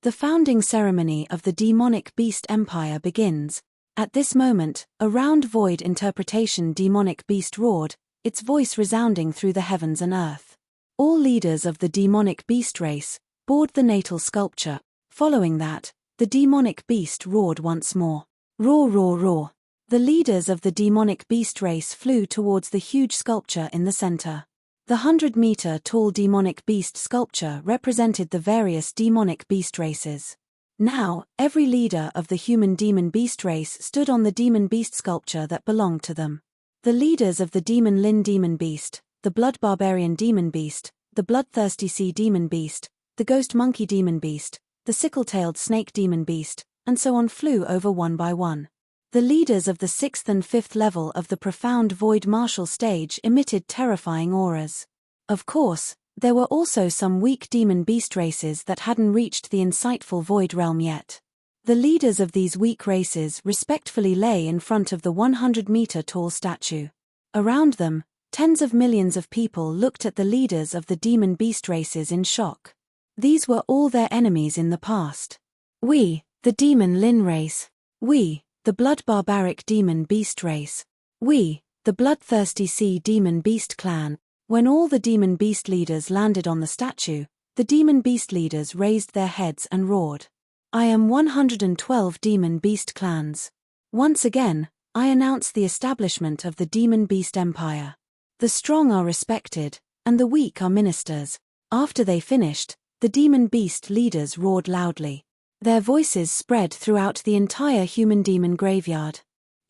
The founding ceremony of the demonic beast empire begins. At this moment, a round void interpretation demonic beast roared, its voice resounding through the heavens and earth. All leaders of the demonic beast race bored the natal sculpture. Following that, the demonic beast roared once more. Roar, roar, roar. The leaders of the demonic beast race flew towards the huge sculpture in the center. The 100-meter-tall demonic beast sculpture represented the various demonic beast races. Now, every leader of the human demon beast race stood on the demon beast sculpture that belonged to them. The leaders of the demon Lin demon beast, the blood barbarian demon beast, the bloodthirsty sea demon beast, the ghost monkey demon beast, the sickle-tailed snake demon beast, and so on flew over one by one. The leaders of the 6th and 5th level of the profound void martial stage emitted terrifying auras. Of course, there were also some weak demon beast races that hadn't reached the insightful void realm yet. The leaders of these weak races respectfully lay in front of the 100-meter-tall statue. Around them, tens of millions of people looked at the leaders of the demon beast races in shock. These were all their enemies in the past. We, the demon Lin race. We, the blood barbaric demon beast race. We, the bloodthirsty sea demon beast clan. When all the demon beast leaders landed on the statue, the demon beast leaders raised their heads and roared. I am 112 demon beast clans. Once again, I announce the establishment of the demon beast empire. The strong are respected, and the weak are ministers. After they finished, the demon beast leaders roared loudly. Their voices spread throughout the entire human-demon graveyard.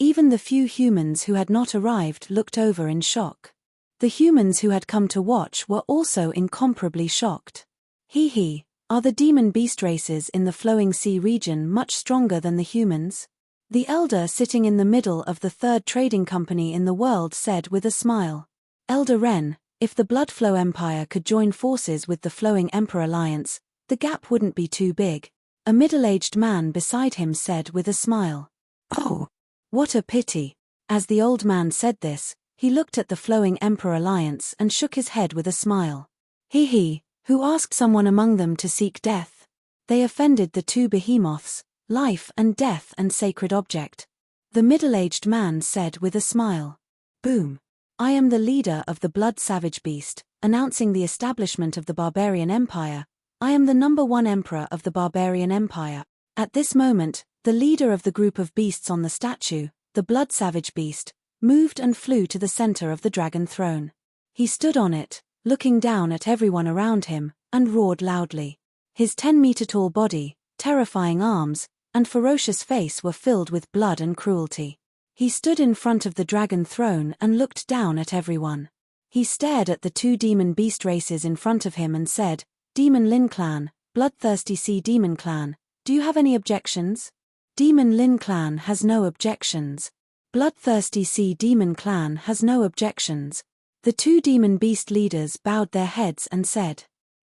Even the few humans who had not arrived looked over in shock. The humans who had come to watch were also incomparably shocked. Hee, are the demon beast races in the flowing sea region much stronger than the humans? The elder sitting in the middle of the third trading company in the world said with a smile. Elder Ren, if the Bloodflow Empire could join forces with the Flowing Emperor Alliance, the gap wouldn't be too big. A middle-aged man beside him said with a smile. Oh, what a pity. As the old man said this, he looked at the Flowing Emperor Alliance and shook his head with a smile. Hee, who asked someone among them to seek death? They offended the two behemoths, life and death and sacred object. The middle-aged man said with a smile. Boom. I am the leader of the Blood Savage Beast, announcing the establishment of the Barbarian Empire. I am the #1 emperor of the Barbarian Empire. At this moment, the leader of the group of beasts on the statue, the Blood Savage Beast, moved and flew to the center of the dragon throne. He stood on it, looking down at everyone around him, and roared loudly. His 10-meter-tall body, terrifying arms, and ferocious face were filled with blood and cruelty. He stood in front of the dragon throne and looked down at everyone. He stared at the two demon beast races in front of him and said, Demon Lin Clan, Bloodthirsty Sea Demon Clan, do you have any objections? Demon Lin Clan has no objections. Bloodthirsty Sea Demon Clan has no objections. The two demon beast leaders bowed their heads and said,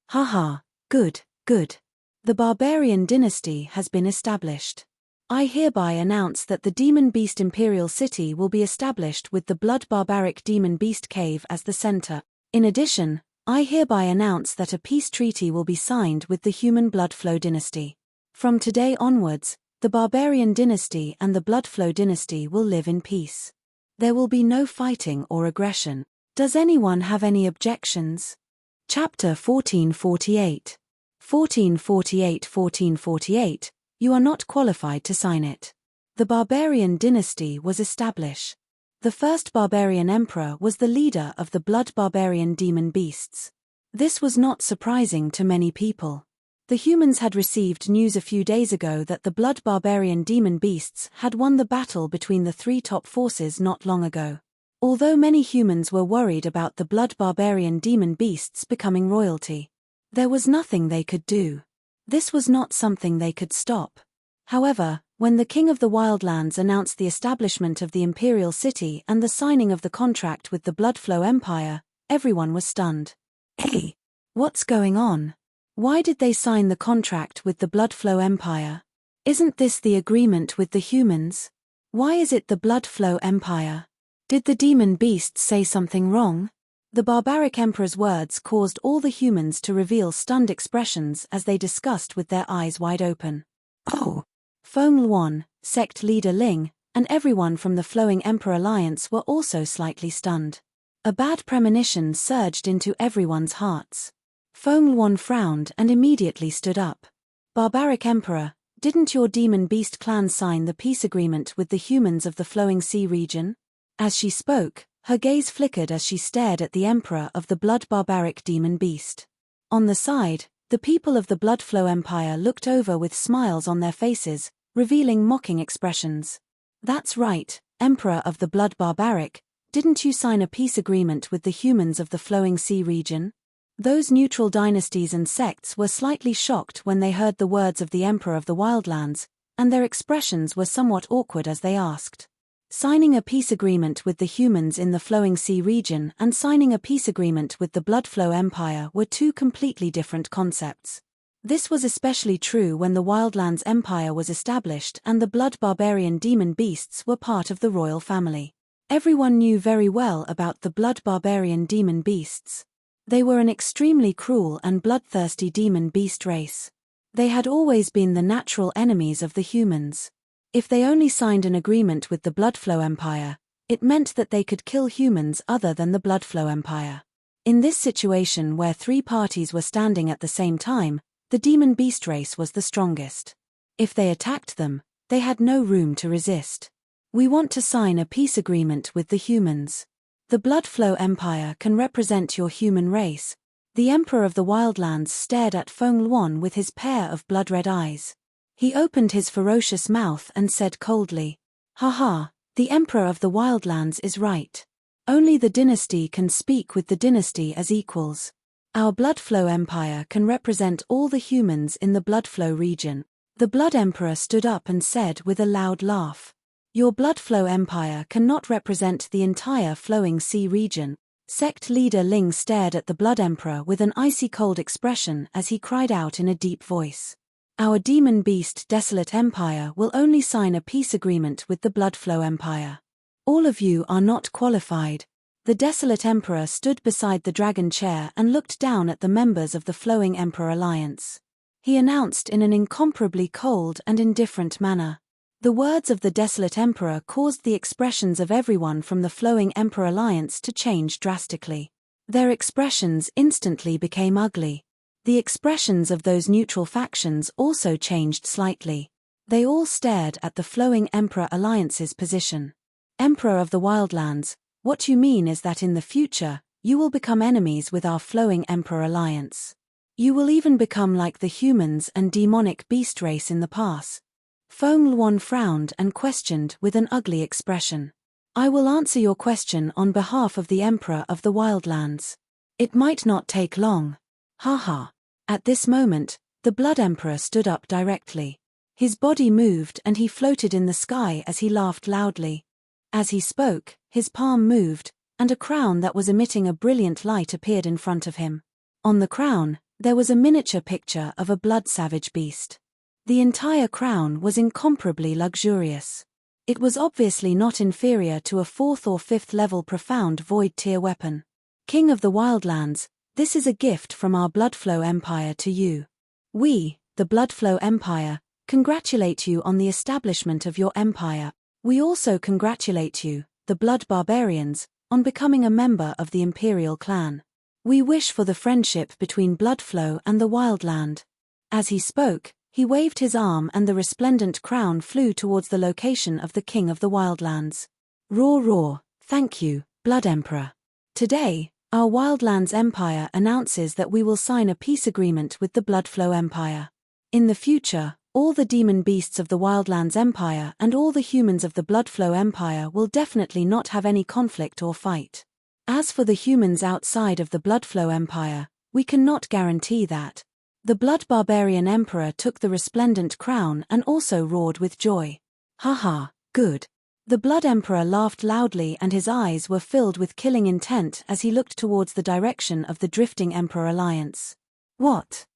Haha, good. The Barbarian Dynasty has been established. I hereby announce that the Demon Beast Imperial City will be established with the Blood Barbaric Demon Beast Cave as the center. In addition, I hereby announce that a peace treaty will be signed with the Human Bloodflow Dynasty. From today onwards, the Barbarian Dynasty and the Bloodflow Dynasty will live in peace. There will be no fighting or aggression. Does anyone have any objections? Chapter 1448. 1448. You are not qualified to sign it. The Barbarian Dynasty was established. The first Barbarian Emperor was the leader of the Blood Barbarian Demon Beasts. This was not surprising to many people. The humans had received news a few days ago that the Blood Barbarian Demon Beasts had won the battle between the three top forces not long ago. Although many humans were worried about the Blood Barbarian Demon Beasts becoming royalty, there was nothing they could do. This was not something they could stop. However, when the King of the Wildlands announced the establishment of the Imperial City and the signing of the contract with the Bloodflow Empire, everyone was stunned. Hey, what's going on? Why did they sign the contract with the Bloodflow Empire? Isn't this the agreement with the humans? Why is it the Bloodflow Empire? Did the demon beasts say something wrong? The barbaric emperor's words caused all the humans to reveal stunned expressions as they discussed with their eyes wide open. Oh! Feng Luan, sect leader Ling, and everyone from the Flowing Emperor Alliance were also slightly stunned. A bad premonition surged into everyone's hearts. Feng Luan frowned and immediately stood up. Barbaric Emperor, didn't your demon beast clan sign the peace agreement with the humans of the Flowing Sea region? As she spoke, her gaze flickered as she stared at the Emperor of the Blood Barbaric Demon Beast. On the side, the people of the Bloodflow Empire looked over with smiles on their faces, revealing mocking expressions. That's right, Emperor of the Blood Barbaric, didn't you sign a peace agreement with the humans of the Flowing Sea region? Those neutral dynasties and sects were slightly shocked when they heard the words of the Emperor of the Wildlands, and their expressions were somewhat awkward as they asked. Signing a peace agreement with the humans in the Flowing Sea region and signing a peace agreement with the Bloodflow Empire were two completely different concepts. This was especially true when the Wildlands Empire was established and the blood barbarian demon beasts were part of the royal family. Everyone knew very well about the blood barbarian demon beasts. They were an extremely cruel and bloodthirsty demon beast race. They had always been the natural enemies of the humans. If they only signed an agreement with the Bloodflow Empire, it meant that they could kill humans other than the Bloodflow Empire. In this situation where three parties were standing at the same time, the demon beast race was the strongest. If they attacked them, they had no room to resist. We want to sign a peace agreement with the humans. The Bloodflow Empire can represent your human race. The Emperor of the Wildlands stared at Feng Luan with his pair of blood-red eyes. He opened his ferocious mouth and said coldly, "Haha, the Emperor of the Wildlands is right. Only the dynasty can speak with the dynasty as equals. Our Bloodflow Empire can represent all the humans in the Bloodflow region." The Blood Emperor stood up and said with a loud laugh, "Your Bloodflow Empire cannot represent the entire Flowing Sea region." Sect leader Ling stared at the Blood Emperor with an icy cold expression as he cried out in a deep voice, "Our demon beast Desolate Empire will only sign a peace agreement with the Bloodflow Empire. All of you are not qualified." The Desolate Emperor stood beside the dragon chair and looked down at the members of the Flowing Emperor Alliance. He announced in an incomparably cold and indifferent manner. The words of the Desolate Emperor caused the expressions of everyone from the Flowing Emperor Alliance to change drastically. Their expressions instantly became ugly. The expressions of those neutral factions also changed slightly. They all stared at the Flowing Emperor Alliance's position. "Emperor of the Wildlands, what you mean is that in the future, you will become enemies with our Flowing Emperor Alliance. You will even become like the humans and demonic beast race in the past." Feng Luan frowned and questioned with an ugly expression. "I will answer your question on behalf of the Emperor of the Wildlands. It might not take long. Haha." At this moment, the Blood Emperor stood up directly. His body moved and he floated in the sky as he laughed loudly. As he spoke, his palm moved, and a crown that was emitting a brilliant light appeared in front of him. On the crown, there was a miniature picture of a blood-savage beast. The entire crown was incomparably luxurious. It was obviously not inferior to a 4th or 5th level profound void tier weapon. "King of the Wildlands, this is a gift from our Bloodflow Empire to you. We, the Bloodflow Empire, congratulate you on the establishment of your empire. We also congratulate you, the Blood Barbarians, on becoming a member of the Imperial clan. We wish for the friendship between Bloodflow and the Wildland." As he spoke, he waved his arm and the resplendent crown flew towards the location of the King of the Wildlands. "Roar roar, thank you, Blood Emperor. Today, our Wildlands Empire announces that we will sign a peace agreement with the Bloodflow Empire. In the future, all the demon beasts of the Wildlands Empire and all the humans of the Bloodflow Empire will definitely not have any conflict or fight. As for the humans outside of the Bloodflow Empire, we cannot guarantee that." The Blood Barbarian Emperor took the resplendent crown and also roared with joy. "Haha, good." The Blood Emperor laughed loudly and his eyes were filled with killing intent as he looked towards the direction of the Drifting Emperor Alliance. What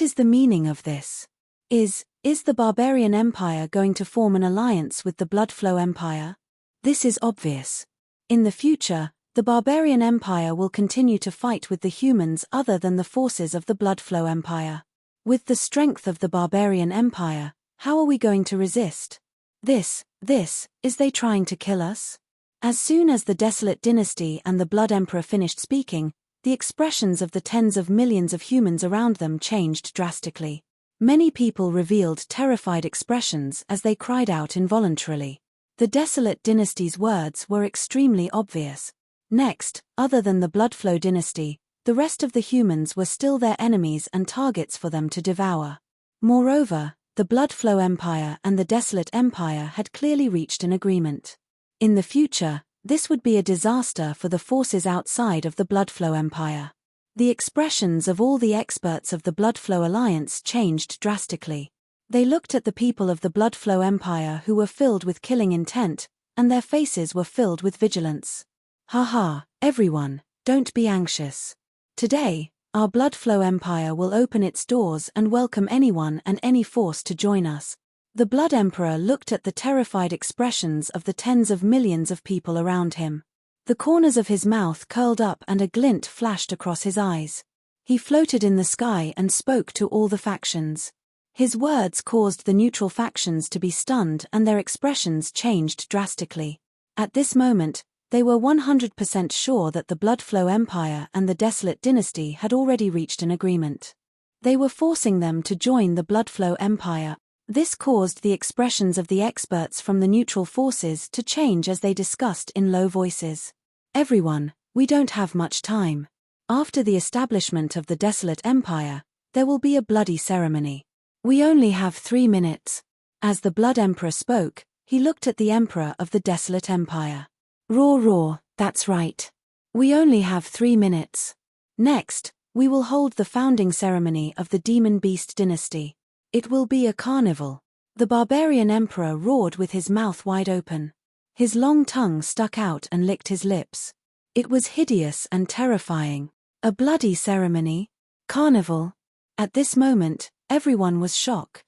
is the meaning of this? Is the Barbarian Empire going to form an alliance with the Bloodflow Empire? This is obvious. In the future, the Barbarian Empire will continue to fight with the humans other than the forces of the Bloodflow Empire. With the strength of the Barbarian Empire, how are we going to resist? Is they trying to kill us? As soon as the Desolate Dynasty and the Blood Emperor finished speaking, the expressions of the tens of millions of humans around them changed drastically. Many people revealed terrified expressions as they cried out involuntarily. The Desolate Dynasty's words were extremely obvious. Next, other than the Bloodflow Dynasty, the rest of the humans were still their enemies and targets for them to devour. Moreover, the Bloodflow Empire and the Desolate Empire had clearly reached an agreement. In the future, this would be a disaster for the forces outside of the Bloodflow Empire. The expressions of all the experts of the Bloodflow Alliance changed drastically. They looked at the people of the Bloodflow Empire who were filled with killing intent, and their faces were filled with vigilance. "Haha, everyone, don't be anxious. Today, Our blood flow empire will open its doors and welcome anyone and any force to join us. The Blood Emperor looked at the terrified expressions of the tens of millions of people around him. The corners of his mouth curled up and a glint flashed across his eyes. He floated in the sky and spoke to all the factions. His words caused the neutral factions to be stunned and their expressions changed drastically. At this moment, they were 100% sure that the Blood Flow Empire and the Desolate Dynasty had already reached an agreement. They were forcing them to join the Blood Flow Empire. This caused the expressions of the experts from the neutral forces to change as they discussed in low voices. Everyone, we don't have much time. After the establishment of the Desolate Empire, there will be a bloody ceremony. We only have 3 minutes. As the Blood Emperor spoke, he looked at the Emperor of the Desolate Empire. Roar roar, that's right. We only have 3 minutes. Next, we will hold the founding ceremony of the Demon Beast Dynasty. It will be a carnival. The barbarian emperor roared with his mouth wide open. His long tongue stuck out and licked his lips. It was hideous and terrifying. A bloody ceremony? Carnival? At this moment, everyone was shocked.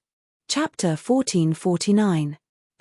Chapter 1449.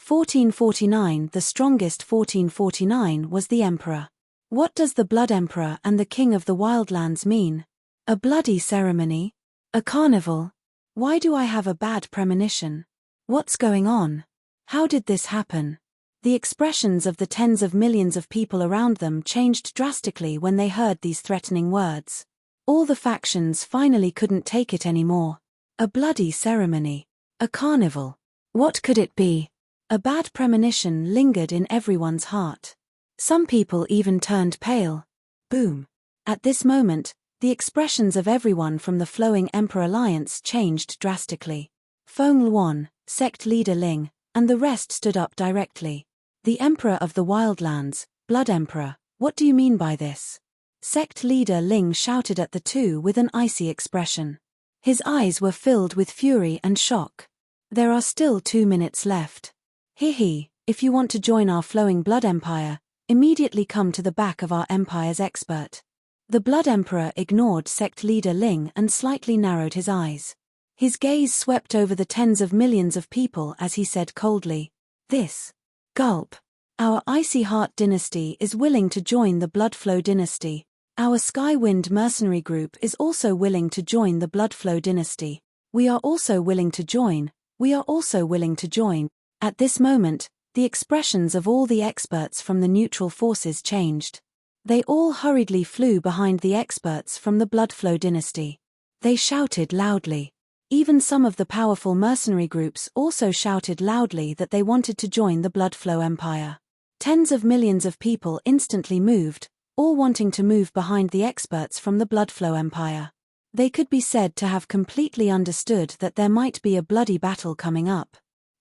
1449. The strongest 1449 was the emperor. What does the Blood Emperor and the King of the Wildlands mean? A bloody ceremony? A carnival? Why do I have a bad premonition? What's going on? How did this happen? The expressions of the tens of millions of people around them changed drastically when they heard these threatening words. All the factions finally couldn't take it anymore. A bloody ceremony. A carnival. What could it be? A bad premonition lingered in everyone's heart. Some people even turned pale. Boom. At this moment, the expressions of everyone from the Flowing Emperor Alliance changed drastically. Feng Luan, sect leader Ling, and the rest stood up directly. The Emperor of the Wildlands, Blood Emperor, what do you mean by this? Sect leader Ling shouted at the two with an icy expression. His eyes were filled with fury and shock. There are still 2 minutes left. Hehe, if you want to join our Flowing Blood Empire, immediately come to the back of our empire's expert. The Blood Emperor ignored sect leader Ling and slightly narrowed his eyes. His gaze swept over the tens of millions of people as he said coldly, "This. Gulp. Our Icy Heart Dynasty is willing to join the Blood Flow Dynasty. Our Skywind Mercenary Group is also willing to join the Blood Flow Dynasty. We are also willing to join. We are also willing to join." At this moment, the expressions of all the experts from the neutral forces changed. They all hurriedly flew behind the experts from the Blood Flow Dynasty. They shouted loudly. Even some of the powerful mercenary groups also shouted loudly that they wanted to join the Blood Flow Empire. Tens of millions of people instantly moved, all wanting to move behind the experts from the Blood Flow Empire. They could be said to have completely understood that there might be a bloody battle coming up.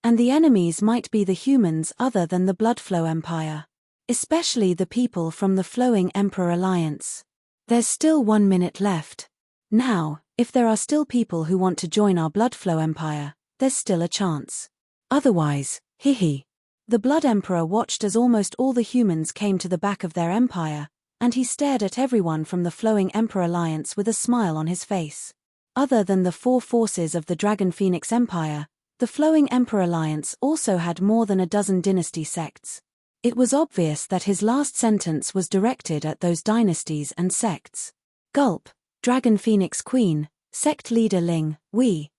And the enemies might be the humans other than the Blood Flow Empire. Especially the people from the Flowing Emperor Alliance. There's still 1 minute left. Now, if there are still people who want to join our Blood Flow Empire, there's still a chance. Otherwise, hehe. The Blood Emperor watched as almost all the humans came to the back of their empire, and he stared at everyone from the Flowing Emperor Alliance with a smile on his face. Other than the 4 forces of the Dragon Phoenix Empire, the Flowing Emperor Alliance also had more than a dozen dynasty sects. It was obvious that his last sentence was directed at those dynasties and sects. Gulp. Dragon Phoenix Queen, sect leader Ling, we.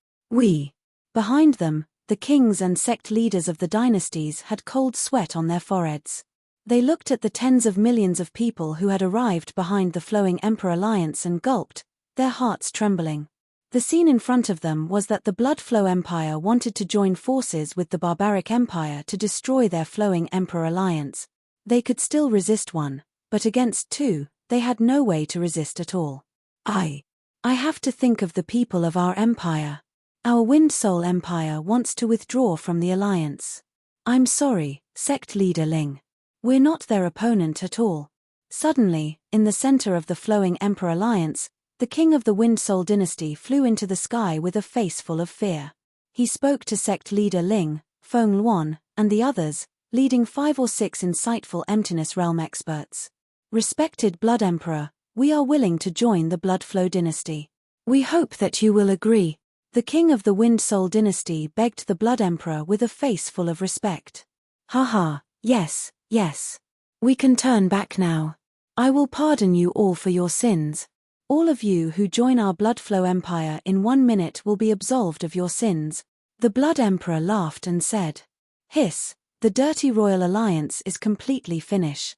Behind them, the kings and sect leaders of the dynasties had cold sweat on their foreheads. They looked at the tens of millions of people who had arrived behind the Flowing Emperor Alliance and gulped, their hearts trembling. The scene in front of them was that the Blood Flow Empire wanted to join forces with the Barbaric Empire to destroy their Flowing Emperor Alliance. They could still resist 1, but against 2, they had no way to resist at all. I have to think of the people of our empire. Our Wind Soul Empire wants to withdraw from the alliance. I'm sorry, sect leader Ling. We're not their opponent at all. Suddenly, in the center of the Flowing Emperor Alliance, the king of the Wind Soul dynasty flew into the sky with a face full of fear. He spoke to sect leader Ling, Feng Luan, and the others, leading 5 or 6 insightful Emptiness Realm experts. Respected Blood Emperor, We are willing to join the Bloodflow dynasty. We hope that you will agree. The king of the Wind Soul dynasty begged the Blood Emperor with a face full of respect. Haha, yes, yes. We can turn back now. I will pardon you all for your sins. All of you who join our Bloodflow Empire in 1 minute will be absolved of your sins. The Blood Emperor laughed and said, Hiss, the dirty royal alliance is completely finished.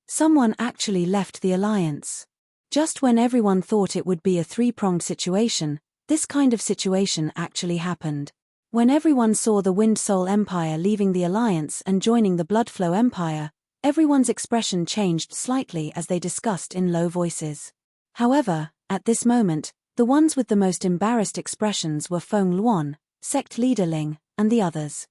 Someone actually left the alliance. Just when everyone thought it would be a three-pronged situation, this kind of situation actually happened. When everyone saw the Wind Soul Empire leaving the alliance and joining the Bloodflow Empire, everyone's expression changed slightly as they discussed in low voices. However, at this moment, the ones with the most embarrassed expressions were Feng Luan, sect leader Ling, and the others.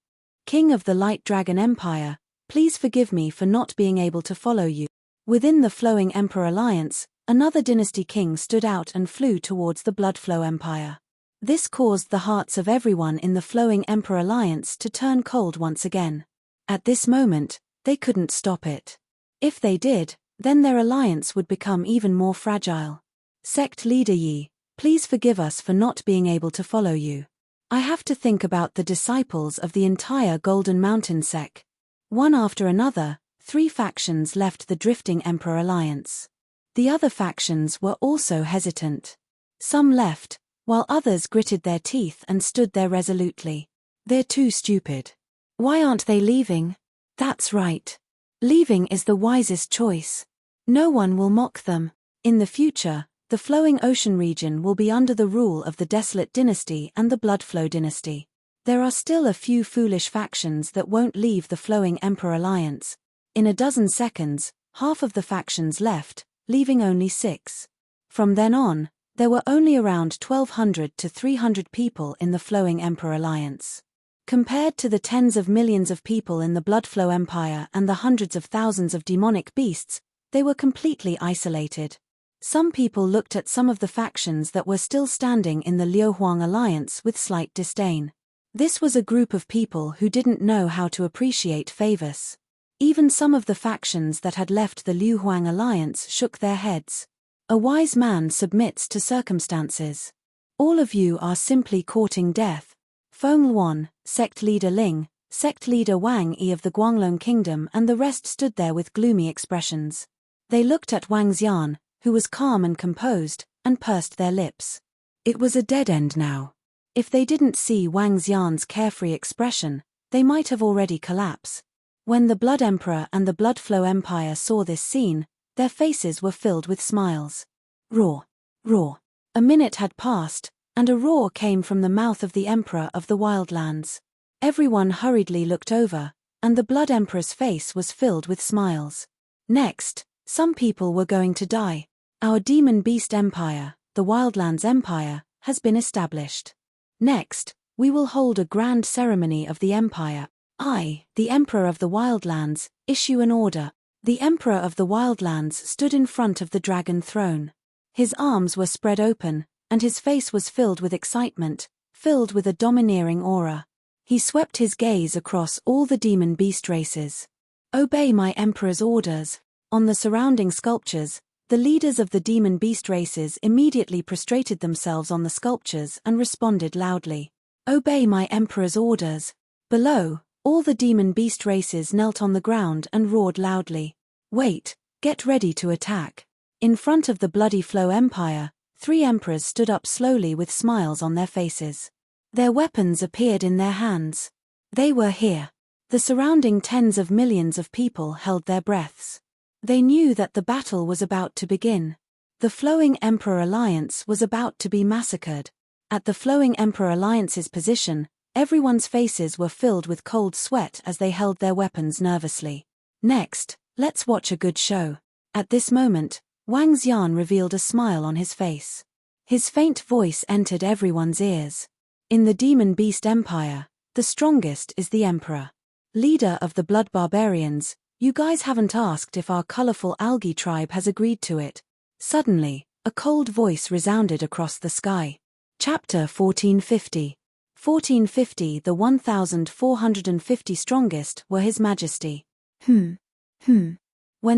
King of the Light Dragon Empire, please forgive me for not being able to follow you. Within the Flowing Emperor Alliance, another dynasty king stood out and flew towards the Bloodflow Empire. This caused the hearts of everyone in the Flowing Emperor Alliance to turn cold once again. At this moment, they couldn't stop it. If they did, then their alliance would become even more fragile. Sect leader Yi, please forgive us for not being able to follow you. I have to think about the disciples of the entire Golden Mountain sect. One after another, 3 factions left the Drifting Emperor Alliance. The other factions were also hesitant. Some left, while others gritted their teeth and stood there resolutely. They're too stupid. Why aren't they leaving? That's right. Leaving is the wisest choice. No one will mock them. In the future, the Flowing Ocean region will be under the rule of the Desolate dynasty and the Bloodflow dynasty. There are still a few foolish factions that won't leave the Flowing Emperor Alliance. In a dozen seconds, half of the factions left, leaving only 6. From then on, there were only around 1,200 to 300 people in the Flowing Emperor Alliance. Compared to the tens of millions of people in the Bloodflow Empire and the hundreds of thousands of demonic beasts, they were completely isolated. Some people looked at some of the factions that were still standing in the Liuhuang Alliance with slight disdain. This was a group of people who didn't know how to appreciate favors. Even some of the factions that had left the Liuhuang Alliance shook their heads. A wise man submits to circumstances. All of you are simply courting death. Feng Luan, sect leader Ling, sect leader Wang Yi of the Guanglong Kingdom and the rest stood there with gloomy expressions. They looked at Wang Xian, who was calm and composed, and pursed their lips. It was a dead end now. If they didn't see Wang Xian's carefree expression, they might have already collapsed. When the Blood Emperor and the Bloodflow Empire saw this scene, their faces were filled with smiles. Roar! Roar! A minute had passed, and a roar came from the mouth of the Emperor of the Wildlands. Everyone hurriedly looked over, and the Blood Emperor's face was filled with smiles. Next, some people were going to die. Our Demon Beast Empire, the Wildlands Empire, has been established. Next, we will hold a grand ceremony of the Empire. I, the Emperor of the Wildlands, issue an order. The Emperor of the Wildlands stood in front of the dragon throne. His arms were spread open, and his face was filled with excitement, filled with a domineering aura. He swept his gaze across all the demon beast races. Obey my Emperor's orders. On the surrounding sculptures, the leaders of the demon beast races immediately prostrated themselves on the sculptures and responded loudly. Obey my Emperor's orders. Below, all the demon beast races knelt on the ground and roared loudly. Wait, get ready to attack. In front of the Bloody Flow Empire, 3 emperors stood up slowly with smiles on their faces. Their weapons appeared in their hands. They were here. The surrounding tens of millions of people held their breaths. They knew that the battle was about to begin. The Flowing Emperor Alliance was about to be massacred. At the Flowing Emperor Alliance's position, everyone's faces were filled with cold sweat as they held their weapons nervously. Next, let's watch a good show. At this moment, Wang Xian revealed a smile on his face. His faint voice entered everyone's ears. In the Demon Beast Empire, the strongest is the Emperor. Leader of the Blood Barbarians, you guys haven't asked if our colorful algae tribe has agreed to it. Suddenly, a cold voice resounded across the sky. Chapter 1450. 1450 The 1450 strongest were His Majesty. When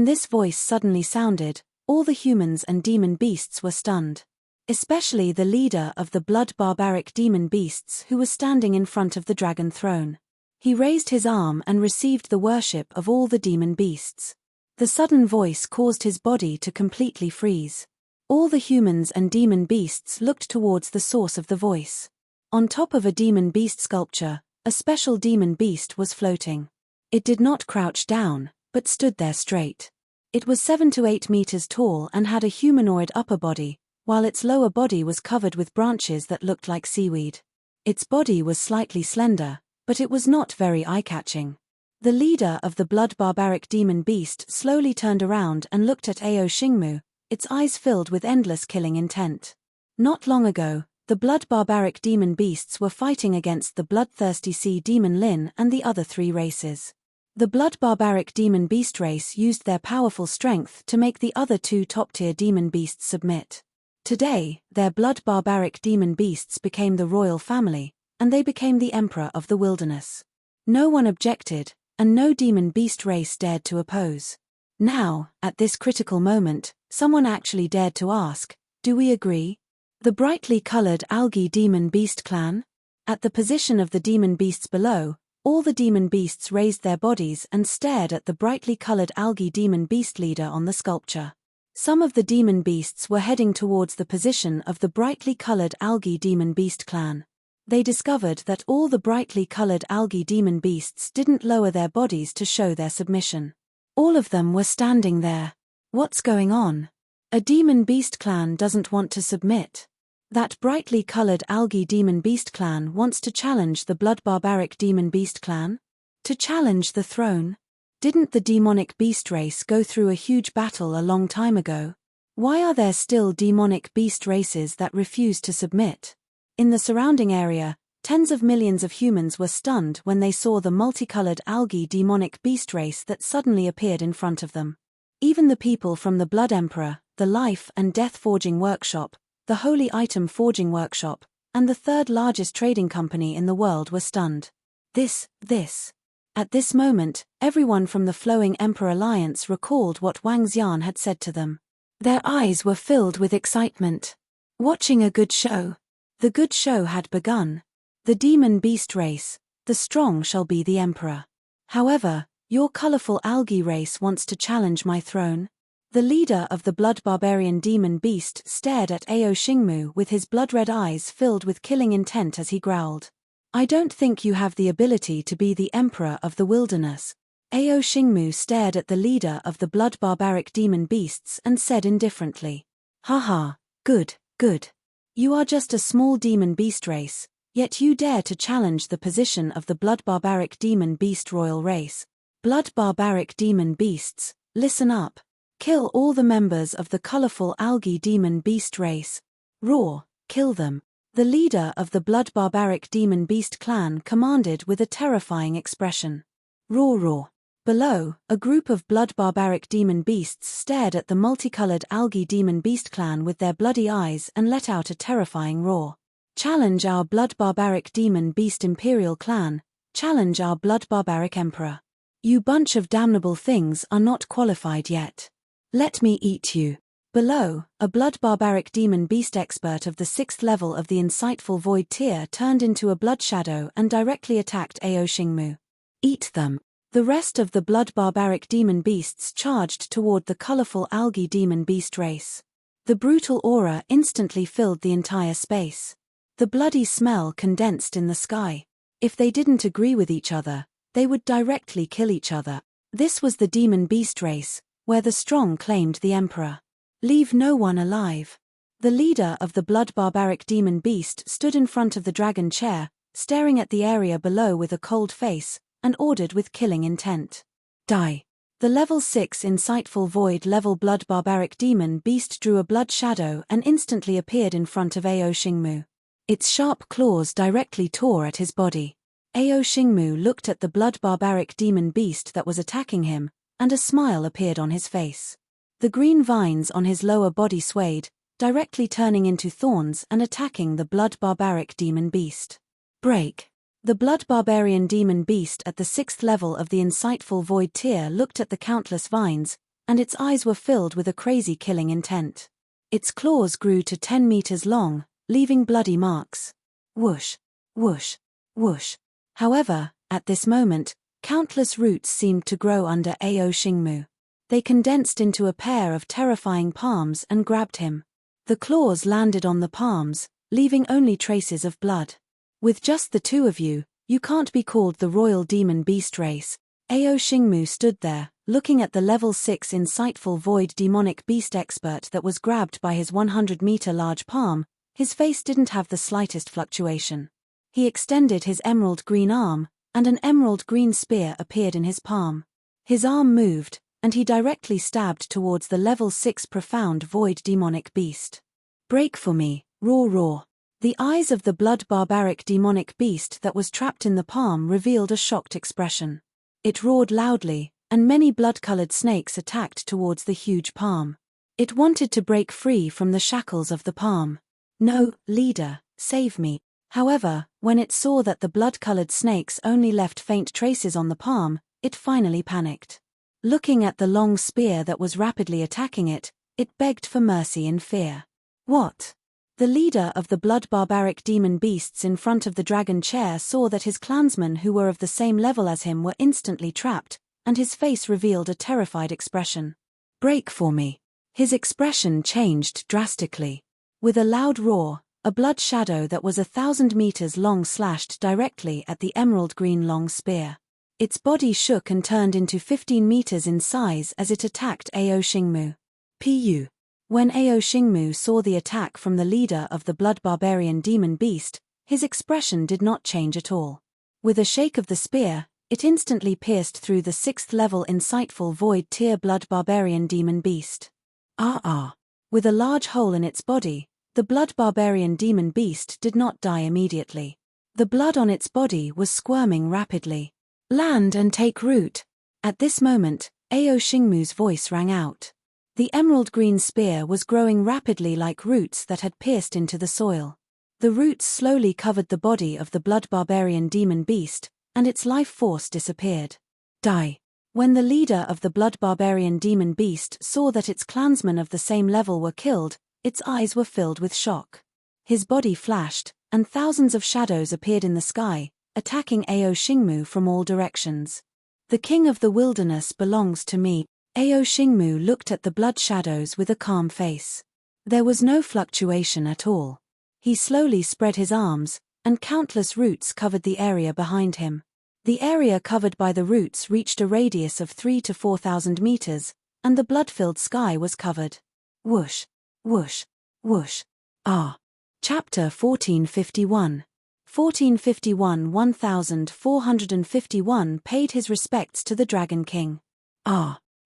this voice suddenly sounded, All the humans and demon beasts were stunned. Especially the leader of the blood barbaric demon beasts who was standing in front of the dragon throne. He raised his arm and received the worship of all the demon beasts. The sudden voice caused his body to completely freeze. All the humans and demon beasts looked towards the source of the voice. On top of a demon beast sculpture, a special demon beast was floating. It did not crouch down, but stood there straight. It was 7 to 8 meters tall and had a humanoid upper body, while its lower body was covered with branches that looked like seaweed. Its body was slightly slender, but it was not very eye-catching. The leader of the blood barbaric demon beast slowly turned around and looked at Ao Xingmu, its eyes filled with endless killing intent. Not long ago, the blood barbaric demon beasts were fighting against the bloodthirsty sea demon Lin and the other 3 races. The blood barbaric demon beast race used their powerful strength to make the other 2 top-tier demon beasts submit. Today, their blood barbaric demon beasts became the royal family, and they became the emperor of the wilderness. No one objected, and no demon beast race dared to oppose. Now, at this critical moment, someone actually dared to ask, "Do we agree?" The brightly colored algae demon beast clan? At the position of the demon beasts below, all the demon beasts raised their bodies and stared at the brightly colored algae demon beast leader on the sculpture. Some of the demon beasts were heading towards the position of the brightly colored algae demon beast clan. They discovered that all the brightly colored algae demon beasts didn't lower their bodies to show their submission. All of them were standing there. What's going on? A demon beast clan doesn't want to submit. That brightly colored algae demon beast clan wants to challenge the blood barbaric demon beast clan? To challenge the throne? Didn't the demonic beast race go through a huge battle a long time ago? Why are there still demonic beast races that refuse to submit? In the surrounding area, tens of millions of humans were stunned when they saw the multicolored algae demonic beast race that suddenly appeared in front of them. Even the people from the Blood Emperor, the Life and Death Forging Workshop, the Holy Item Forging Workshop, and the 3rd largest trading company in the world were stunned. This. At this moment, everyone from the Flowing Emperor Alliance recalled what Wang Xian had said to them. Their eyes were filled with excitement. Watching a good show. The good show had begun. The demon beast race, the strong shall be the emperor. However, your colorful algae race wants to challenge my throne. The leader of the blood barbarian demon beast stared at Ao Xingmu with his blood-red eyes filled with killing intent as he growled. I don't think you have the ability to be the emperor of the wilderness. Ao Xingmu stared at the leader of the blood barbaric demon beasts and said indifferently. Haha, good. You are just a small demon beast race, yet you dare to challenge the position of the blood barbaric demon beast royal race. Blood barbaric demon beasts, listen up. Kill all the members of the colorful algae demon beast race. Roar, kill them. The leader of the blood barbaric demon beast clan commanded with a terrifying expression. Roar. Below, a group of blood barbaric demon beasts stared at the multicolored algae demon beast clan with their bloody eyes and let out a terrifying roar. Challenge our blood barbaric demon beast imperial clan, challenge our blood barbaric emperor. You bunch of damnable things are not qualified yet. Let me eat you. Below, a blood barbaric demon beast expert of the 6th level of the insightful void tier turned into a blood shadow and directly attacked Ao Xingmu. Eat them. The rest of the blood barbaric demon beasts charged toward the colorful algae demon beast race. The brutal aura instantly filled the entire space. The bloody smell condensed in the sky. If they didn't agree with each other, they would directly kill each other. This was the demon beast race, where the strong claimed the emperor. Leave no one alive. The leader of the blood barbaric demon beast stood in front of the dragon chair, staring at the area below with a cold face, and ordered with killing intent. Die. The level 6 insightful void level blood barbaric demon beast drew a blood shadow and instantly appeared in front of Ao Xingmu. Its sharp claws directly tore at his body. Ao Xingmu looked at the blood barbaric demon beast that was attacking him, and a smile appeared on his face. The green vines on his lower body swayed, directly turning into thorns and attacking the blood barbaric demon beast. Break. The blood barbarian demon beast at the 6th level of the insightful void tier looked at the countless vines, and its eyes were filled with a crazy killing intent. Its claws grew to 10 meters long, leaving bloody marks. Whoosh, whoosh, whoosh. However, at this moment, countless roots seemed to grow under Ao Xingmu. They condensed into a pair of terrifying palms and grabbed him. The claws landed on the palms, leaving only traces of blood. With just the two of you, you can't be called the royal demon beast race. Ao Xingmu stood there, looking at the level 6 insightful void demonic beast expert that was grabbed by his 100-meter large palm. His face didn't have the slightest fluctuation. He extended his emerald green arm, and an emerald green spear appeared in his palm. His arm moved, and he directly stabbed towards the level 6 profound void demonic beast. Break for me, roar roar. The eyes of the blood barbaric demonic beast that was trapped in the palm revealed a shocked expression. It roared loudly, and many blood-colored snakes attacked towards the huge palm. It wanted to break free from the shackles of the palm. No, leader, save me. However, when it saw that the blood-colored snakes only left faint traces on the palm, it finally panicked. Looking at the long spear that was rapidly attacking it, it begged for mercy in fear. What? The leader of the blood barbaric demon beasts in front of the dragon chair saw that his clansmen who were of the same level as him were instantly trapped, and his face revealed a terrified expression. Break for me. His expression changed drastically. With a loud roar, a blood shadow that was 1,000 meters long slashed directly at the emerald green long spear. Its body shook and turned into 15 meters in size as it attacked Ao Xingmu. Pu. When Ao Xingmu saw the attack from the leader of the blood barbarian demon beast, his expression did not change at all. With a shake of the spear, it instantly pierced through the 6th level insightful void tier blood barbarian demon beast. With a large hole in its body, the blood barbarian demon beast did not die immediately. The blood on its body was squirming rapidly. Land and take root. At this moment, Ao Xingmu's voice rang out. The emerald green spear was growing rapidly like roots that had pierced into the soil. The roots slowly covered the body of the blood barbarian demon beast, and its life force disappeared. Die. When the leader of the blood barbarian demon beast saw that its clansmen of the same level were killed, its eyes were filled with shock. His body flashed, and thousands of shadows appeared in the sky, attacking Ao Xingmu from all directions. The king of the wilderness belongs to me. Ao Xingmu looked at the blood shadows with a calm face. There was no fluctuation at all. He slowly spread his arms, and countless roots covered the area behind him. The area covered by the roots reached a radius of 3,000 to 4,000 meters, and the blood-filled sky was covered. Whoosh, whoosh, whoosh. Chapter 1451. 1451 1451 paid his respects to the Dragon King.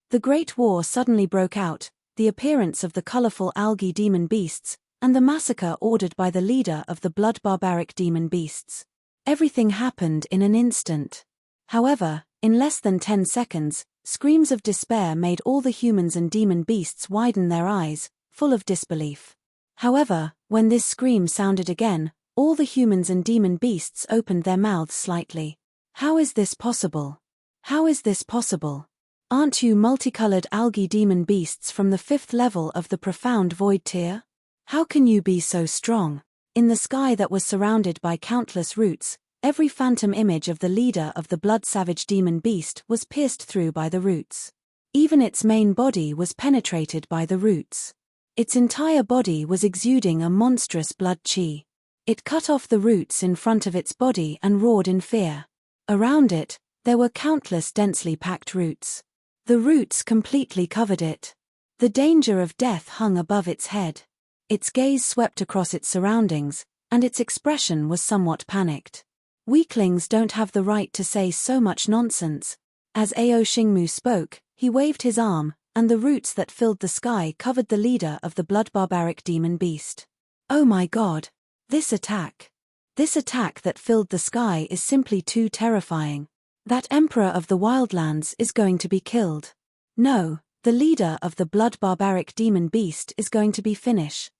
The Great War suddenly broke out, the appearance of the colorful algae demon beasts, and the massacre ordered by the leader of the blood barbaric demon beasts. Everything happened in an instant. However, in less than 10 seconds, screams of despair made all the humans and demon beasts widen their eyes, full of disbelief. However, when this scream sounded again, all the humans and demon beasts opened their mouths slightly. How is this possible? How is this possible? Aren't you multicolored algae demon beasts from the 5th level of the profound void tier? How can you be so strong? In the sky that was surrounded by countless roots, every phantom image of the leader of the blood-savage demon beast was pierced through by the roots. Even its main body was penetrated by the roots. Its entire body was exuding a monstrous blood chi. It cut off the roots in front of its body and roared in fear. Around it, there were countless densely packed roots. The roots completely covered it. The danger of death hung above its head. Its gaze swept across its surroundings, and its expression was somewhat panicked. Weaklings don't have the right to say so much nonsense. As Ao Xingmu spoke, he waved his arm, and the roots that filled the sky covered the leader of the blood barbaric demon beast. Oh my god! This attack that filled the sky is simply too terrifying. That emperor of the wildlands is going to be killed. No, the leader of the blood barbaric demon beast is going to be finished.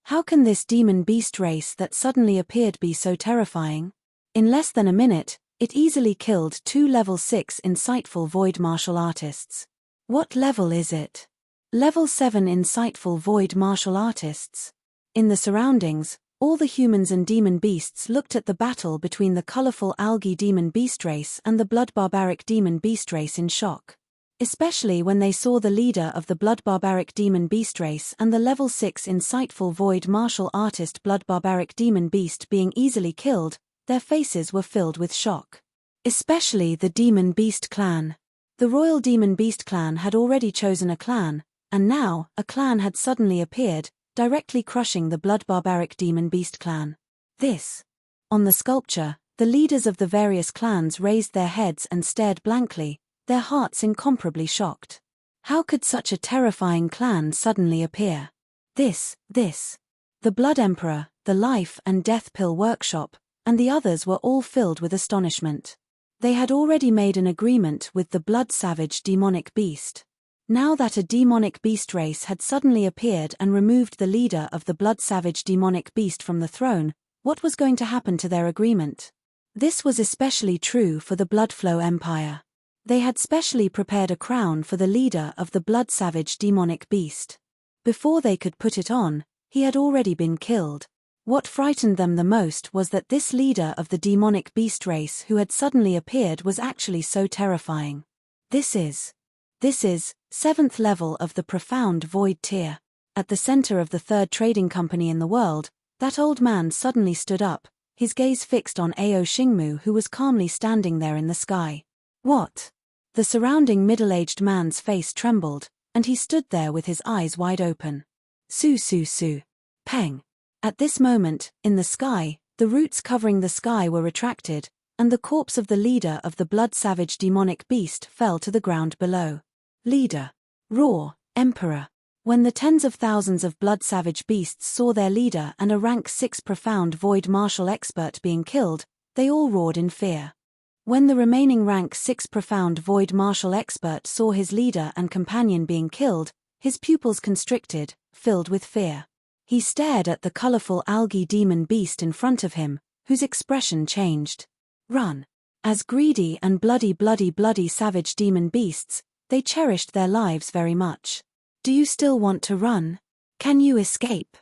How can this demon beast race that suddenly appeared be so terrifying? In less than a minute, it easily killed 2 level 6 insightful void martial artists. What level is it? Level 7 Insightful Void Martial Artists. In the surroundings, all the humans and demon beasts looked at the battle between the colorful algae demon beast race and the blood barbaric demon beast race in shock. Especially when they saw the leader of the blood barbaric demon beast race and the level 6 Insightful Void Martial Artist blood barbaric demon beast being easily killed, their faces were filled with shock. Especially the demon beast clan. The royal demon beast clan had already chosen a clan, and now, a clan had suddenly appeared, directly crushing the blood barbaric demon beast clan. On the sculpture, the leaders of the various clans raised their heads and stared blankly, their hearts incomparably shocked. How could such a terrifying clan suddenly appear? The Blood Emperor, the Life and Death Pill Workshop, and the others were all filled with astonishment. They had already made an agreement with the Blood Savage demonic beast. Now that a demonic beast race had suddenly appeared and removed the leader of the Blood Savage demonic beast from the throne, what was going to happen to their agreement? This was especially true for the Bloodflow Empire. They had specially prepared a crown for the leader of the Blood Savage demonic beast. Before they could put it on, he had already been killed. What frightened them the most was that this leader of the demonic beast race who had suddenly appeared was actually so terrifying. This is 7th level of the Profound Void tier. At the center of the third trading company in the world, that old man suddenly stood up, his gaze fixed on Ao Xingmu who was calmly standing there in the sky. What? The surrounding middle-aged man's face trembled, and he stood there with his eyes wide open. Su. Peng. At this moment, in the sky, the roots covering the sky were retracted, and the corpse of the leader of the Blood Savage demonic beast fell to the ground below. Leader. Roar, Emperor. When the tens of thousands of Blood Savage beasts saw their leader and a rank 6 Profound Void martial expert being killed, they all roared in fear. When the remaining rank 6 Profound Void martial expert saw his leader and companion being killed, his pupils constricted, filled with fear. He stared at the colorful algae demon beast in front of him, whose expression changed. Run. As greedy and bloody savage demon beasts, they cherished their lives very much. Do you still want to run? Can you escape?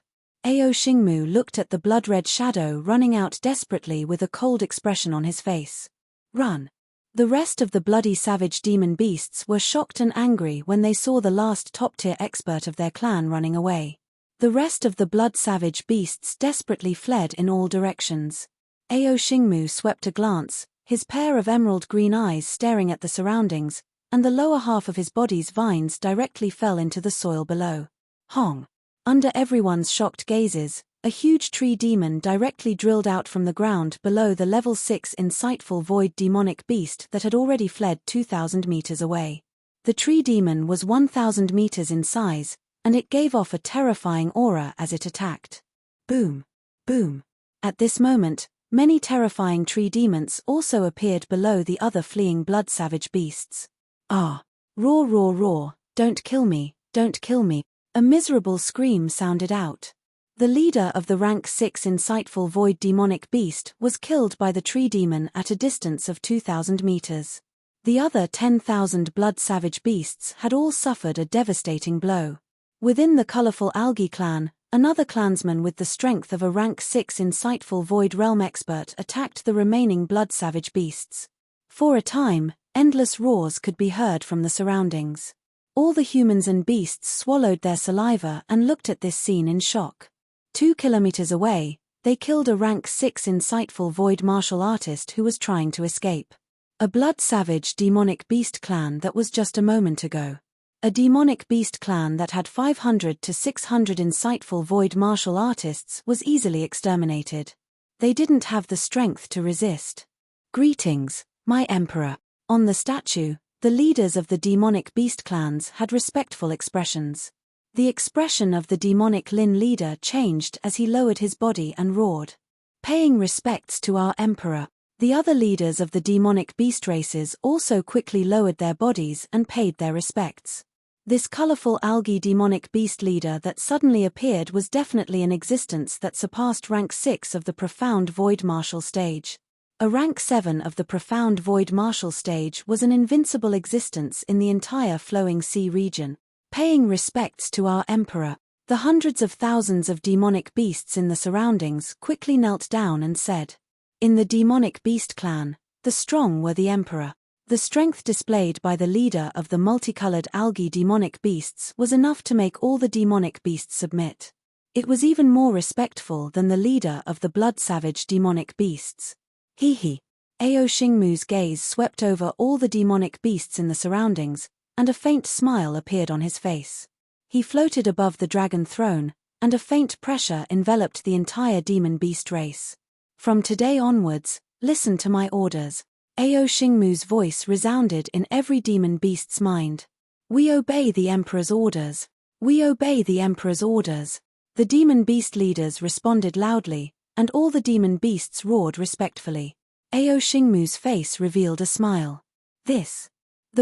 Ao Xingmu looked at the blood-red shadow running out desperately with a cold expression on his face. Run. The rest of the bloody savage demon beasts were shocked and angry when they saw the last top-tier expert of their clan running away. The rest of the blood savage beasts desperately fled in all directions. Ao Xingmu swept a glance, his pair of emerald green eyes staring at the surroundings, and the lower half of his body's vines directly fell into the soil below. Hong. Under everyone's shocked gazes, a huge tree demon directly drilled out from the ground below the level 6 Insightful Void demonic beast that had already fled 2,000 meters away. The tree demon was 1,000 meters in size, and it gave off a terrifying aura as it attacked. Boom. Boom. At this moment, many terrifying tree demons also appeared below the other fleeing blood savage beasts. Ah! Roar, don't kill me, don't kill me. A miserable scream sounded out. The leader of the rank 6 Insightful Void demonic beast was killed by the tree demon at a distance of 2,000 meters. The other 10,000 blood savage beasts had all suffered a devastating blow. Within the colorful algae clan, another clansman with the strength of a rank 6 Insightful Void realm expert attacked the remaining blood savage beasts. For a time, endless roars could be heard from the surroundings. All the humans and beasts swallowed their saliva and looked at this scene in shock. 2 kilometers away, they killed a rank 6 Insightful Void martial artist who was trying to escape. A blood savage demonic beast clan that was just a moment ago. A demonic beast clan that had 500 to 600 Insightful Void martial artists was easily exterminated. They didn't have the strength to resist. Greetings, my emperor. On the statue, the leaders of the demonic beast clans had respectful expressions. The expression of the demonic Lin leader changed as he lowered his body and roared. Paying respects to our emperor. The other leaders of the demonic beast races also quickly lowered their bodies and paid their respects. This colorful algae demonic beast leader that suddenly appeared was definitely an existence that surpassed rank 6 of the Profound Void martial stage. A rank 7 of the profound void martial stage was an invincible existence in the entire flowing sea region. Paying respects to our emperor, the hundreds of thousands of demonic beasts in the surroundings quickly knelt down and said. In the demonic beast clan, the strong were the emperor. The strength displayed by the leader of the multicolored algae demonic beasts was enough to make all the demonic beasts submit. It was even more respectful than the leader of the blood-savage demonic beasts. He. Ao Xingmu's gaze swept over all the demonic beasts in the surroundings, and a faint smile appeared on his face. He floated above the dragon throne, and a faint pressure enveloped the entire demon beast race. From today onwards, listen to my orders. Ao Xingmu's voice resounded in every demon beast's mind. We obey the emperor's orders. We obey the emperor's orders. The demon beast leaders responded loudly, and all the demon beasts roared respectfully. Ao Xingmu's face revealed a smile. The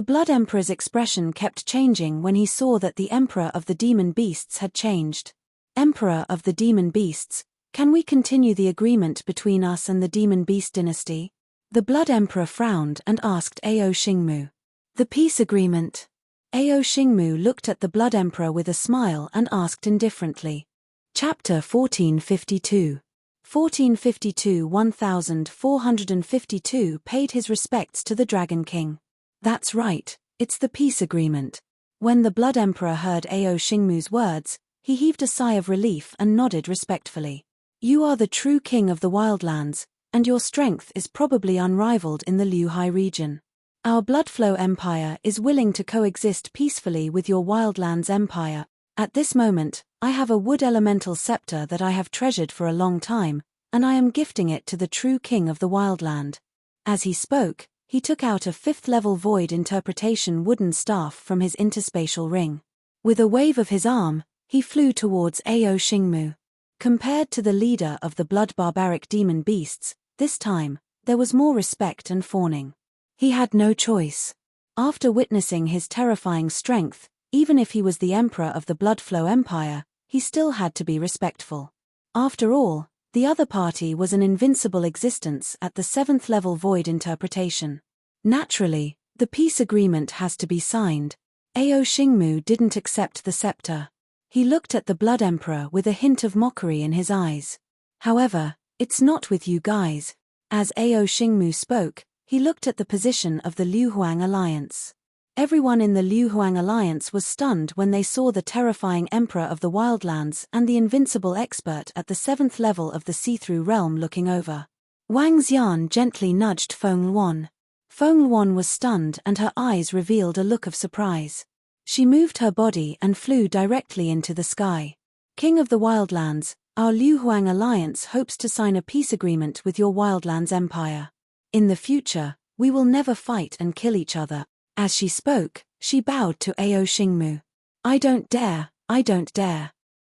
Blood Emperor's expression kept changing when he saw that the Emperor of the Demon Beasts had changed. Emperor of the Demon Beasts, can we continue the agreement between us and the Demon Beast dynasty? The Blood Emperor frowned and asked Ao Xingmu. The peace agreement. Ao Xingmu looked at the Blood Emperor with a smile and asked indifferently. Chapter 1452. 1452–1452 paid his respects to the Dragon King. That's right, it's the peace agreement. When the Blood Emperor heard Ao Xingmu's words, he heaved a sigh of relief and nodded respectfully. You are the true king of the wildlands, and your strength is probably unrivaled in the Liuhai region. Our Bloodflow Empire is willing to coexist peacefully with your wildlands empire. At this moment, I have a wood elemental scepter that I have treasured for a long time, and I am gifting it to the true king of the wildland. As he spoke, he took out a 5th-level void interpretation wooden staff from his interspatial ring. With a wave of his arm, he flew towards Ao Xingmu. Compared to the leader of the blood barbaric demon beasts, this time, there was more respect and fawning. He had no choice. After witnessing his terrifying strength, even if he was the emperor of the Bloodflow Empire, he still had to be respectful. After all, the other party was an invincible existence at the 7th-level void interpretation. Naturally, the peace agreement has to be signed. Ao Xingmu didn't accept the scepter. He looked at the Blood Emperor with a hint of mockery in his eyes. However, it's not with you guys. As Ao Xingmu spoke, he looked at the position of the Liu Huang Alliance. Everyone in the Liu Huang Alliance was stunned when they saw the terrifying Emperor of the Wildlands and the invincible expert at the 7th level of the see-through realm looking over. Wang Xian gently nudged Feng Luan. Feng Luan was stunned and her eyes revealed a look of surprise. She moved her body and flew directly into the sky. King of the Wildlands, our Liu Huang Alliance hopes to sign a peace agreement with your Wildlands Empire. In the future, we will never fight and kill each other. As she spoke, she bowed to Ao Xingmu. I don't dare.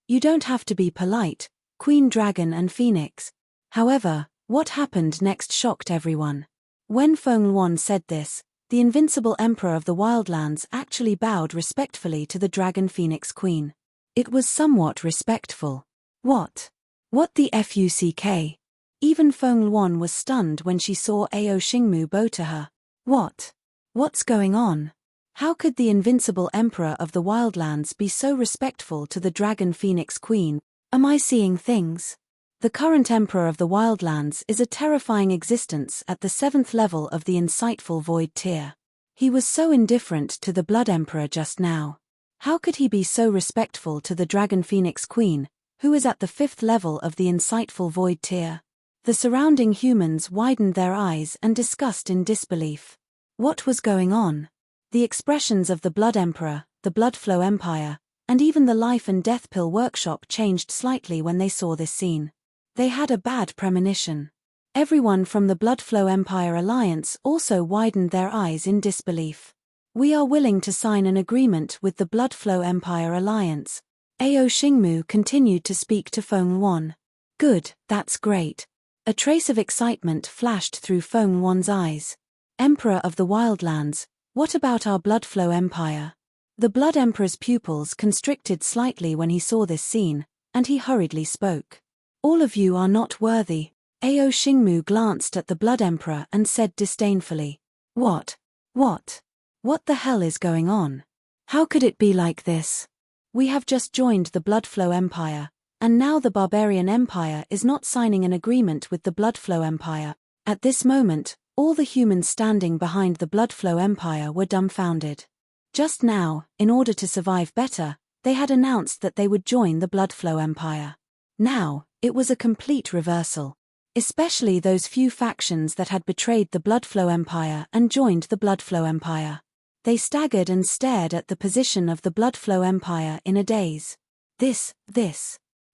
You don't have to be polite, Queen Dragon and Phoenix. However, what happened next shocked everyone. When Feng Luan said this, the invincible Emperor of the Wildlands actually bowed respectfully to the Dragon Phoenix Queen. It was somewhat respectful. What the fuck? Even Feng Luan was stunned when she saw Ao Xingmu bow to her. What's going on? How could the invincible Emperor of the Wildlands be so respectful to the Dragon Phoenix Queen? Am I seeing things? The current Emperor of the Wildlands is a terrifying existence at the 7th level of the insightful void tier. He was so indifferent to the Blood Emperor just now. How could he be so respectful to the Dragon Phoenix Queen, who is at the 5th level of the insightful void tier? The surrounding humans widened their eyes and discussed in disbelief. What was going on? The expressions of the Blood Emperor, the Bloodflow Empire, and even the Life and Death Pill workshop changed slightly when they saw this scene. They had a bad premonition. Everyone from the Bloodflow Empire Alliance also widened their eyes in disbelief. We are willing to sign an agreement with the Bloodflow Empire Alliance. Ao Xingmu continued to speak to Feng Luan. Good, that's great. A trace of excitement flashed through Feng Luan's eyes. Emperor of the Wildlands, what about our Bloodflow Empire? The Blood Emperor's pupils constricted slightly when he saw this scene, and he hurriedly spoke. All of you are not worthy. Ao Xingmu glanced at the Blood Emperor and said disdainfully, What? What the hell is going on? How could it be like this? We have just joined the Bloodflow Empire, and now the Barbarian Empire is not signing an agreement with the Bloodflow Empire. At this moment, all the humans standing behind the Bloodflow Empire were dumbfounded. Just now, in order to survive better, they had announced that they would join the Bloodflow Empire. Now, it was a complete reversal. Especially those few factions that had betrayed the Bloodflow Empire and joined the Bloodflow Empire. They staggered and stared at the position of the Bloodflow Empire in a daze. This.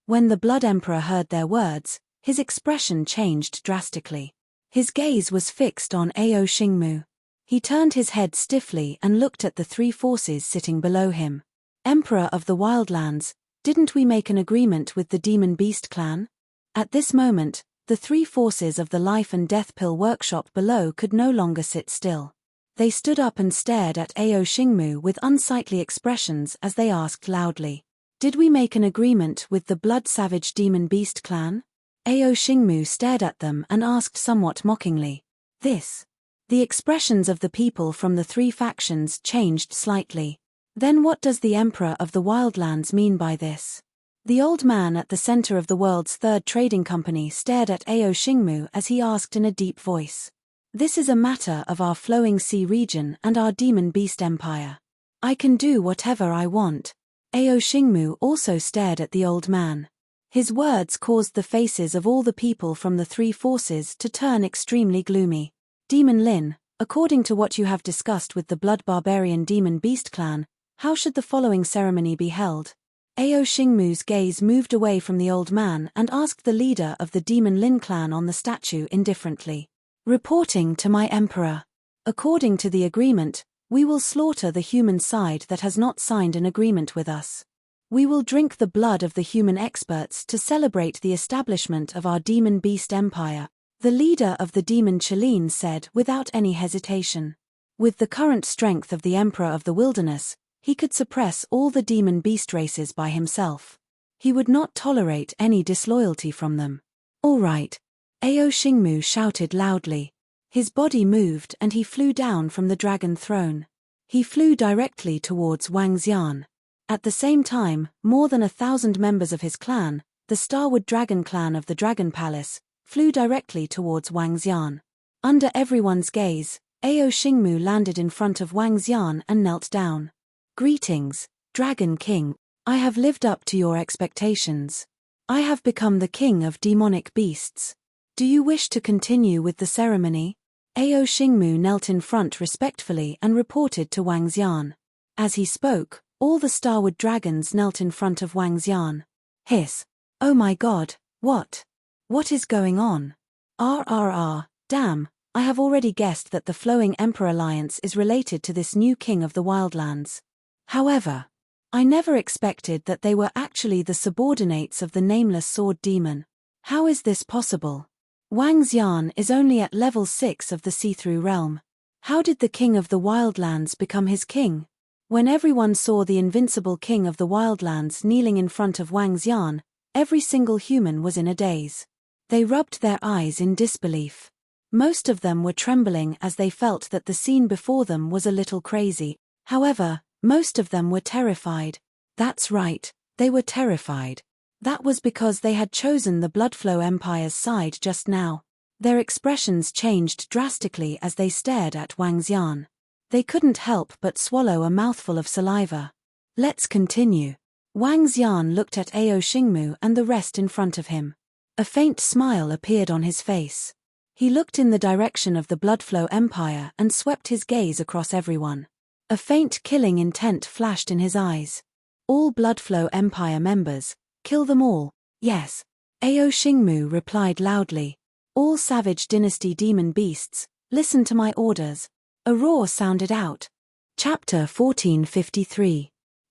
When the Blood Emperor heard their words, his expression changed drastically. His gaze was fixed on Ao Xingmu. He turned his head stiffly and looked at the three forces sitting below him. Emperor of the Wildlands, didn't we make an agreement with the Demon Beast clan? At this moment, the three forces of the Life and Death Pill workshop below could no longer sit still. They stood up and stared at Ao Xingmu with unsightly expressions as they asked loudly, Did we make an agreement with the Blood Savage Demon Beast clan? Ao Xingmu stared at them and asked somewhat mockingly, This? The expressions of the people from the three factions changed slightly. Then what does the Emperor of the Wildlands mean by this? The old man at the center of the world's third trading company stared at Ao Xingmu as he asked in a deep voice. This is a matter of our Flowing Sea region and our Demon Beast Empire. I can do whatever I want. Ao Xingmu also stared at the old man. His words caused the faces of all the people from the three forces to turn extremely gloomy. Demon Lin, according to what you have discussed with the Blood Barbarian Demon Beast clan, how should the following ceremony be held? Ao Xingmu's gaze moved away from the old man and asked the leader of the Demon Lin clan on the statue indifferently. Reporting to my emperor. According to the agreement, we will slaughter the human side that has not signed an agreement with us. We will drink the blood of the human experts to celebrate the establishment of our Demon Beast Empire, the leader of the Demon Chelin said without any hesitation. With the current strength of the Emperor of the Wilderness, he could suppress all the demon beast races by himself. He would not tolerate any disloyalty from them. All right. Ao Xingmu shouted loudly. His body moved and he flew down from the dragon throne. He flew directly towards Wang Xian. At the same time, more than 1,000 members of his clan, the Starwood Dragon clan of the Dragon Palace, flew directly towards Wang Xian. Under everyone's gaze, Ao Xingmu landed in front of Wang Xian and knelt down. Greetings, Dragon King. I have lived up to your expectations. I have become the king of demonic beasts. Do you wish to continue with the ceremony? Ao Xingmu knelt in front respectfully and reported to Wang Xian. As he spoke, all the Starwood dragons knelt in front of Wang Xian. Hiss. Oh my god, what? What is going on? Damn, I have already guessed that the Flowing Emperor Alliance is related to this new king of the Wildlands. However, I never expected that they were actually the subordinates of the nameless sword demon. How is this possible? Wang Xian is only at level 6 of the see-through realm. How did the king of the Wildlands become his king? When everyone saw the invincible king of the Wildlands kneeling in front of Wang Xian, every single human was in a daze. They rubbed their eyes in disbelief. Most of them were trembling as they felt that the scene before them was a little crazy. However, most of them were terrified. That's right, they were terrified. That was because they had chosen the Bloodflow Empire's side just now. Their expressions changed drastically as they stared at Wang Xian. They couldn't help but swallow a mouthful of saliva. Let's continue. Wang Xian looked at Ao Xingmu and the rest in front of him. A faint smile appeared on his face. He looked in the direction of the Bloodflow Empire and swept his gaze across everyone. A faint killing intent flashed in his eyes. All Bloodflow Empire members, kill them all. Yes. Ao Xingmu replied loudly. All Savage Dynasty demon beasts, listen to my orders. A roar sounded out. Chapter 1453.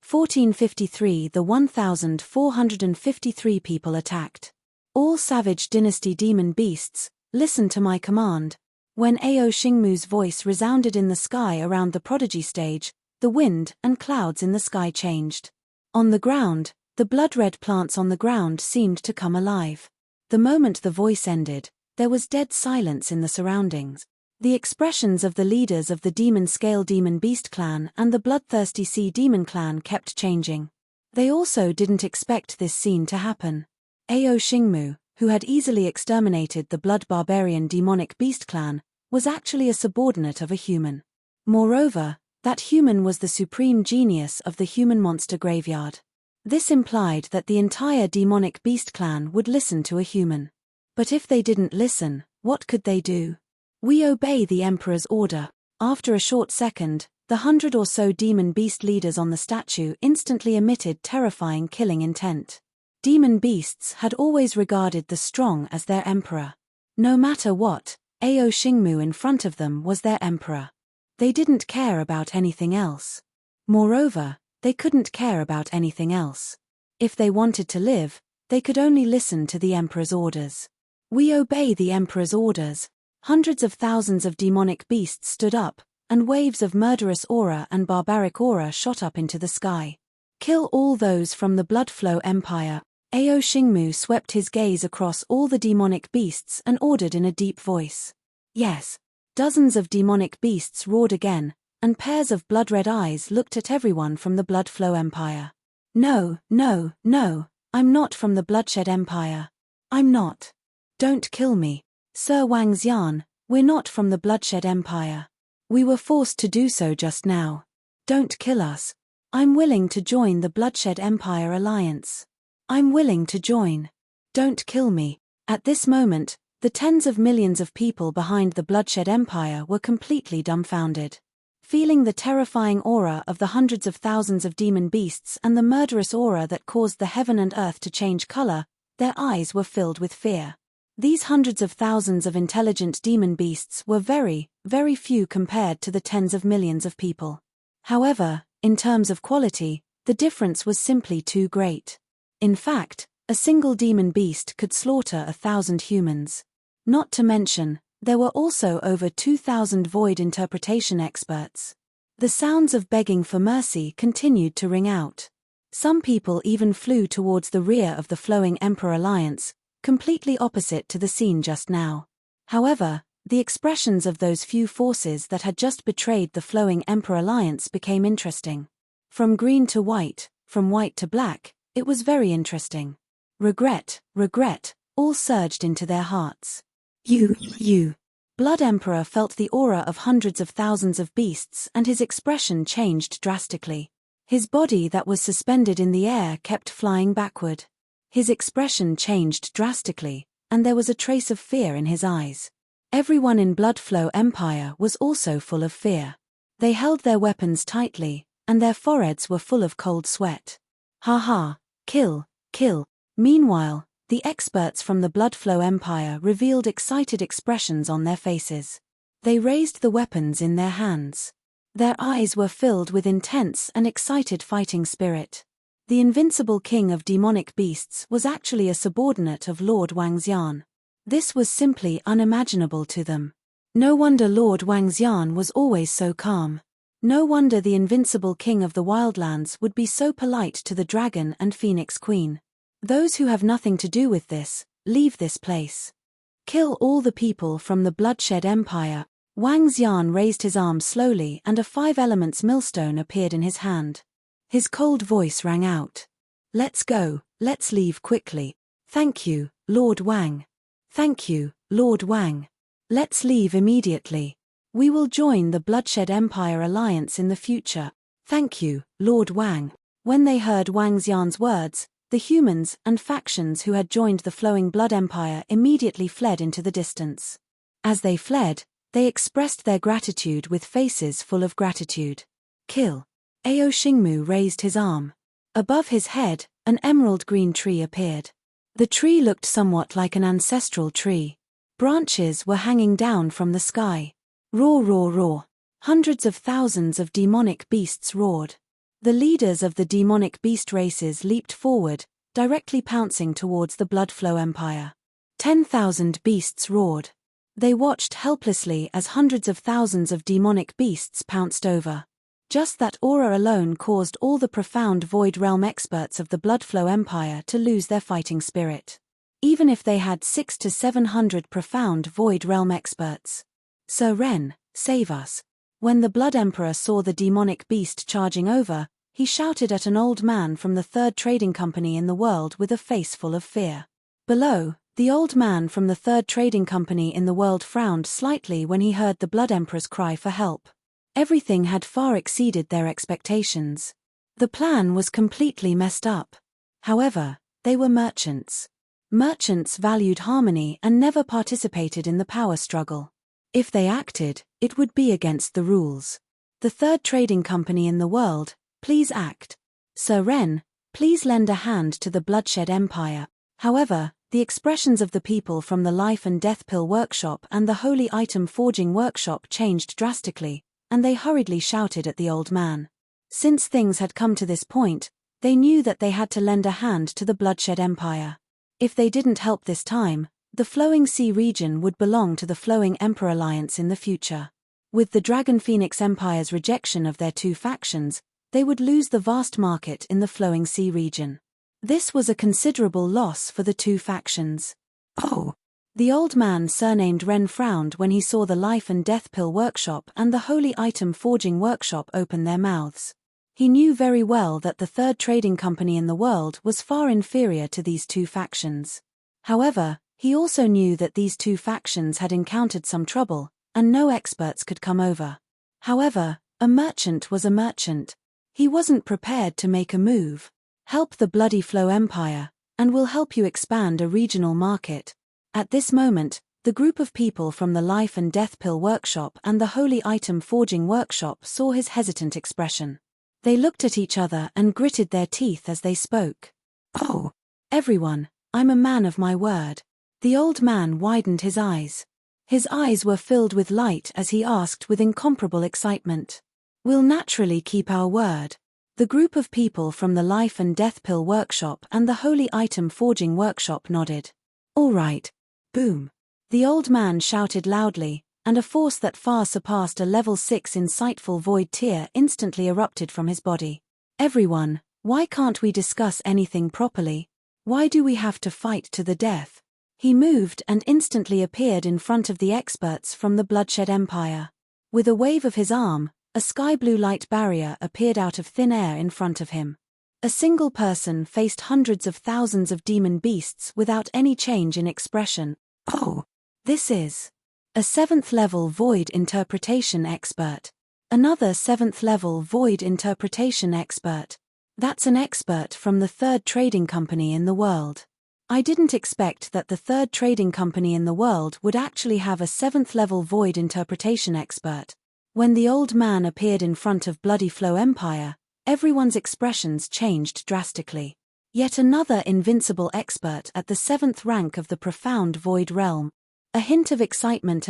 1453 The 1,453 people attacked. All Savage Dynasty demon beasts, listen to my command. When Ao Xingmu's voice resounded in the sky around the prodigy stage, the wind and clouds in the sky changed. On the ground, the blood-red plants on the ground seemed to come alive. The moment the voice ended, There was dead silence in the surroundings. The expressions of the leaders of the Demon Scale Demon Beast clan and the Bloodthirsty Sea Demon clan kept changing. They also didn't expect this scene to happen. Ao Xingmu, who had easily exterminated the Blood Barbarian Demonic Beast clan, was actually a subordinate of a human. Moreover, that human was the supreme genius of the human monster graveyard. This implied that the entire Demonic Beast clan would listen to a human. But if they didn't listen, what could they do? We obey the Emperor's order. After a short second, the 100 or so demon beast leaders on the statue instantly emitted terrifying killing intent. Demon beasts had always regarded the strong as their emperor. No matter what, Ao Xingmu in front of them was their emperor. They didn't care about anything else. Moreover, they couldn't care about anything else. If they wanted to live, they could only listen to the Emperor's orders. We obey the Emperor's orders. Hundreds of thousands of demonic beasts stood up, and waves of murderous aura and barbaric aura shot up into the sky. Kill all those from the Bloodflow Empire. Ao Xingmu swept his gaze across all the demonic beasts and ordered in a deep voice. Yes. Dozens of demonic beasts roared again, and pairs of blood-red eyes looked at everyone from the Bloodflow Empire. No, no, no, I'm not from the Bloodshed Empire. I'm not. Don't kill me. Sir Wang Xian, we're not from the Bloodshed Empire. We were forced to do so just now. Don't kill us. I'm willing to join the Bloodshed Empire Alliance. I'm willing to join. Don't kill me. At this moment, the tens of millions of people behind the Bloodshed Empire were completely dumbfounded. Feeling the terrifying aura of the hundreds of thousands of demon beasts and the murderous aura that caused the heaven and earth to change color, their eyes were filled with fear. These hundreds of thousands of intelligent demon beasts were very, very few compared to the tens of millions of people. However, in terms of quality, the difference was simply too great. In fact, a single demon beast could slaughter 1,000 humans. Not to mention, there were also over 2,000 void interpretation experts. The sounds of begging for mercy continued to ring out. Some people even flew towards the rear of the Flowing Emperor Alliance, completely opposite to the scene just now. However, the expressions of those few forces that had just betrayed the Flowing Emperor Alliance became interesting. From green to white, from white to black, it was very interesting. Regret, regret, all surged into their hearts. You. Blood Emperor felt the aura of hundreds of thousands of beasts and his expression changed drastically. His body that was suspended in the air kept flying backward. His expression changed drastically, and there was a trace of fear in his eyes. Everyone in Bloodflow Empire was also full of fear. They held their weapons tightly, and their foreheads were full of cold sweat. Ha ha, kill, kill. Meanwhile, the experts from the Bloodflow Empire revealed excited expressions on their faces. They raised the weapons in their hands. Their eyes were filled with intense and excited fighting spirit. The Invincible King of Demonic Beasts was actually a subordinate of Lord Wang Xian. This was simply unimaginable to them. No wonder Lord Wang Xian was always so calm. No wonder the Invincible King of the Wildlands would be so polite to the Dragon and Phoenix Queen. Those who have nothing to do with this, leave this place. Kill all the people from the Bloodshed Empire. Wang Xian raised his arm slowly and a 5 elements millstone appeared in his hand. His cold voice rang out. Let's go, let's leave quickly. Thank you, Lord Wang. Thank you, Lord Wang. Let's leave immediately. We will join the Bloodshed Empire Alliance in the future. Thank you, Lord Wang. When they heard Wang Xian's words, the humans and factions who had joined the Flowing Blood Empire immediately fled into the distance. As they fled, they expressed their gratitude with faces full of gratitude. Kill. Ao Xingmu raised his arm. Above his head, an emerald green tree appeared. The tree looked somewhat like an ancestral tree. Branches were hanging down from the sky. Roar, roar, roar. Hundreds of thousands of demonic beasts roared. The leaders of the demonic beast races leaped forward, directly pouncing towards the Bloodflow Empire. 10,000 beasts roared. They watched helplessly as hundreds of thousands of demonic beasts pounced over. Just that aura alone caused all the profound Void Realm experts of the Bloodflow Empire to lose their fighting spirit. even if they had 600 to 700 profound void realm experts. Sir Ren, save us. When the Blood Emperor saw the demonic beast charging over, he shouted at an old man from the third trading company in the world with a face full of fear. Below, the old man from the third trading company in the world frowned slightly when he heard the Blood Emperor's cry for help. Everything had far exceeded their expectations. The plan was completely messed up. However, they were merchants. Merchants valued harmony and never participated in the power struggle. If they acted, it would be against the rules. The third trading company in the world, please act. Sir Ren, please lend a hand to the Bloodshed Empire. However, the expressions of the people from the Life and Death Pill Workshop and the Holy Item Forging Workshop changed drastically, and they hurriedly shouted at the old man. Since things had come to this point, they knew that they had to lend a hand to the Bloodshed Empire. If they didn't help this time, the Flowing Sea region would belong to the Flowing Emperor Alliance in the future. With the Dragon Phoenix Empire's rejection of their two factions, they would lose the vast market in the Flowing Sea region. This was a considerable loss for the two factions. Oh! The old man surnamed Ren frowned when he saw the Life and Death Pill Workshop and the Holy Item Forging Workshop open their mouths. He knew very well that the third trading company in the world was far inferior to these two factions. However, he also knew that these two factions had encountered some trouble, and no experts could come over. However, a merchant was a merchant. He wasn't prepared to make a move. Help the Bloody Flow Empire, and we'll help you expand a regional market. At this moment, the group of people from the Life and Death Pill Workshop and the Holy Item Forging Workshop saw his hesitant expression. They looked at each other and gritted their teeth as they spoke. Oh! Everyone, I'm a man of my word. The old man widened his eyes. His eyes were filled with light as he asked with incomparable excitement. We'll naturally keep our word. The group of people from the Life and Death Pill Workshop and the Holy Item Forging Workshop nodded. All right. Boom. The old man shouted loudly, and a force that far surpassed a level 6 insightful void tear instantly erupted from his body. Everyone, why can't we discuss anything properly? Why do we have to fight to the death? He moved and instantly appeared in front of the experts from the Bloodshed Empire. With a wave of his arm, a sky-blue light barrier appeared out of thin air in front of him. A single person faced hundreds of thousands of demon beasts without any change in expression. Oh! This is a 7th level void interpretation expert. Another 7th level void interpretation expert. That's an expert from the third trading company in the world. I didn't expect that the third trading company in the world would actually have a 7th level void interpretation expert. When the old man appeared in front of Bloody Flow Empire, everyone's expressions changed drastically. Yet another invincible expert at the 7th rank of the profound void realm. A hint of excitement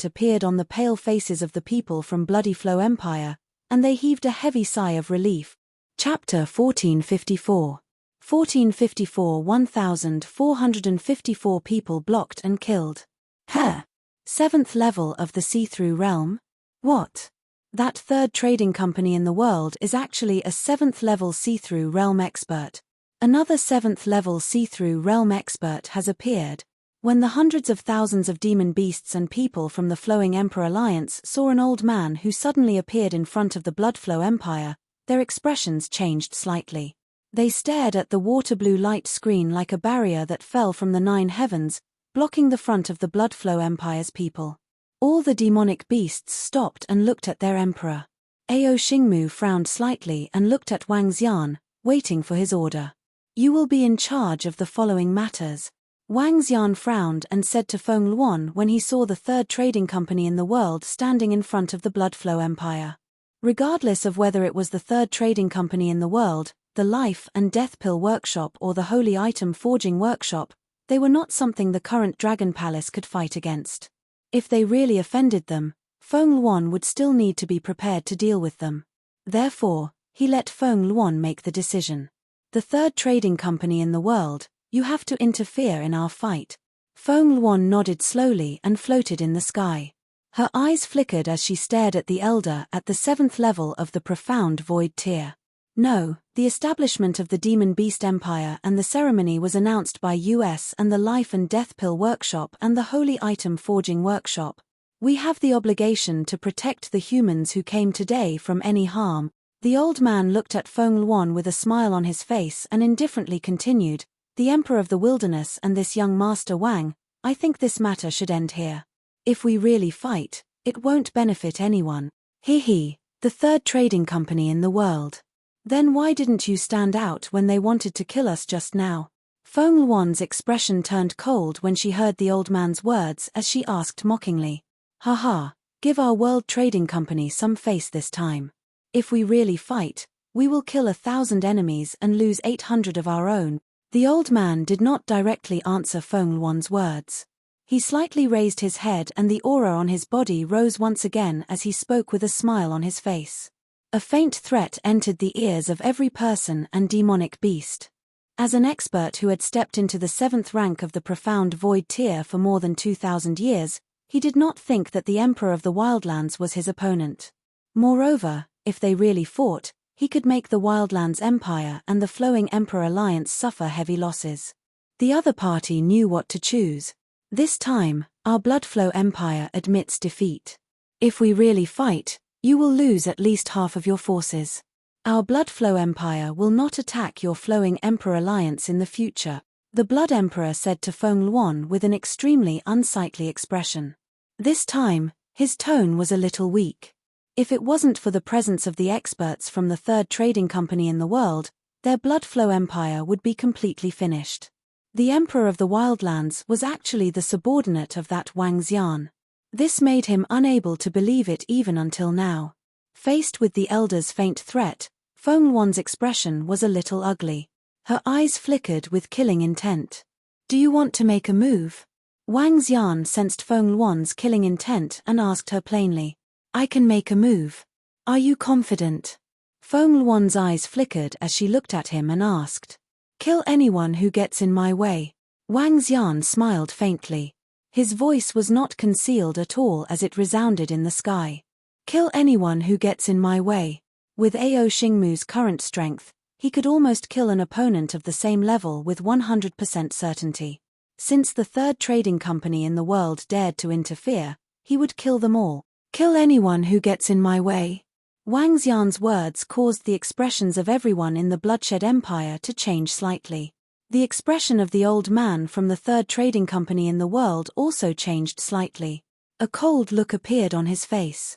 appeared on the pale faces of the people from Bloody Flow Empire, and they heaved a heavy sigh of relief. Chapter 1454. 1454 1,454 people blocked and killed. Huh? 7th level of the see-through realm? What? That third trading company in the world is actually a 7th level see-through realm expert. Another 7th level see-through realm expert has appeared. When the hundreds of thousands of demon beasts and people from the Flowing Emperor Alliance saw an old man who suddenly appeared in front of the Bloodflow Empire, their expressions changed slightly. They stared at the water-blue light screen like a barrier that fell from the 9 heavens, blocking the front of the Bloodflow Empire's people. All the demonic beasts stopped and looked at their emperor. Ao Xingmu frowned slightly and looked at Wang Xian, waiting for his order. You will be in charge of the following matters. Wang Xian frowned and said to Feng Luan when he saw the third trading company in the world standing in front of the Bloodflow Empire. Regardless of whether it was the third trading company in the world, the Life and Death Pill Workshop or the Holy Item Forging Workshop, they were not something the current Dragon Palace could fight against. If they really offended them, Feng Luan would still need to be prepared to deal with them. Therefore, he let Feng Luan make the decision. The third trading company in the world, you have to interfere in our fight. Feng Luan nodded slowly and floated in the sky. Her eyes flickered as she stared at the elder at the 7th level of the profound void tier. No, The establishment of the Demon Beast Empire and the ceremony was announced by US and the Life and Death Pill Workshop and the Holy Item Forging Workshop. We have the obligation to protect the humans who came today from any harm. The old man looked at Feng Luan with a smile on his face and indifferently continued, the Emperor of the Wilderness and this young Master Wang, I think this matter should end here. If we really fight, it won't benefit anyone. He, the third trading company in the world. Then why didn't you stand out when they wanted to kill us just now? Feng Luan's expression turned cold when she heard the old man's words as she asked mockingly. Haha, give our world trading company some face this time. If we really fight, we will kill 1,000 enemies and lose 800 of our own. The old man did not directly answer Feng Luan's words. He slightly raised his head and the aura on his body rose once again as he spoke with a smile on his face. A faint threat entered the ears of every person and demonic beast. As an expert who had stepped into the 7th rank of the profound void tier for more than 2,000 years, he did not think that the Emperor of the Wildlands was his opponent. Moreover, if they really fought, he could make the Wildlands Empire and the Flowing Emperor Alliance suffer heavy losses. The other party knew what to choose. This time, our Bloodflow Empire admits defeat. If we really fight, you will lose at least half of your forces. Our Bloodflow Empire will not attack your Flowing Emperor Alliance in the future, the Blood Emperor said to Feng Luan with an extremely unsightly expression. This time, his tone was a little weak. If it wasn't for the presence of the experts from the third trading company in the world, their Bloodflow Empire would be completely finished. The Emperor of the Wildlands was actually the subordinate of that Wang Xian. This made him unable to believe it even until now. Faced with the elder's faint threat, Feng Luan's expression was a little ugly. Her eyes flickered with killing intent. Do you want to make a move? Wang Xian sensed Feng Luan's killing intent and asked her plainly. I can make a move. Are you confident? Feng Luan's eyes flickered as she looked at him and asked. Kill anyone who gets in my way. Wang Xian smiled faintly. His voice was not concealed at all as it resounded in the sky. Kill anyone who gets in my way. With Ao Xingmu's current strength, he could almost kill an opponent of the same level with 100% certainty. Since the third trading company in the world dared to interfere, he would kill them all. Kill anyone who gets in my way. Wang Xian's words caused the expressions of everyone in the Bloodshed Empire to change slightly. The expression of the old man from the third trading company in the world also changed slightly. A cold look appeared on his face.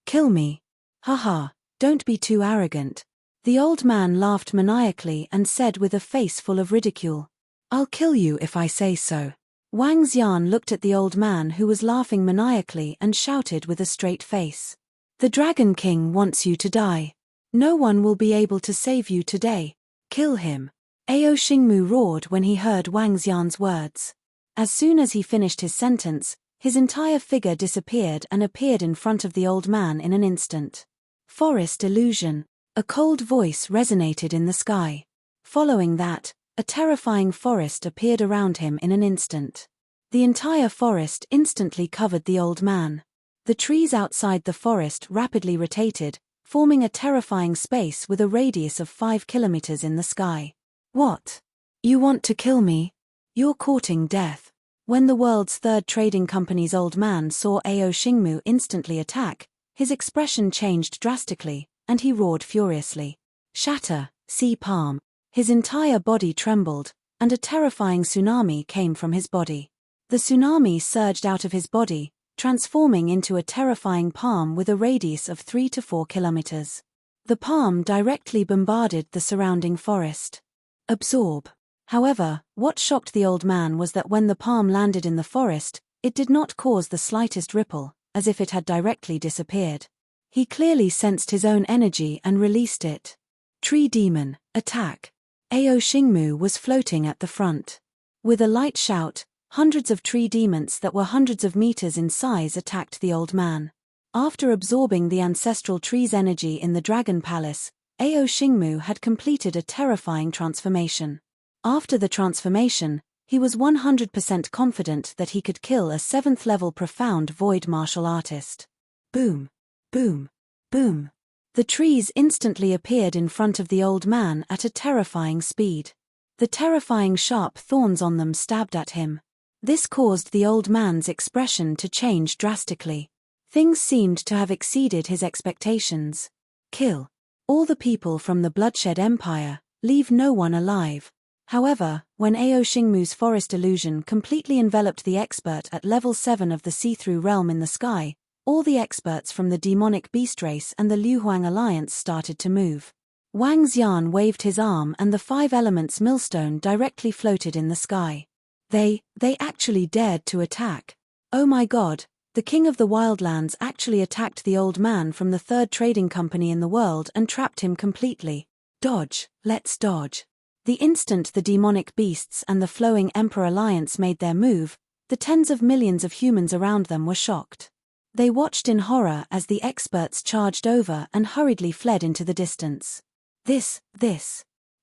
Kill me. Haha, don't be too arrogant. The old man laughed maniacally and said with a face full of ridicule. I'll kill you if I say so. Wang Xian looked at the old man who was laughing maniacally and shouted with a straight face. The Dragon King wants you to die. No one will be able to save you today. Kill him. Ao Xingmu roared when he heard Wang Xian's words. As soon as he finished his sentence, his entire figure disappeared and appeared in front of the old man in an instant. Forest illusion. A cold voice resonated in the sky. Following that, a terrifying forest appeared around him in an instant. The entire forest instantly covered the old man. The trees outside the forest rapidly rotated, forming a terrifying space with a radius of 5 kilometers in the sky. What? You want to kill me? You're courting death. When the world's third trading company's old man saw Ao Xingmu instantly attack, his expression changed drastically, and he roared furiously. Shatter, sea palm. His entire body trembled, and a terrifying tsunami came from his body. The tsunami surged out of his body, transforming into a terrifying palm with a radius of 3 to 4 kilometers. The palm directly bombarded the surrounding forest. Absorb. However, what shocked the old man was that when the palm landed in the forest, it did not cause the slightest ripple, as if it had directly disappeared. He clearly sensed his own energy and released it. Tree Demon, attack. Ao Xingmu was floating at the front. With a light shout, hundreds of tree demons that were hundreds of meters in size attacked the old man. After absorbing the ancestral tree's energy in the Dragon Palace, Ao Xingmu had completed a terrifying transformation. After the transformation, he was 100% confident that he could kill a 7th-level profound void martial artist. Boom. Boom. Boom. The trees instantly appeared in front of the old man at a terrifying speed. The terrifying sharp thorns on them stabbed at him. This caused the old man's expression to change drastically. Things seemed to have exceeded his expectations. Kill all the people from the Bloodshed Empire, leave no one alive. However, when Ao Xingmu's forest illusion completely enveloped the expert at level 7 of the see-through realm in the sky, all the experts from the demonic beast race and the Liu Huang alliance started to move. Wang Xian waved his arm and the 5 elements millstone directly floated in the sky. They actually dared to attack. Oh my god, the king of the wildlands actually attacked the old man from the 3rd trading company in the world and trapped him completely. Dodge, let's dodge. The instant the demonic beasts and the flowing Emperor alliance made their move, the tens of millions of humans around them were shocked. They watched in horror as the experts charged over and hurriedly fled into the distance.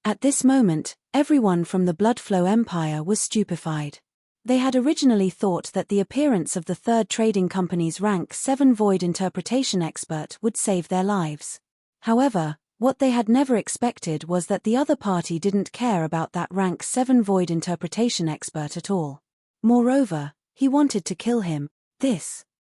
At this moment, everyone from the Bloodflow Empire was stupefied. They had originally thought that the appearance of the 3rd Trading Company's rank 7 Void Interpretation expert would save their lives. However, what they had never expected was that the other party didn't care about that rank 7 Void Interpretation expert at all. Moreover, he wanted to kill him.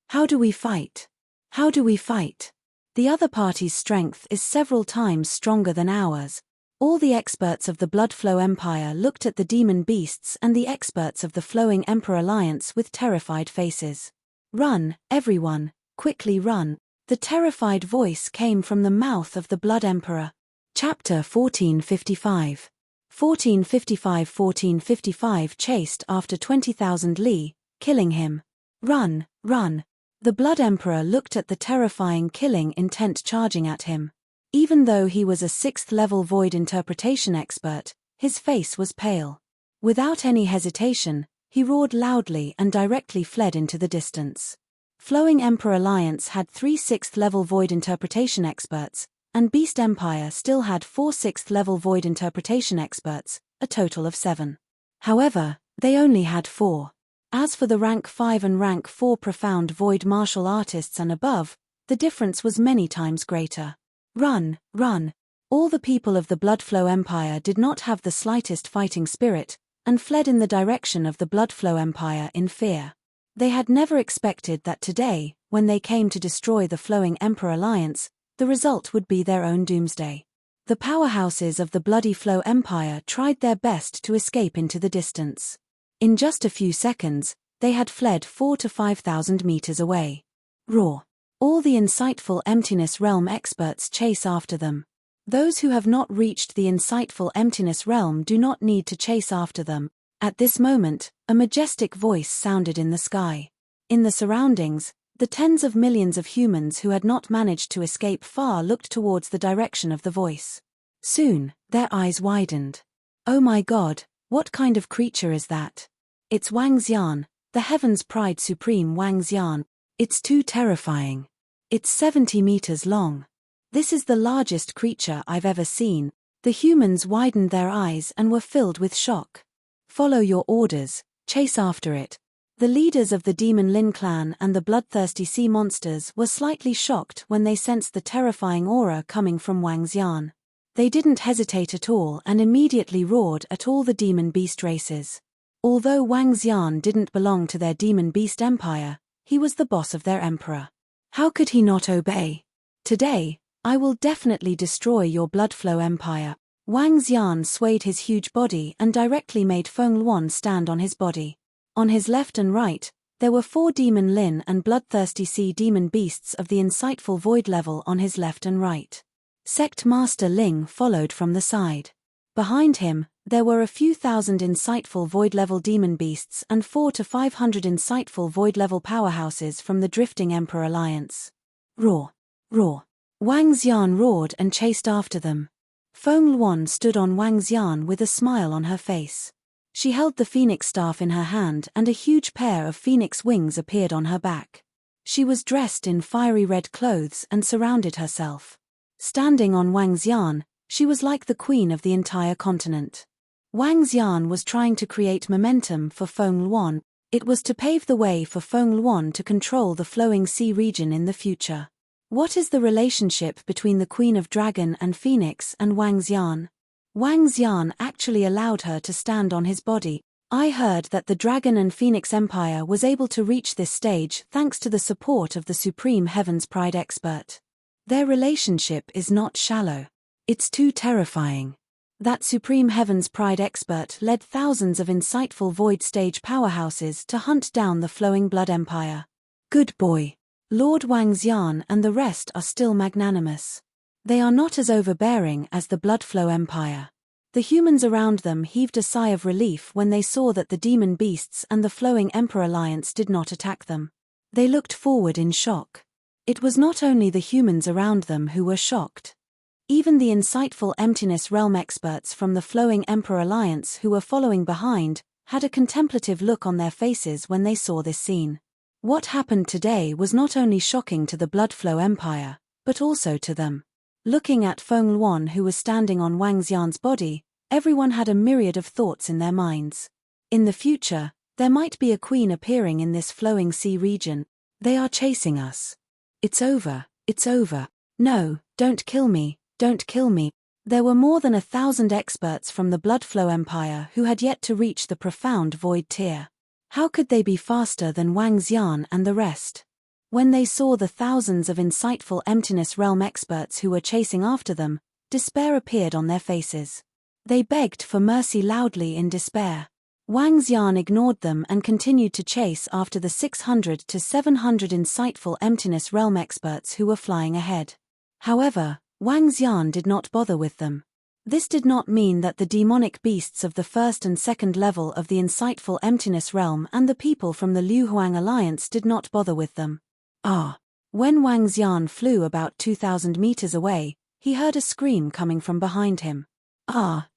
How do we fight? How do we fight? The other party's strength is several times stronger than ours. All the experts of the Bloodflow Empire looked at the demon beasts and the experts of the Flowing Emperor Alliance with terrified faces. Run, everyone, quickly run. The terrified voice came from the mouth of the Blood Emperor. Chapter 1455. 1455 chased after 20,000 li, killing him. Run, run. The Blood Emperor looked at the terrifying killing intent charging at him. Even though he was a 6th level Void Interpretation expert, his face was pale. Without any hesitation, he roared loudly and directly fled into the distance. Flowing Emperor Alliance had 3 6th level Void Interpretation experts, and Beast Empire still had 4 6th level Void Interpretation experts, a total of 7. However, they only had 4. As for the rank 5 and rank 4 profound Void martial artists and above, the difference was many times greater. Run, run. All the people of the Bloodflow Empire did not have the slightest fighting spirit, and fled in the direction of the Bloodflow Empire in fear. They had never expected that today, when they came to destroy the Flowing Emperor Alliance, the result would be their own doomsday. The powerhouses of the Bloody Flow Empire tried their best to escape into the distance. In just a few seconds, they had fled 4,000 to 5,000 meters away. Roar. All the insightful Emptiness Realm experts chase after them. Those who have not reached the insightful Emptiness Realm do not need to chase after them. At this moment, a majestic voice sounded in the sky. In the surroundings, the tens of millions of humans who had not managed to escape far looked towards the direction of the voice. Soon, their eyes widened. Oh my god, what kind of creature is that? It's Wang Xian, the Heaven's Pride Supreme Wang Xian. It's too terrifying. It's 70 meters long. This is the largest creature I've ever seen. The humans widened their eyes and were filled with shock. Follow your orders, chase after it. The leaders of the Demon Lin clan and the bloodthirsty sea monsters were slightly shocked when they sensed the terrifying aura coming from Wang Xian. They didn't hesitate at all and immediately roared at all the demon beast races. Although Wang Xian didn't belong to their demon beast empire, he was the boss of their emperor. How could he not obey? Today, I will definitely destroy your Bloodflow empire. Wang Xian swayed his huge body and directly made Feng Luan stand on his body. On his left and right, there were 4 Demon Lin and bloodthirsty sea demon beasts of the insightful void level on his left and right. Sect Master Ling followed from the side. Behind him, there were a few thousand insightful void-level demon beasts and 400 to 500 insightful void-level powerhouses from the Drifting Emperor Alliance. Roar! Roar! Wang Xian roared and chased after them. Feng Luan stood on Wang Xian with a smile on her face. She held the phoenix staff in her hand and a huge pair of phoenix wings appeared on her back. She was dressed in fiery red clothes and surrounded herself. Standing on Wang Xian, she was like the queen of the entire continent. Wang Xian was trying to create momentum for Feng Luan. It was to pave the way for Feng Luan to control the flowing sea region in the future. What is the relationship between the Queen of Dragon and Phoenix and Wang Xian? Wang Xian actually allowed her to stand on his body. I heard that the Dragon and Phoenix Empire was able to reach this stage thanks to the support of the Supreme Heaven's Pride expert. Their relationship is not shallow. It's too terrifying. That Supreme Heaven's Pride expert led thousands of insightful void stage powerhouses to hunt down the Flowing Blood Empire. Good boy. Lord Wang Xian and the rest are still magnanimous. They are not as overbearing as the Blood Flow Empire. The humans around them heaved a sigh of relief when they saw that the demon beasts and the Flowing Emperor Alliance did not attack them. They looked forward in shock. It was not only the humans around them who were shocked. Even the insightful Emptiness Realm experts from the Flowing Emperor Alliance who were following behind had a contemplative look on their faces when they saw this scene. What happened today was not only shocking to the Blood Flow Empire, but also to them. Looking at Feng Luan who was standing on Wang Xian's body, everyone had a myriad of thoughts in their minds. In the future, there might be a queen appearing in this flowing sea region. They are chasing us. It's over, it's over. No, don't kill me, don't kill me. There were more than 1,000 experts from the Blood Flow Empire who had yet to reach the profound void tier. How could they be faster than Wang Xian and the rest? When they saw the thousands of insightful Emptiness Realm experts who were chasing after them, despair appeared on their faces. They begged for mercy loudly in despair. Wang Xian ignored them and continued to chase after the 600 to 700 insightful Emptiness Realm experts who were flying ahead. However, Wang Xian did not bother with them. This did not mean that the demonic beasts of the first and second level of the insightful Emptiness Realm and the people from the Liu Huang Alliance did not bother with them. When Wang Xian flew about 2,000 meters away, he heard a scream coming from behind him.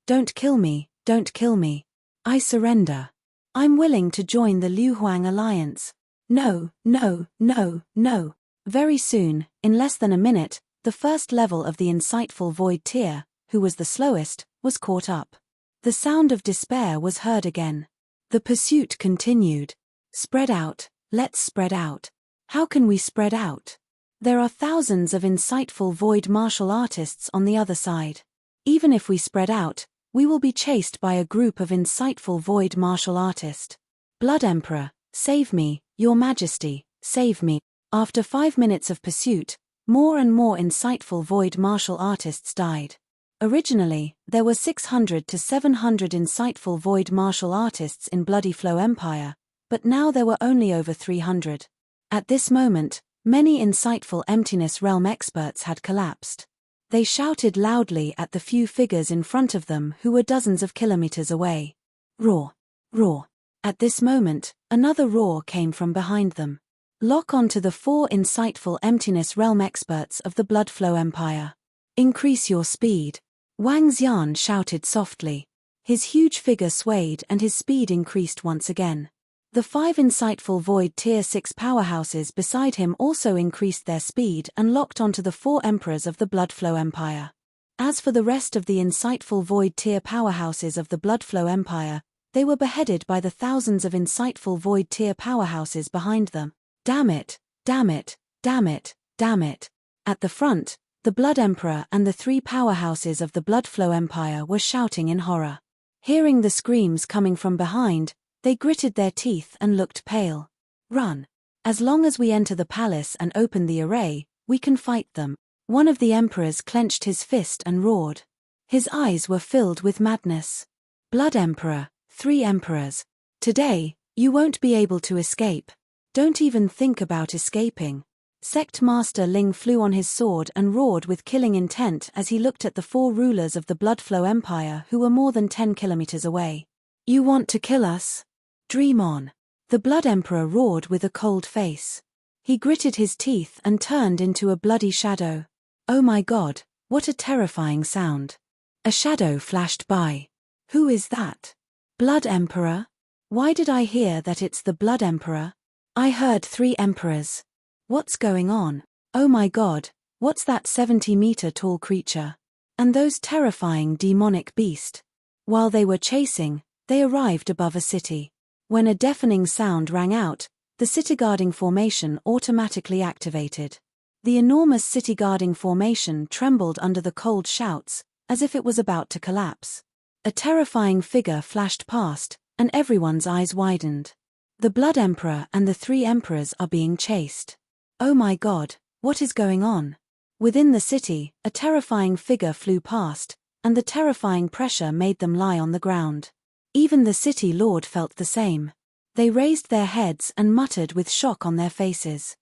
Don't kill me, don't kill me. I surrender. I'm willing to join the Liu Huang Alliance. No, no, no, no. Very soon, in less than a minute, the first level of the insightful void tier, who was the slowest, was caught up. The sound of despair was heard again. The pursuit continued. Spread out, let's spread out. How can we spread out? There are thousands of insightful void martial artists on the other side. Even if we spread out, we will be chased by a group of insightful void martial artists. Blood Emperor, save me, Your Majesty, save me. After 5 minutes of pursuit, more and more insightful void martial artists died. Originally, there were 600 to 700 insightful void martial artists in Bloody Flow Empire, but now there were only over 300. At this moment, many insightful Emptiness Realm experts had collapsed. They shouted loudly at the few figures in front of them who were dozens of kilometers away. Roar! Roar! At this moment, another roar came from behind them. Lock onto the 4 insightful Emptiness Realm experts of the Blood Flow Empire. Increase your speed. Wang Xian shouted softly. His huge figure swayed and his speed increased once again. The 5 insightful Void Tier 6 powerhouses beside him also increased their speed and locked onto the 4 emperors of the Blood Flow Empire. As for the rest of the insightful Void Tier powerhouses of the Blood Flow Empire, they were beheaded by the thousands of insightful Void Tier powerhouses behind them. Damn it, damn it, damn it, damn it. At the front, the Blood Emperor and the 3 powerhouses of the Blood Flow Empire were shouting in horror. Hearing the screams coming from behind, they gritted their teeth and looked pale. Run. As long as we enter the palace and open the array, we can fight them. One of the emperors clenched his fist and roared. His eyes were filled with madness. Blood Emperor, 3 emperors. Today, you won't be able to escape. Don't even think about escaping. Sect Master Ling flew on his sword and roared with killing intent as he looked at the 4 rulers of the Blood Flow Empire who were more than 10 kilometers away. You want to kill us? Dream on. The Blood Emperor roared with a cold face. He gritted his teeth and turned into a bloody shadow. Oh my God, what a terrifying sound. A shadow flashed by. Who is that? Blood Emperor? Why did I hear that it's the Blood Emperor? I heard 3 emperors. What's going on? Oh my God, what's that 70-meter tall creature? And those terrifying demonic beast? While they were chasing, they arrived above a city. When a deafening sound rang out, the city guarding formation automatically activated. The enormous city-guarding formation trembled under the cold shouts, as if it was about to collapse. A terrifying figure flashed past, and everyone's eyes widened. The Blood Emperor and the 3 emperors are being chased. Oh my God, what is going on? Within the city, a terrifying figure flew past, and the terrifying pressure made them lie on the ground. Even the city lord felt the same. They raised their heads and muttered with shock on their faces.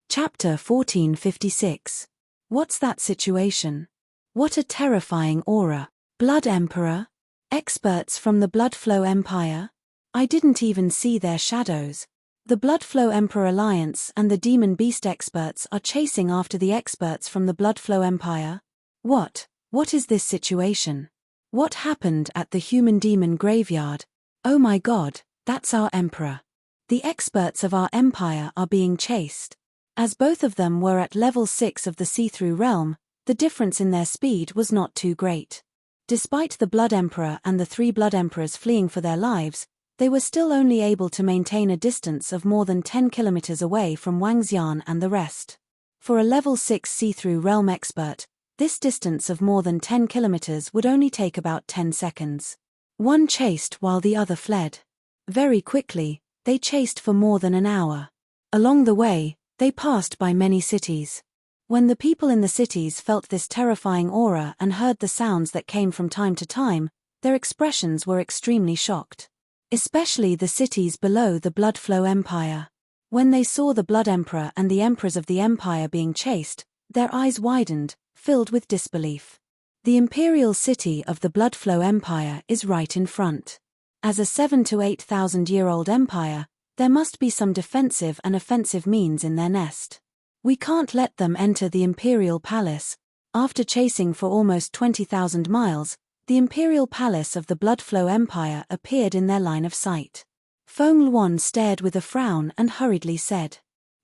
Chapter 1456. What's that situation? What a terrifying aura. Blood Emperor? Experts from the Bloodflow Empire? I didn't even see their shadows. The Bloodflow Emperor Alliance and the Demon Beast experts are chasing after the experts from the Bloodflow Empire? What is this situation? What happened at the human-demon graveyard? Oh my God, that's our emperor. The experts of our empire are being chased. As both of them were at level 6 of the see-through realm, the difference in their speed was not too great. Despite the Blood Emperor and the 3 Blood Emperors fleeing for their lives, they were still only able to maintain a distance of more than 10 kilometers away from Wang Xian and the rest. For a level 6 see-through realm expert, this distance of more than 10 kilometers would only take about 10 seconds. One chased while the other fled. Very quickly, they chased for more than an hour. Along the way, they passed by many cities. When the people in the cities felt this terrifying aura and heard the sounds that came from time to time, their expressions were extremely shocked. Especially the cities below the Bloodflow Empire. When they saw the Blood Emperor and the emperors of the empire being chased, their eyes widened, filled with disbelief. The imperial city of the Bloodflow Empire is right in front. As a 7,000 to 8,000-year-old empire, there must be some defensive and offensive means in their nest. We can't let them enter the imperial palace. After chasing for almost 20,000 miles, the imperial palace of the Bloodflow Empire appeared in their line of sight. Feng Luan stared with a frown and hurriedly said,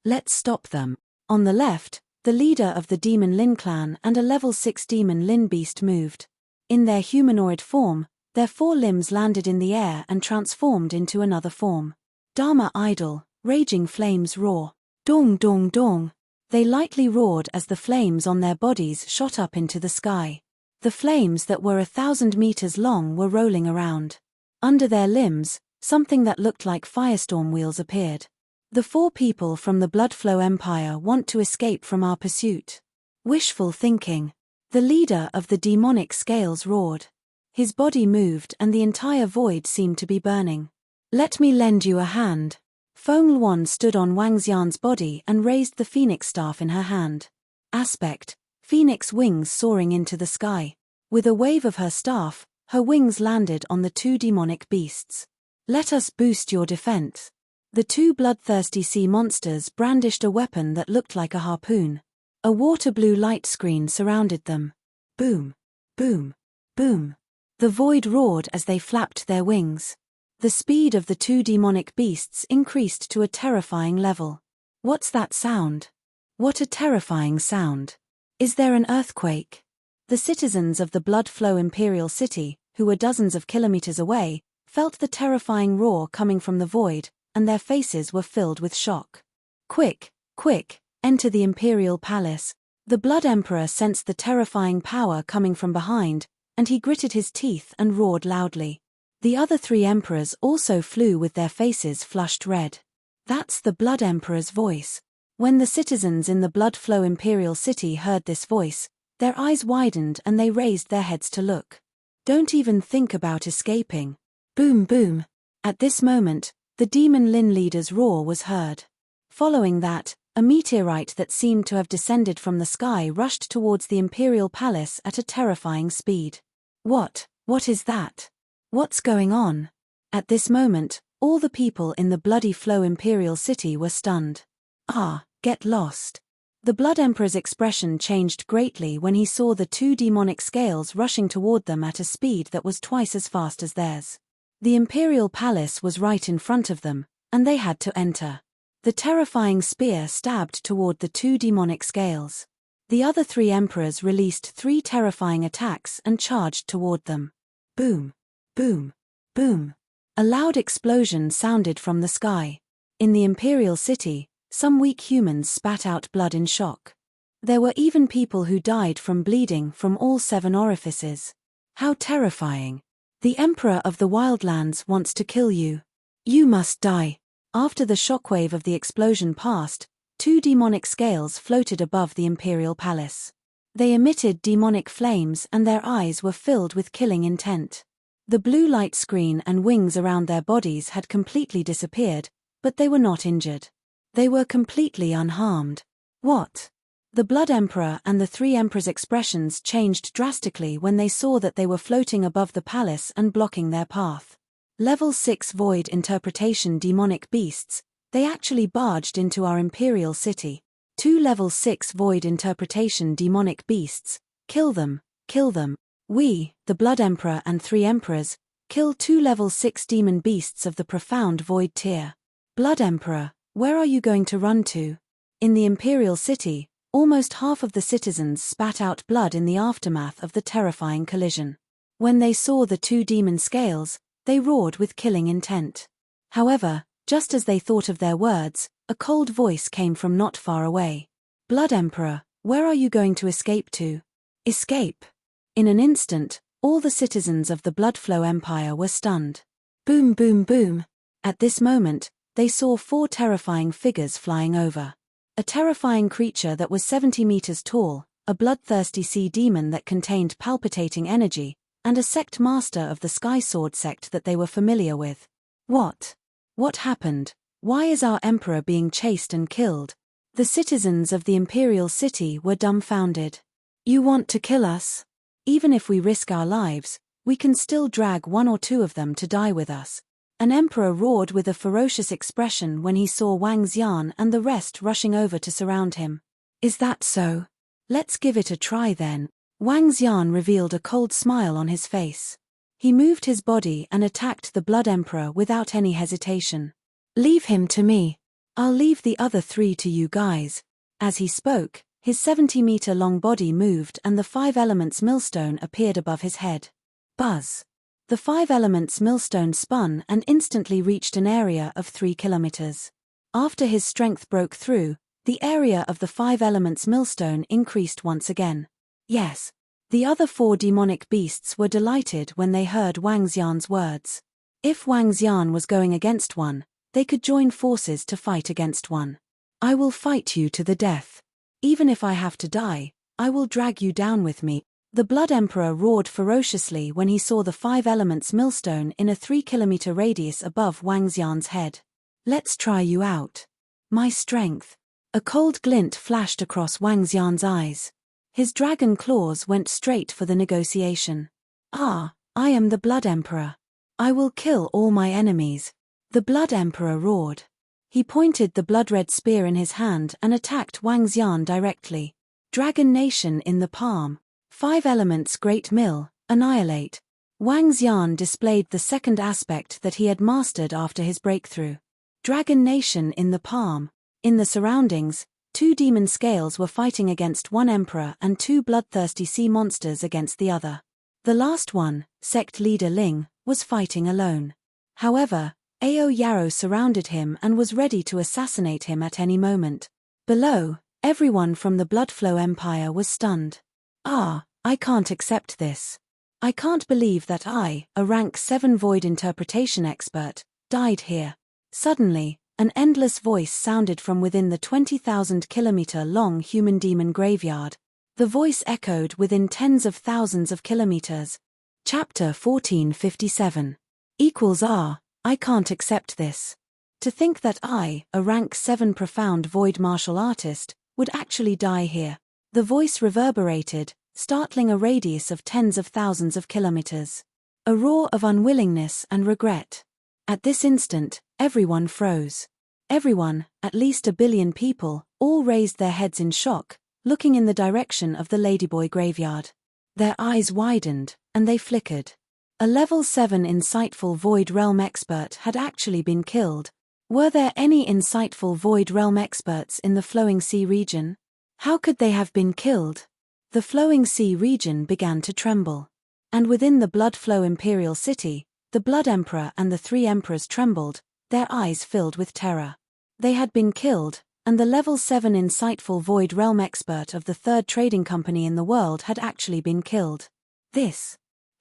"Let's stop them." On the left, the leader of the Demon Lin clan and a level 6 Demon Lin beast moved. In their humanoid form, their 4 limbs landed in the air and transformed into another form. Dharma idol, raging flames roar. Dong dong dong. They lightly roared as the flames on their bodies shot up into the sky. The flames that were 1,000 meters long were rolling around. Under their limbs, something that looked like firestorm wheels appeared. The 4 people from the Bloodflow Empire want to escape from our pursuit. Wishful thinking. The leader of the demonic scales roared. His body moved and the entire void seemed to be burning. Let me lend you a hand. Feng Luan stood on Wang Xian's body and raised the phoenix staff in her hand. Aspect. Phoenix wings soaring into the sky. With a wave of her staff, her wings landed on the 2 demonic beasts. Let us boost your defense. The 2 bloodthirsty sea monsters brandished a weapon that looked like a harpoon. A water blue light screen surrounded them. Boom, boom, boom. The void roared as they flapped their wings. The speed of the 2 demonic beasts increased to a terrifying level. What's that sound? What a terrifying sound. Is there an earthquake? The citizens of the Bloodflow Imperial City, who were dozens of kilometers away, felt the terrifying roar coming from the void, and their faces were filled with shock. Quick, quick, enter the Imperial Palace. The Blood Emperor sensed the terrifying power coming from behind, and he gritted his teeth and roared loudly. The other 3 emperors also flew with their faces flushed red. That's the Blood Emperor's voice. When the citizens in the Bloodflow Imperial City heard this voice, their eyes widened and they raised their heads to look. Don't even think about escaping. Boom boom. At this moment, the Demon Lin leader's roar was heard. Following that, a meteorite that seemed to have descended from the sky rushed towards the Imperial Palace at a terrifying speed. What is that? What's going on? At this moment, all the people in the Bloody Flow Imperial City were stunned. Get lost. The Blood Emperor's expression changed greatly when he saw the 2 demonic scales rushing toward them at a speed that was twice as fast as theirs. The Imperial Palace was right in front of them, and they had to enter. The terrifying spear stabbed toward the 2 demonic scales. The other 3 emperors released 3 terrifying attacks and charged toward them. Boom, boom, boom. A loud explosion sounded from the sky. In the Imperial City, some weak humans spat out blood in shock. There were even people who died from bleeding from all 7 orifices. How terrifying. The Emperor of the Wildlands wants to kill you. You must die. After the shockwave of the explosion passed, 2 demonic scales floated above the imperial palace. They emitted demonic flames and their eyes were filled with killing intent. The blue light screen and wings around their bodies had completely disappeared, but they were not injured. They were completely unharmed. What? The Blood Emperor and the 3 Emperors' expressions changed drastically when they saw that they were floating above the palace and blocking their path. Level 6 Void Interpretation demonic beasts, they actually barged into our imperial city. 2 Level 6 Void Interpretation demonic beasts, kill them, kill them. We, the Blood Emperor and 3 Emperors, kill 2 Level 6 demon beasts of the profound Void tier. Blood Emperor, where are you going to run to? In the imperial city, almost half of the citizens spat out blood in the aftermath of the terrifying collision. When they saw the 2 demon scales, they roared with killing intent. However, just as they thought of their words, a cold voice came from not far away. Blood Emperor, where are you going to escape to? Escape. In an instant, all the citizens of the Bloodflow Empire were stunned. Boom, boom, boom. At this moment, they saw 4 terrifying figures flying over. A terrifying creature that was 70 meters tall, a bloodthirsty sea demon that contained palpitating energy, and a sect master of the Sky Sword sect that they were familiar with. What? What happened? Why is our emperor being chased and killed? The citizens of the imperial city were dumbfounded. You want to kill us? Even if we risk our lives, we can still drag 1 or 2 of them to die with us. An emperor roared with a ferocious expression when he saw Wang Xian and the rest rushing over to surround him. Is that so? Let's give it a try then. Wang Xian revealed a cold smile on his face. He moved his body and attacked the Blood Emperor without any hesitation. Leave him to me. I'll leave the other 3 to you guys. As he spoke, his 70-meter-long body moved and the 5 elements millstone appeared above his head. Buzz. The 5 elements millstone spun and instantly reached an area of 3 kilometers. After his strength broke through, the area of the 5 elements millstone increased once again. Yes. The other 4 demonic beasts were delighted when they heard Wang Xian's words. If Wang Xian was going against one, they could join forces to fight against one. I will fight you to the death. Even if I have to die, I will drag you down with me. The Blood Emperor roared ferociously when he saw the 5 elements millstone in a 3-kilometer radius above Wang Xian's head. Let's try you out. My strength. A cold glint flashed across Wang Xian's eyes. His dragon claws went straight for the negotiation. I am the Blood Emperor. I will kill all my enemies. The Blood Emperor roared. He pointed the blood-red spear in his hand and attacked Wang Xian directly. Dragon Nation in the palm. 5 elements Great Mill, annihilate. Wang Xian displayed the second aspect that he had mastered after his breakthrough. Dragon Nation in the palm. In the surroundings, 2 demon scales were fighting against 1 emperor and 2 bloodthirsty sea monsters against the other. The last one, sect leader Ling, was fighting alone. However, Ao Yarrow surrounded him and was ready to assassinate him at any moment. Below, everyone from the Bloodflow Empire was stunned. I can't accept this. I can't believe that I, a rank 7 void interpretation expert, died here. Suddenly, an endless voice sounded from within the 20,000-kilometer-long human-demon graveyard. The voice echoed within tens of thousands of kilometers. Chapter 1457. I can't accept this. To think that I, a rank 7 profound void martial artist, would actually die here. The voice reverberated, startling a radius of tens of thousands of kilometers. A roar of unwillingness and regret. At this instant, everyone froze. Everyone, at least 1 billion people, all raised their heads in shock, looking in the direction of the Ladyboy graveyard. Their eyes widened, and they flickered. A level 7 insightful Void Realm expert had actually been killed. Were there any insightful Void Realm experts in the Flowing Sea region? How could they have been killed? The Flowing Sea region began to tremble. And within the Bloodflow Imperial City, the Blood Emperor and the 3 Emperors trembled, their eyes filled with terror. They had been killed, and the level 7 insightful Void Realm expert of the third trading company in the world had actually been killed.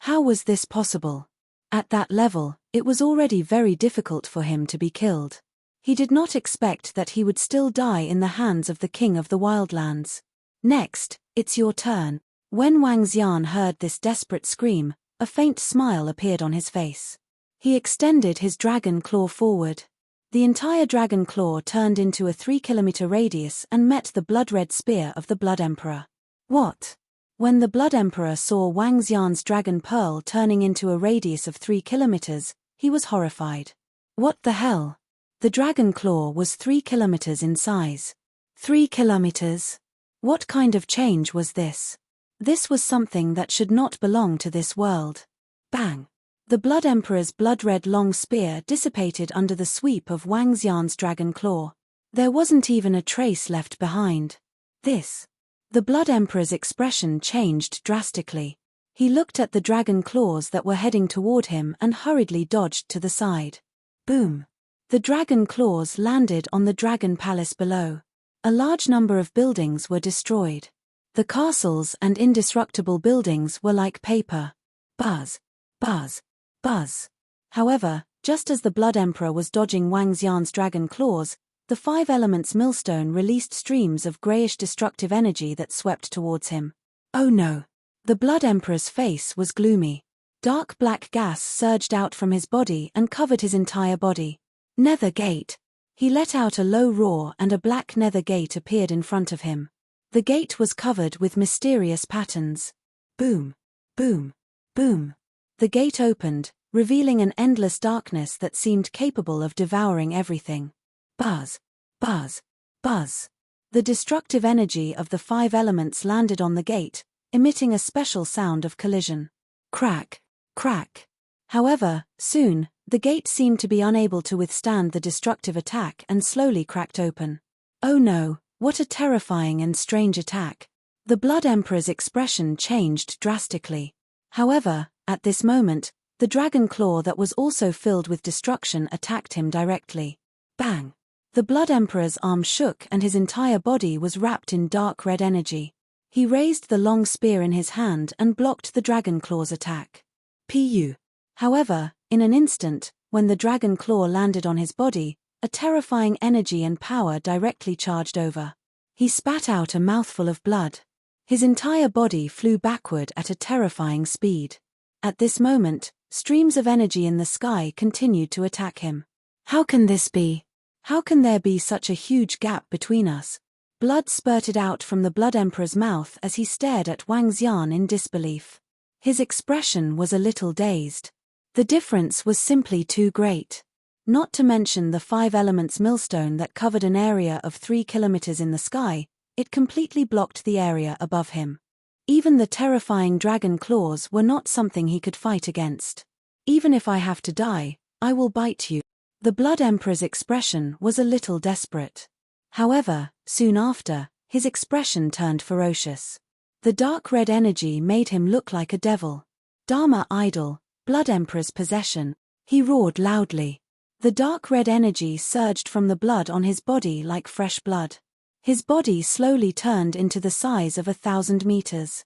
How was this possible? At that level, it was already very difficult for him to be killed. He did not expect that he would still die in the hands of the king of the wildlands. Next, it's your turn. When Wang Xian heard this desperate scream, a faint smile appeared on his face. He extended his dragon claw forward. The entire dragon claw turned into a 3-kilometer radius and met the blood-red spear of the Blood Emperor. What? When the Blood Emperor saw Wang Xian's dragon pearl turning into a radius of 3 kilometers, he was horrified. What the hell? The dragon claw was 3 kilometers in size. 3 kilometers? What kind of change was this? This was something that should not belong to this world. Bang! The Blood Emperor's blood-red long spear dissipated under the sweep of Wang Xian's dragon claw. There wasn't even a trace left behind. The Blood Emperor's expression changed drastically. He looked at the dragon claws that were heading toward him and hurriedly dodged to the side. Boom! The dragon claws landed on the dragon palace below. A large number of buildings were destroyed. The castles and indestructible buildings were like paper. Buzz! Buzz! Buzz! However, just as the Blood Emperor was dodging Wang Xian's dragon claws, the 5 elements millstone released streams of grayish destructive energy that swept towards him. Oh no! The Blood Emperor's face was gloomy. Dark black gas surged out from his body and covered his entire body. Nether gate! He let out a low roar and a black nether gate appeared in front of him. The gate was covered with mysterious patterns. Boom! Boom! Boom! The gate opened, revealing an endless darkness that seemed capable of devouring everything. Buzz! Buzz! Buzz! The destructive energy of the 5 elements landed on the gate, emitting a special sound of collision. Crack! Crack! However, soon, the gate seemed to be unable to withstand the destructive attack and slowly cracked open. Oh no, what a terrifying and strange attack. The Blood Emperor's expression changed drastically. However, at this moment, the dragon claw that was also filled with destruction attacked him directly. Bang! The Blood Emperor's arm shook and his entire body was wrapped in dark red energy. He raised the long spear in his hand and blocked the dragon claw's attack. Pu. However, in an instant, when the dragon claw landed on his body, a terrifying energy and power directly charged over. He spat out a mouthful of blood. His entire body flew backward at a terrifying speed. At this moment, streams of energy in the sky continued to attack him. How can this be? How can there be such a huge gap between us? Blood spurted out from the Blood Emperor's mouth as he stared at Wang Xian in disbelief. His expression was a little dazed. The difference was simply too great. Not to mention the 5 elements millstone that covered an area of 3 kilometers in the sky, it completely blocked the area above him. Even the terrifying dragon claws were not something he could fight against. Even if I have to die, I will bite you. The Blood Emperor's expression was a little desperate. However, soon after, his expression turned ferocious. The dark red energy made him look like a devil. Dharma idol, Blood Emperor's possession. He roared loudly. The dark red energy surged from the blood on his body like fresh blood. His body slowly turned into the size of 1,000 meters.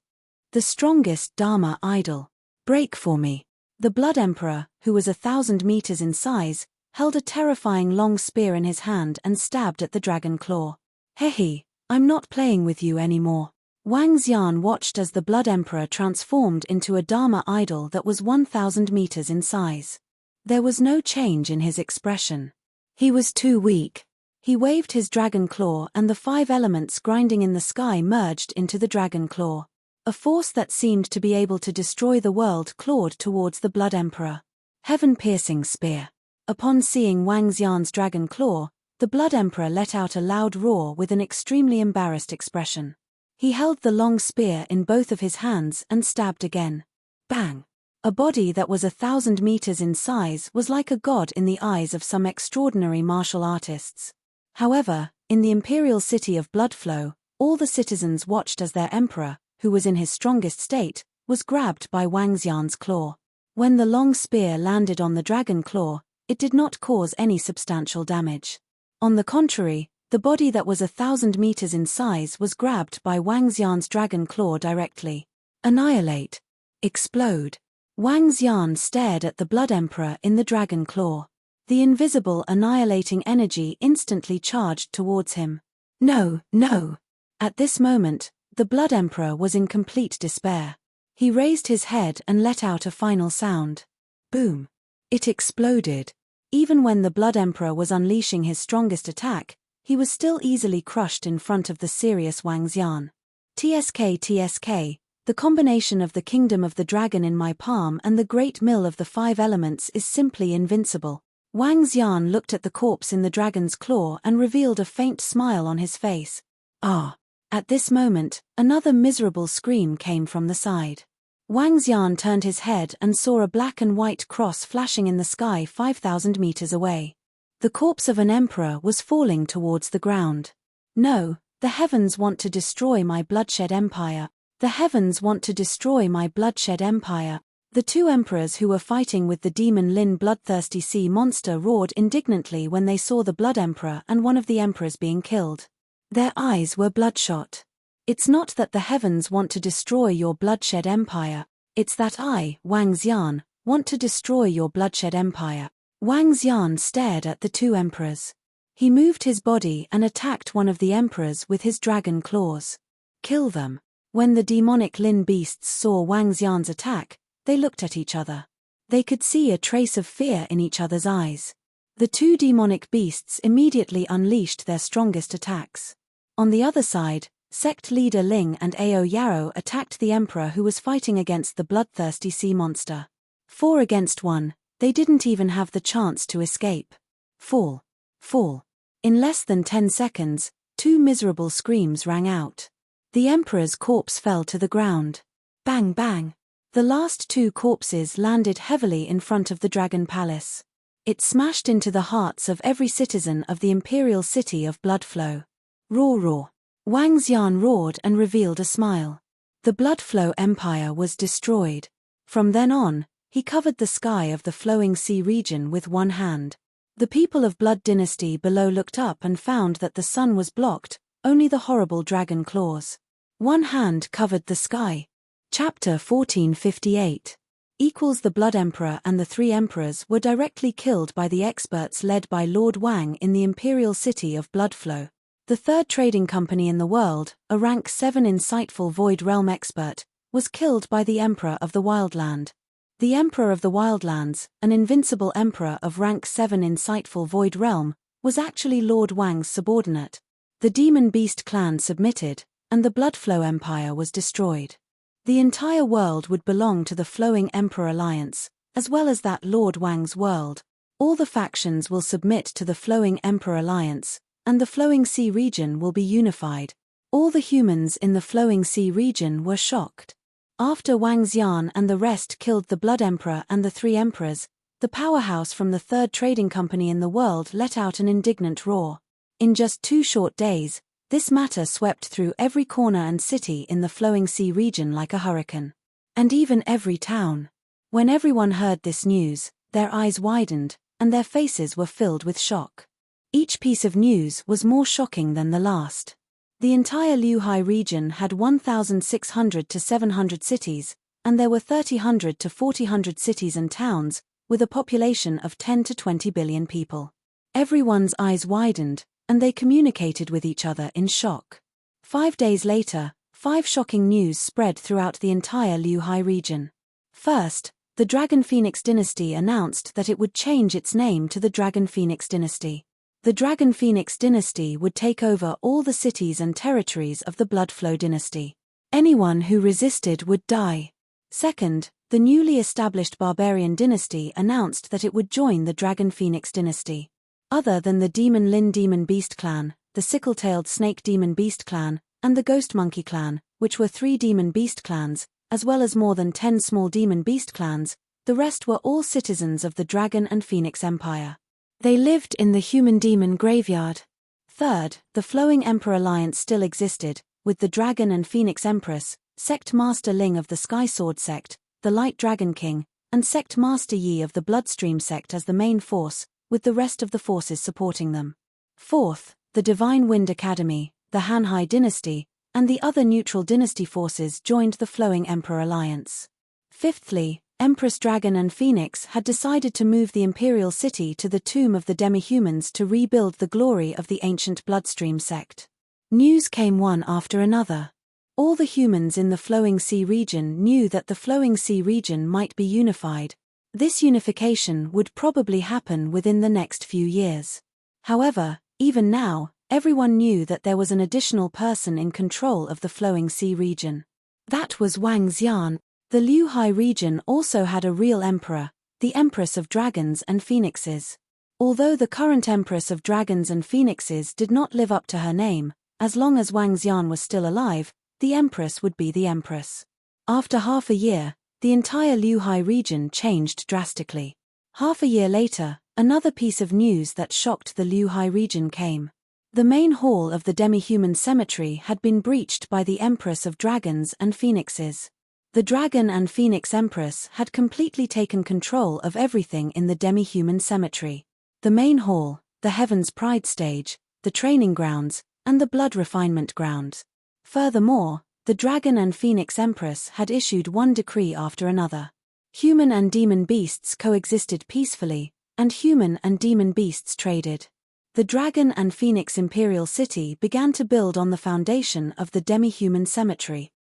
The strongest Dharma idol. Break for me. The Blood Emperor, who was 1,000 meters in size, held a terrifying long spear in his hand and stabbed at the dragon claw. Hehe, I'm not playing with you anymore. Wang Xian watched as the Blood Emperor transformed into a Dharma idol that was 1,000 meters in size. There was no change in his expression. He was too weak. He waved his dragon claw and the 5 elements grinding in the sky merged into the dragon claw. A force that seemed to be able to destroy the world clawed towards the Blood Emperor. Heaven-piercing spear. Upon seeing Wang Xian's dragon claw, the Blood Emperor let out a loud roar with an extremely embarrassed expression. He held the long spear in both of his hands and stabbed again. Bang! A body that was 1,000 meters in size was like a god in the eyes of some extraordinary martial artists. However, in the imperial city of Bloodflow, all the citizens watched as their emperor, who was in his strongest state, was grabbed by Wang Xian's claw. When the long spear landed on the dragon claw, it did not cause any substantial damage. On the contrary, The body that was 1,000 meters in size was grabbed by Wang Xian's dragon claw directly. Annihilate. Explode. Wang Xian stared at the Blood Emperor in the dragon claw. The invisible annihilating energy instantly charged towards him. No, no. At this moment, the Blood Emperor was in complete despair. He raised his head and let out a final sound. Boom. It exploded. Even when the Blood Emperor was unleashing his strongest attack, he was still easily crushed in front of the serious Wang Xian. TSK, the combination of the kingdom of the dragon in my palm and the great mill of the 5 elements is simply invincible. Wang Xian looked at the corpse in the dragon's claw and revealed a faint smile on his face. Ah! At this moment, another miserable scream came from the side. Wang Xian turned his head and saw a black and white cross flashing in the sky 5,000 meters away. The corpse of an emperor was falling towards the ground. No, the heavens want to destroy my bloodshed empire. The heavens want to destroy my bloodshed empire. The 2 emperors who were fighting with the demon Lin bloodthirsty sea monster roared indignantly when they saw the Blood Emperor and one of the emperors being killed. Their eyes were bloodshot. It's not that the heavens want to destroy your bloodshed empire, it's that I, Wang Xian, want to destroy your bloodshed empire. Wang Xian stared at the 2 emperors. He moved his body and attacked one of the emperors with his dragon claws. Kill them. When the demonic Lin beasts saw Wang Xian's attack, they looked at each other. They could see a trace of fear in each other's eyes. The 2 demonic beasts immediately unleashed their strongest attacks. On the other side, sect leader Ling and Ao Yarrow attacked the emperor who was fighting against the bloodthirsty sea monster. 4 against 1, they didn't even have the chance to escape. Fall. Fall. In less than 10 seconds, 2 miserable screams rang out. The emperor's corpse fell to the ground. Bang bang. The last 2 corpses landed heavily in front of the dragon palace. It smashed into the hearts of every citizen of the imperial city of Bloodflow. Roar roar. Wang Xian roared and revealed a smile. The Bloodflow Empire was destroyed. From then on, he covered the sky of the flowing sea region with one hand. The people of Blood Dynasty below looked up and found that the sun was blocked, only the horrible dragon claws. One hand covered the sky. Chapter 1458. The Blood Emperor and the 3 emperors were directly killed by the experts led by Lord Wang in the imperial city of Bloodflow. The 3rd trading company in the world, a rank 7 insightful Void Realm expert, was killed by the Emperor of the Wildland. The Emperor of the Wildlands, an invincible emperor of rank 7 insightful Void Realm, was actually Lord Wang's subordinate. The Demon Beast clan submitted, and the Bloodflow Empire was destroyed. The entire world would belong to the Flowing Emperor Alliance, as well as that Lord Wang's world. All the factions will submit to the Flowing Emperor Alliance, and the Flowing Sea region will be unified. All the humans in the Flowing Sea region were shocked. After Wang Xian and the rest killed the Blood Emperor and the 3 emperors, the powerhouse from the 3rd trading company in the world let out an indignant roar. In just 2 short days, this matter swept through every corner and city in the Flowing Sea region like a hurricane. And even every town. When everyone heard this news, their eyes widened, and their faces were filled with shock. Each piece of news was more shocking than the last. The entire Liuhai region had 1,600 to 700 cities, and there were 3,000 to 4,000 cities and towns, with a population of 10 to 20 billion people. Everyone's eyes widened, and they communicated with each other in shock. 5 days later, 5 shocking news spread throughout the entire Liuhai region. First, the Dragon Phoenix dynasty announced that it would change its name to the Dragon Phoenix dynasty. The Dragon Phoenix dynasty would take over all the cities and territories of the Bloodflow dynasty. Anyone who resisted would die. Second, the newly established Barbarian dynasty announced that it would join the Dragon Phoenix dynasty. Other than the Demon Lin Demon Beast clan, the Sickle-tailed Snake Demon Beast clan, and the Ghost Monkey clan, which were 3 Demon Beast clans, as well as more than 10 small Demon Beast clans, the rest were all citizens of the Dragon and Phoenix Empire. They lived in the human-demon graveyard. Third, the Flowing Emperor Alliance still existed, with the Dragon and Phoenix Empress, Sect Master Ling of the Sky Sword Sect, the Light Dragon King, and Sect Master Yi of the Bloodstream Sect as the main force, with the rest of the forces supporting them. Fourth, the Divine Wind Academy, the Hanhai dynasty, and the other neutral dynasty forces joined the Flowing Emperor alliance. Fifthly, Empress Dragon and Phoenix had decided to move the imperial city to the tomb of the demi-humans to rebuild the glory of the ancient Bloodstream sect. News came one after another. All the humans in the Flowing Sea region knew that the Flowing Sea region might be unified. This unification would probably happen within the next few years. However, even now, everyone knew that there was an additional person in control of the Flowing Sea region. That was Wang Xian. The Liu Hai region also had a real emperor, the Empress of Dragons and Phoenixes. Although the current Empress of Dragons and Phoenixes did not live up to her name, as long as Wang Xian was still alive, the Empress would be the Empress. After half a year, the entire Liu Hai region changed drastically. Half a year later, another piece of news that shocked the Liu Hai region came. The main hall of the demi-human cemetery had been breached by the Empress of Dragons and Phoenixes. The Dragon and Phoenix Empress had completely taken control of everything in the demi-human cemetery. The main hall, the Heaven's Pride stage, the training grounds, and the blood refinement grounds. Furthermore, the Dragon and Phoenix Empress had issued one decree after another. Human and demon beasts coexisted peacefully, and human and demon beasts traded. The Dragon and Phoenix Imperial City began to build on the foundation of the demi-human cemetery.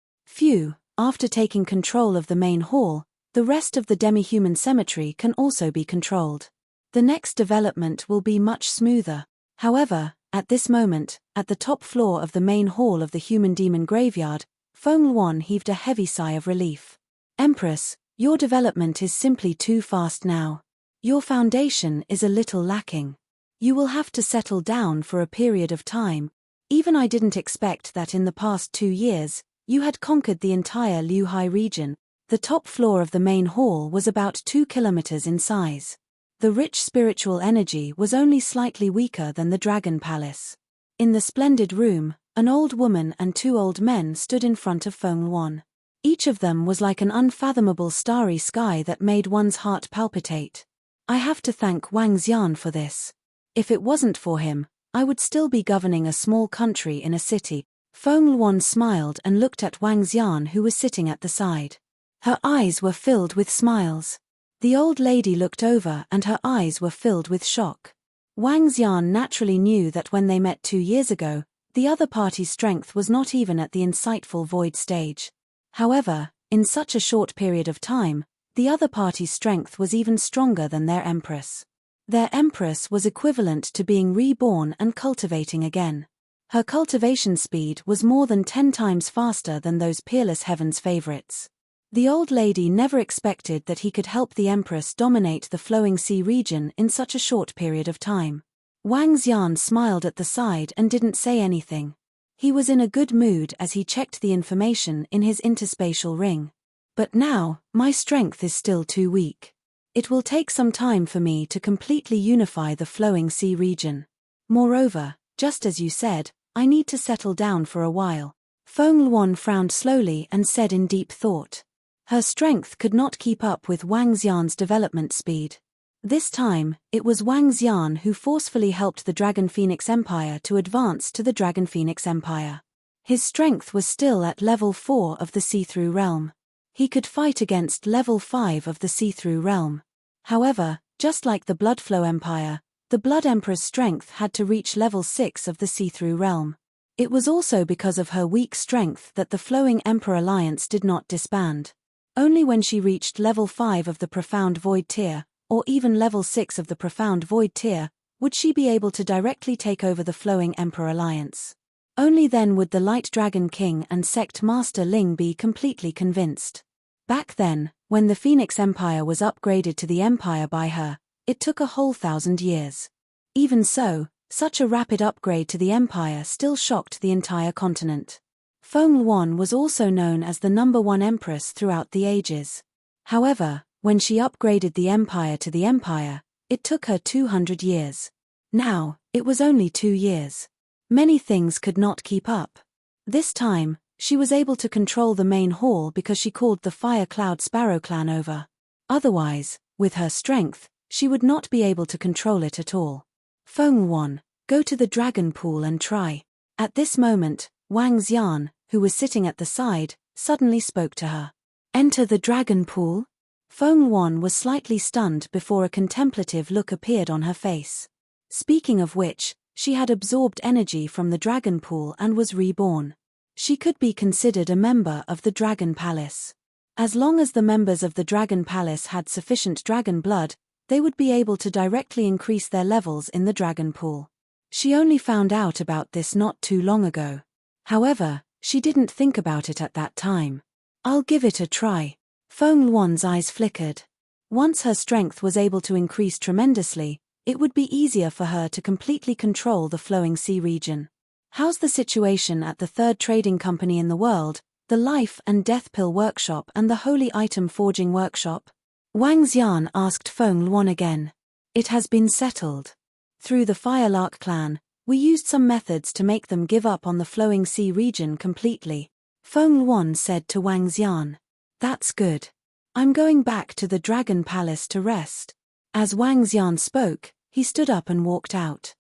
After taking control of the main hall, the rest of the demi-human cemetery can also be controlled. The next development will be much smoother. However, at this moment, at the top floor of the main hall of the human-demon graveyard, Feng Luan heaved a heavy sigh of relief. Empress, your development is simply too fast now. Your foundation is a little lacking. You will have to settle down for a period of time. Even I didn't expect that in the past 2 years, you had conquered the entire Liu Hai region. The top floor of the main hall was about 2 kilometers in size. The rich spiritual energy was only slightly weaker than the Dragon Palace. In the splendid room, an old woman and 2 old men stood in front of Feng Luan. Each of them was like an unfathomable starry sky that made one's heart palpitate. I have to thank Wang Xian for this. If it wasn't for him, I would still be governing a small country in a city. Feng Luan smiled and looked at Wang Xian, who was sitting at the side. Her eyes were filled with smiles. The old lady looked over and her eyes were filled with shock. Wang Xian naturally knew that when they met 2 years ago, the other party's strength was not even at the insightful void stage. However, in such a short period of time, the other party's strength was even stronger than their empress. Their empress was equivalent to being reborn and cultivating again. Her cultivation speed was more than 10 times faster than those peerless heavens favorites. The old lady never expected that he could help the empress dominate the Flowing Sea region in such a short period of time. Wang Xian smiled at the side and didn't say anything. He was in a good mood as he checked the information in his interspatial ring. But now, my strength is still too weak. It will take some time for me to completely unify the Flowing Sea region. Moreover, just as you said, I need to settle down for a while. Feng Luan frowned slowly and said in deep thought. Her strength could not keep up with Wang Xian's development speed. This time, it was Wang Xian who forcefully helped the Dragon Phoenix Empire to advance to the Dragon Phoenix Empire. His strength was still at level 4 of the See-Through Realm. He could fight against level 5 of the See-Through Realm. However, just like the Bloodflow Empire, the Blood Emperor's strength had to reach level 6 of the See-Through Realm. It was also because of her weak strength that the Flowing Emperor Alliance did not disband. Only when she reached level 5 of the Profound Void tier, or even level 6 of the Profound Void tier, would she be able to directly take over the Flowing Emperor Alliance. Only then would the Light Dragon King and Sect Master Ling be completely convinced. Back then, when the Phoenix Empire was upgraded to the Empire by her, it took a whole 1,000 years. Even so, such a rapid upgrade to the Empire still shocked the entire continent. Feng Luan was also known as the #1 Empress throughout the ages. However, when she upgraded the Empire to the Empire, it took her 200 years. Now, it was only 2 years. Many things could not keep up. This time, she was able to control the main hall because she called the Fire Cloud Sparrow clan over. Otherwise, with her strength, she would not be able to control it at all. Feng Luan, Go to the dragon pool and try. At this moment, Wang Xian, who was sitting at the side, suddenly spoke to her. Enter the dragon pool? Feng Yuan was slightly stunned before a contemplative look appeared on her face. Speaking of which, she had absorbed energy from the dragon pool and was reborn. She could be considered a member of the Dragon Palace. As long as the members of the Dragon Palace had sufficient dragon blood, they would be able to directly increase their levels in the dragon pool. She only found out about this not too long ago. However, she didn't think about it at that time. I'll give it a try. Feng Yuan's eyes flickered. Once her strength was able to increase tremendously, it would be easier for her to completely control the flowing sea region. How's the situation at the third trading company in the world, the Life and Death Pill Workshop and the Holy Item Forging Workshop? Wang Xian asked Feng Yuan again. It has been settled. Through the Firelark clan, we used some methods to make them give up on the flowing sea region completely. Feng Yuan said to Wang Xian. That's good. I'm going back to the Dragon Palace to rest. As Wang Xian spoke, he stood up and walked out.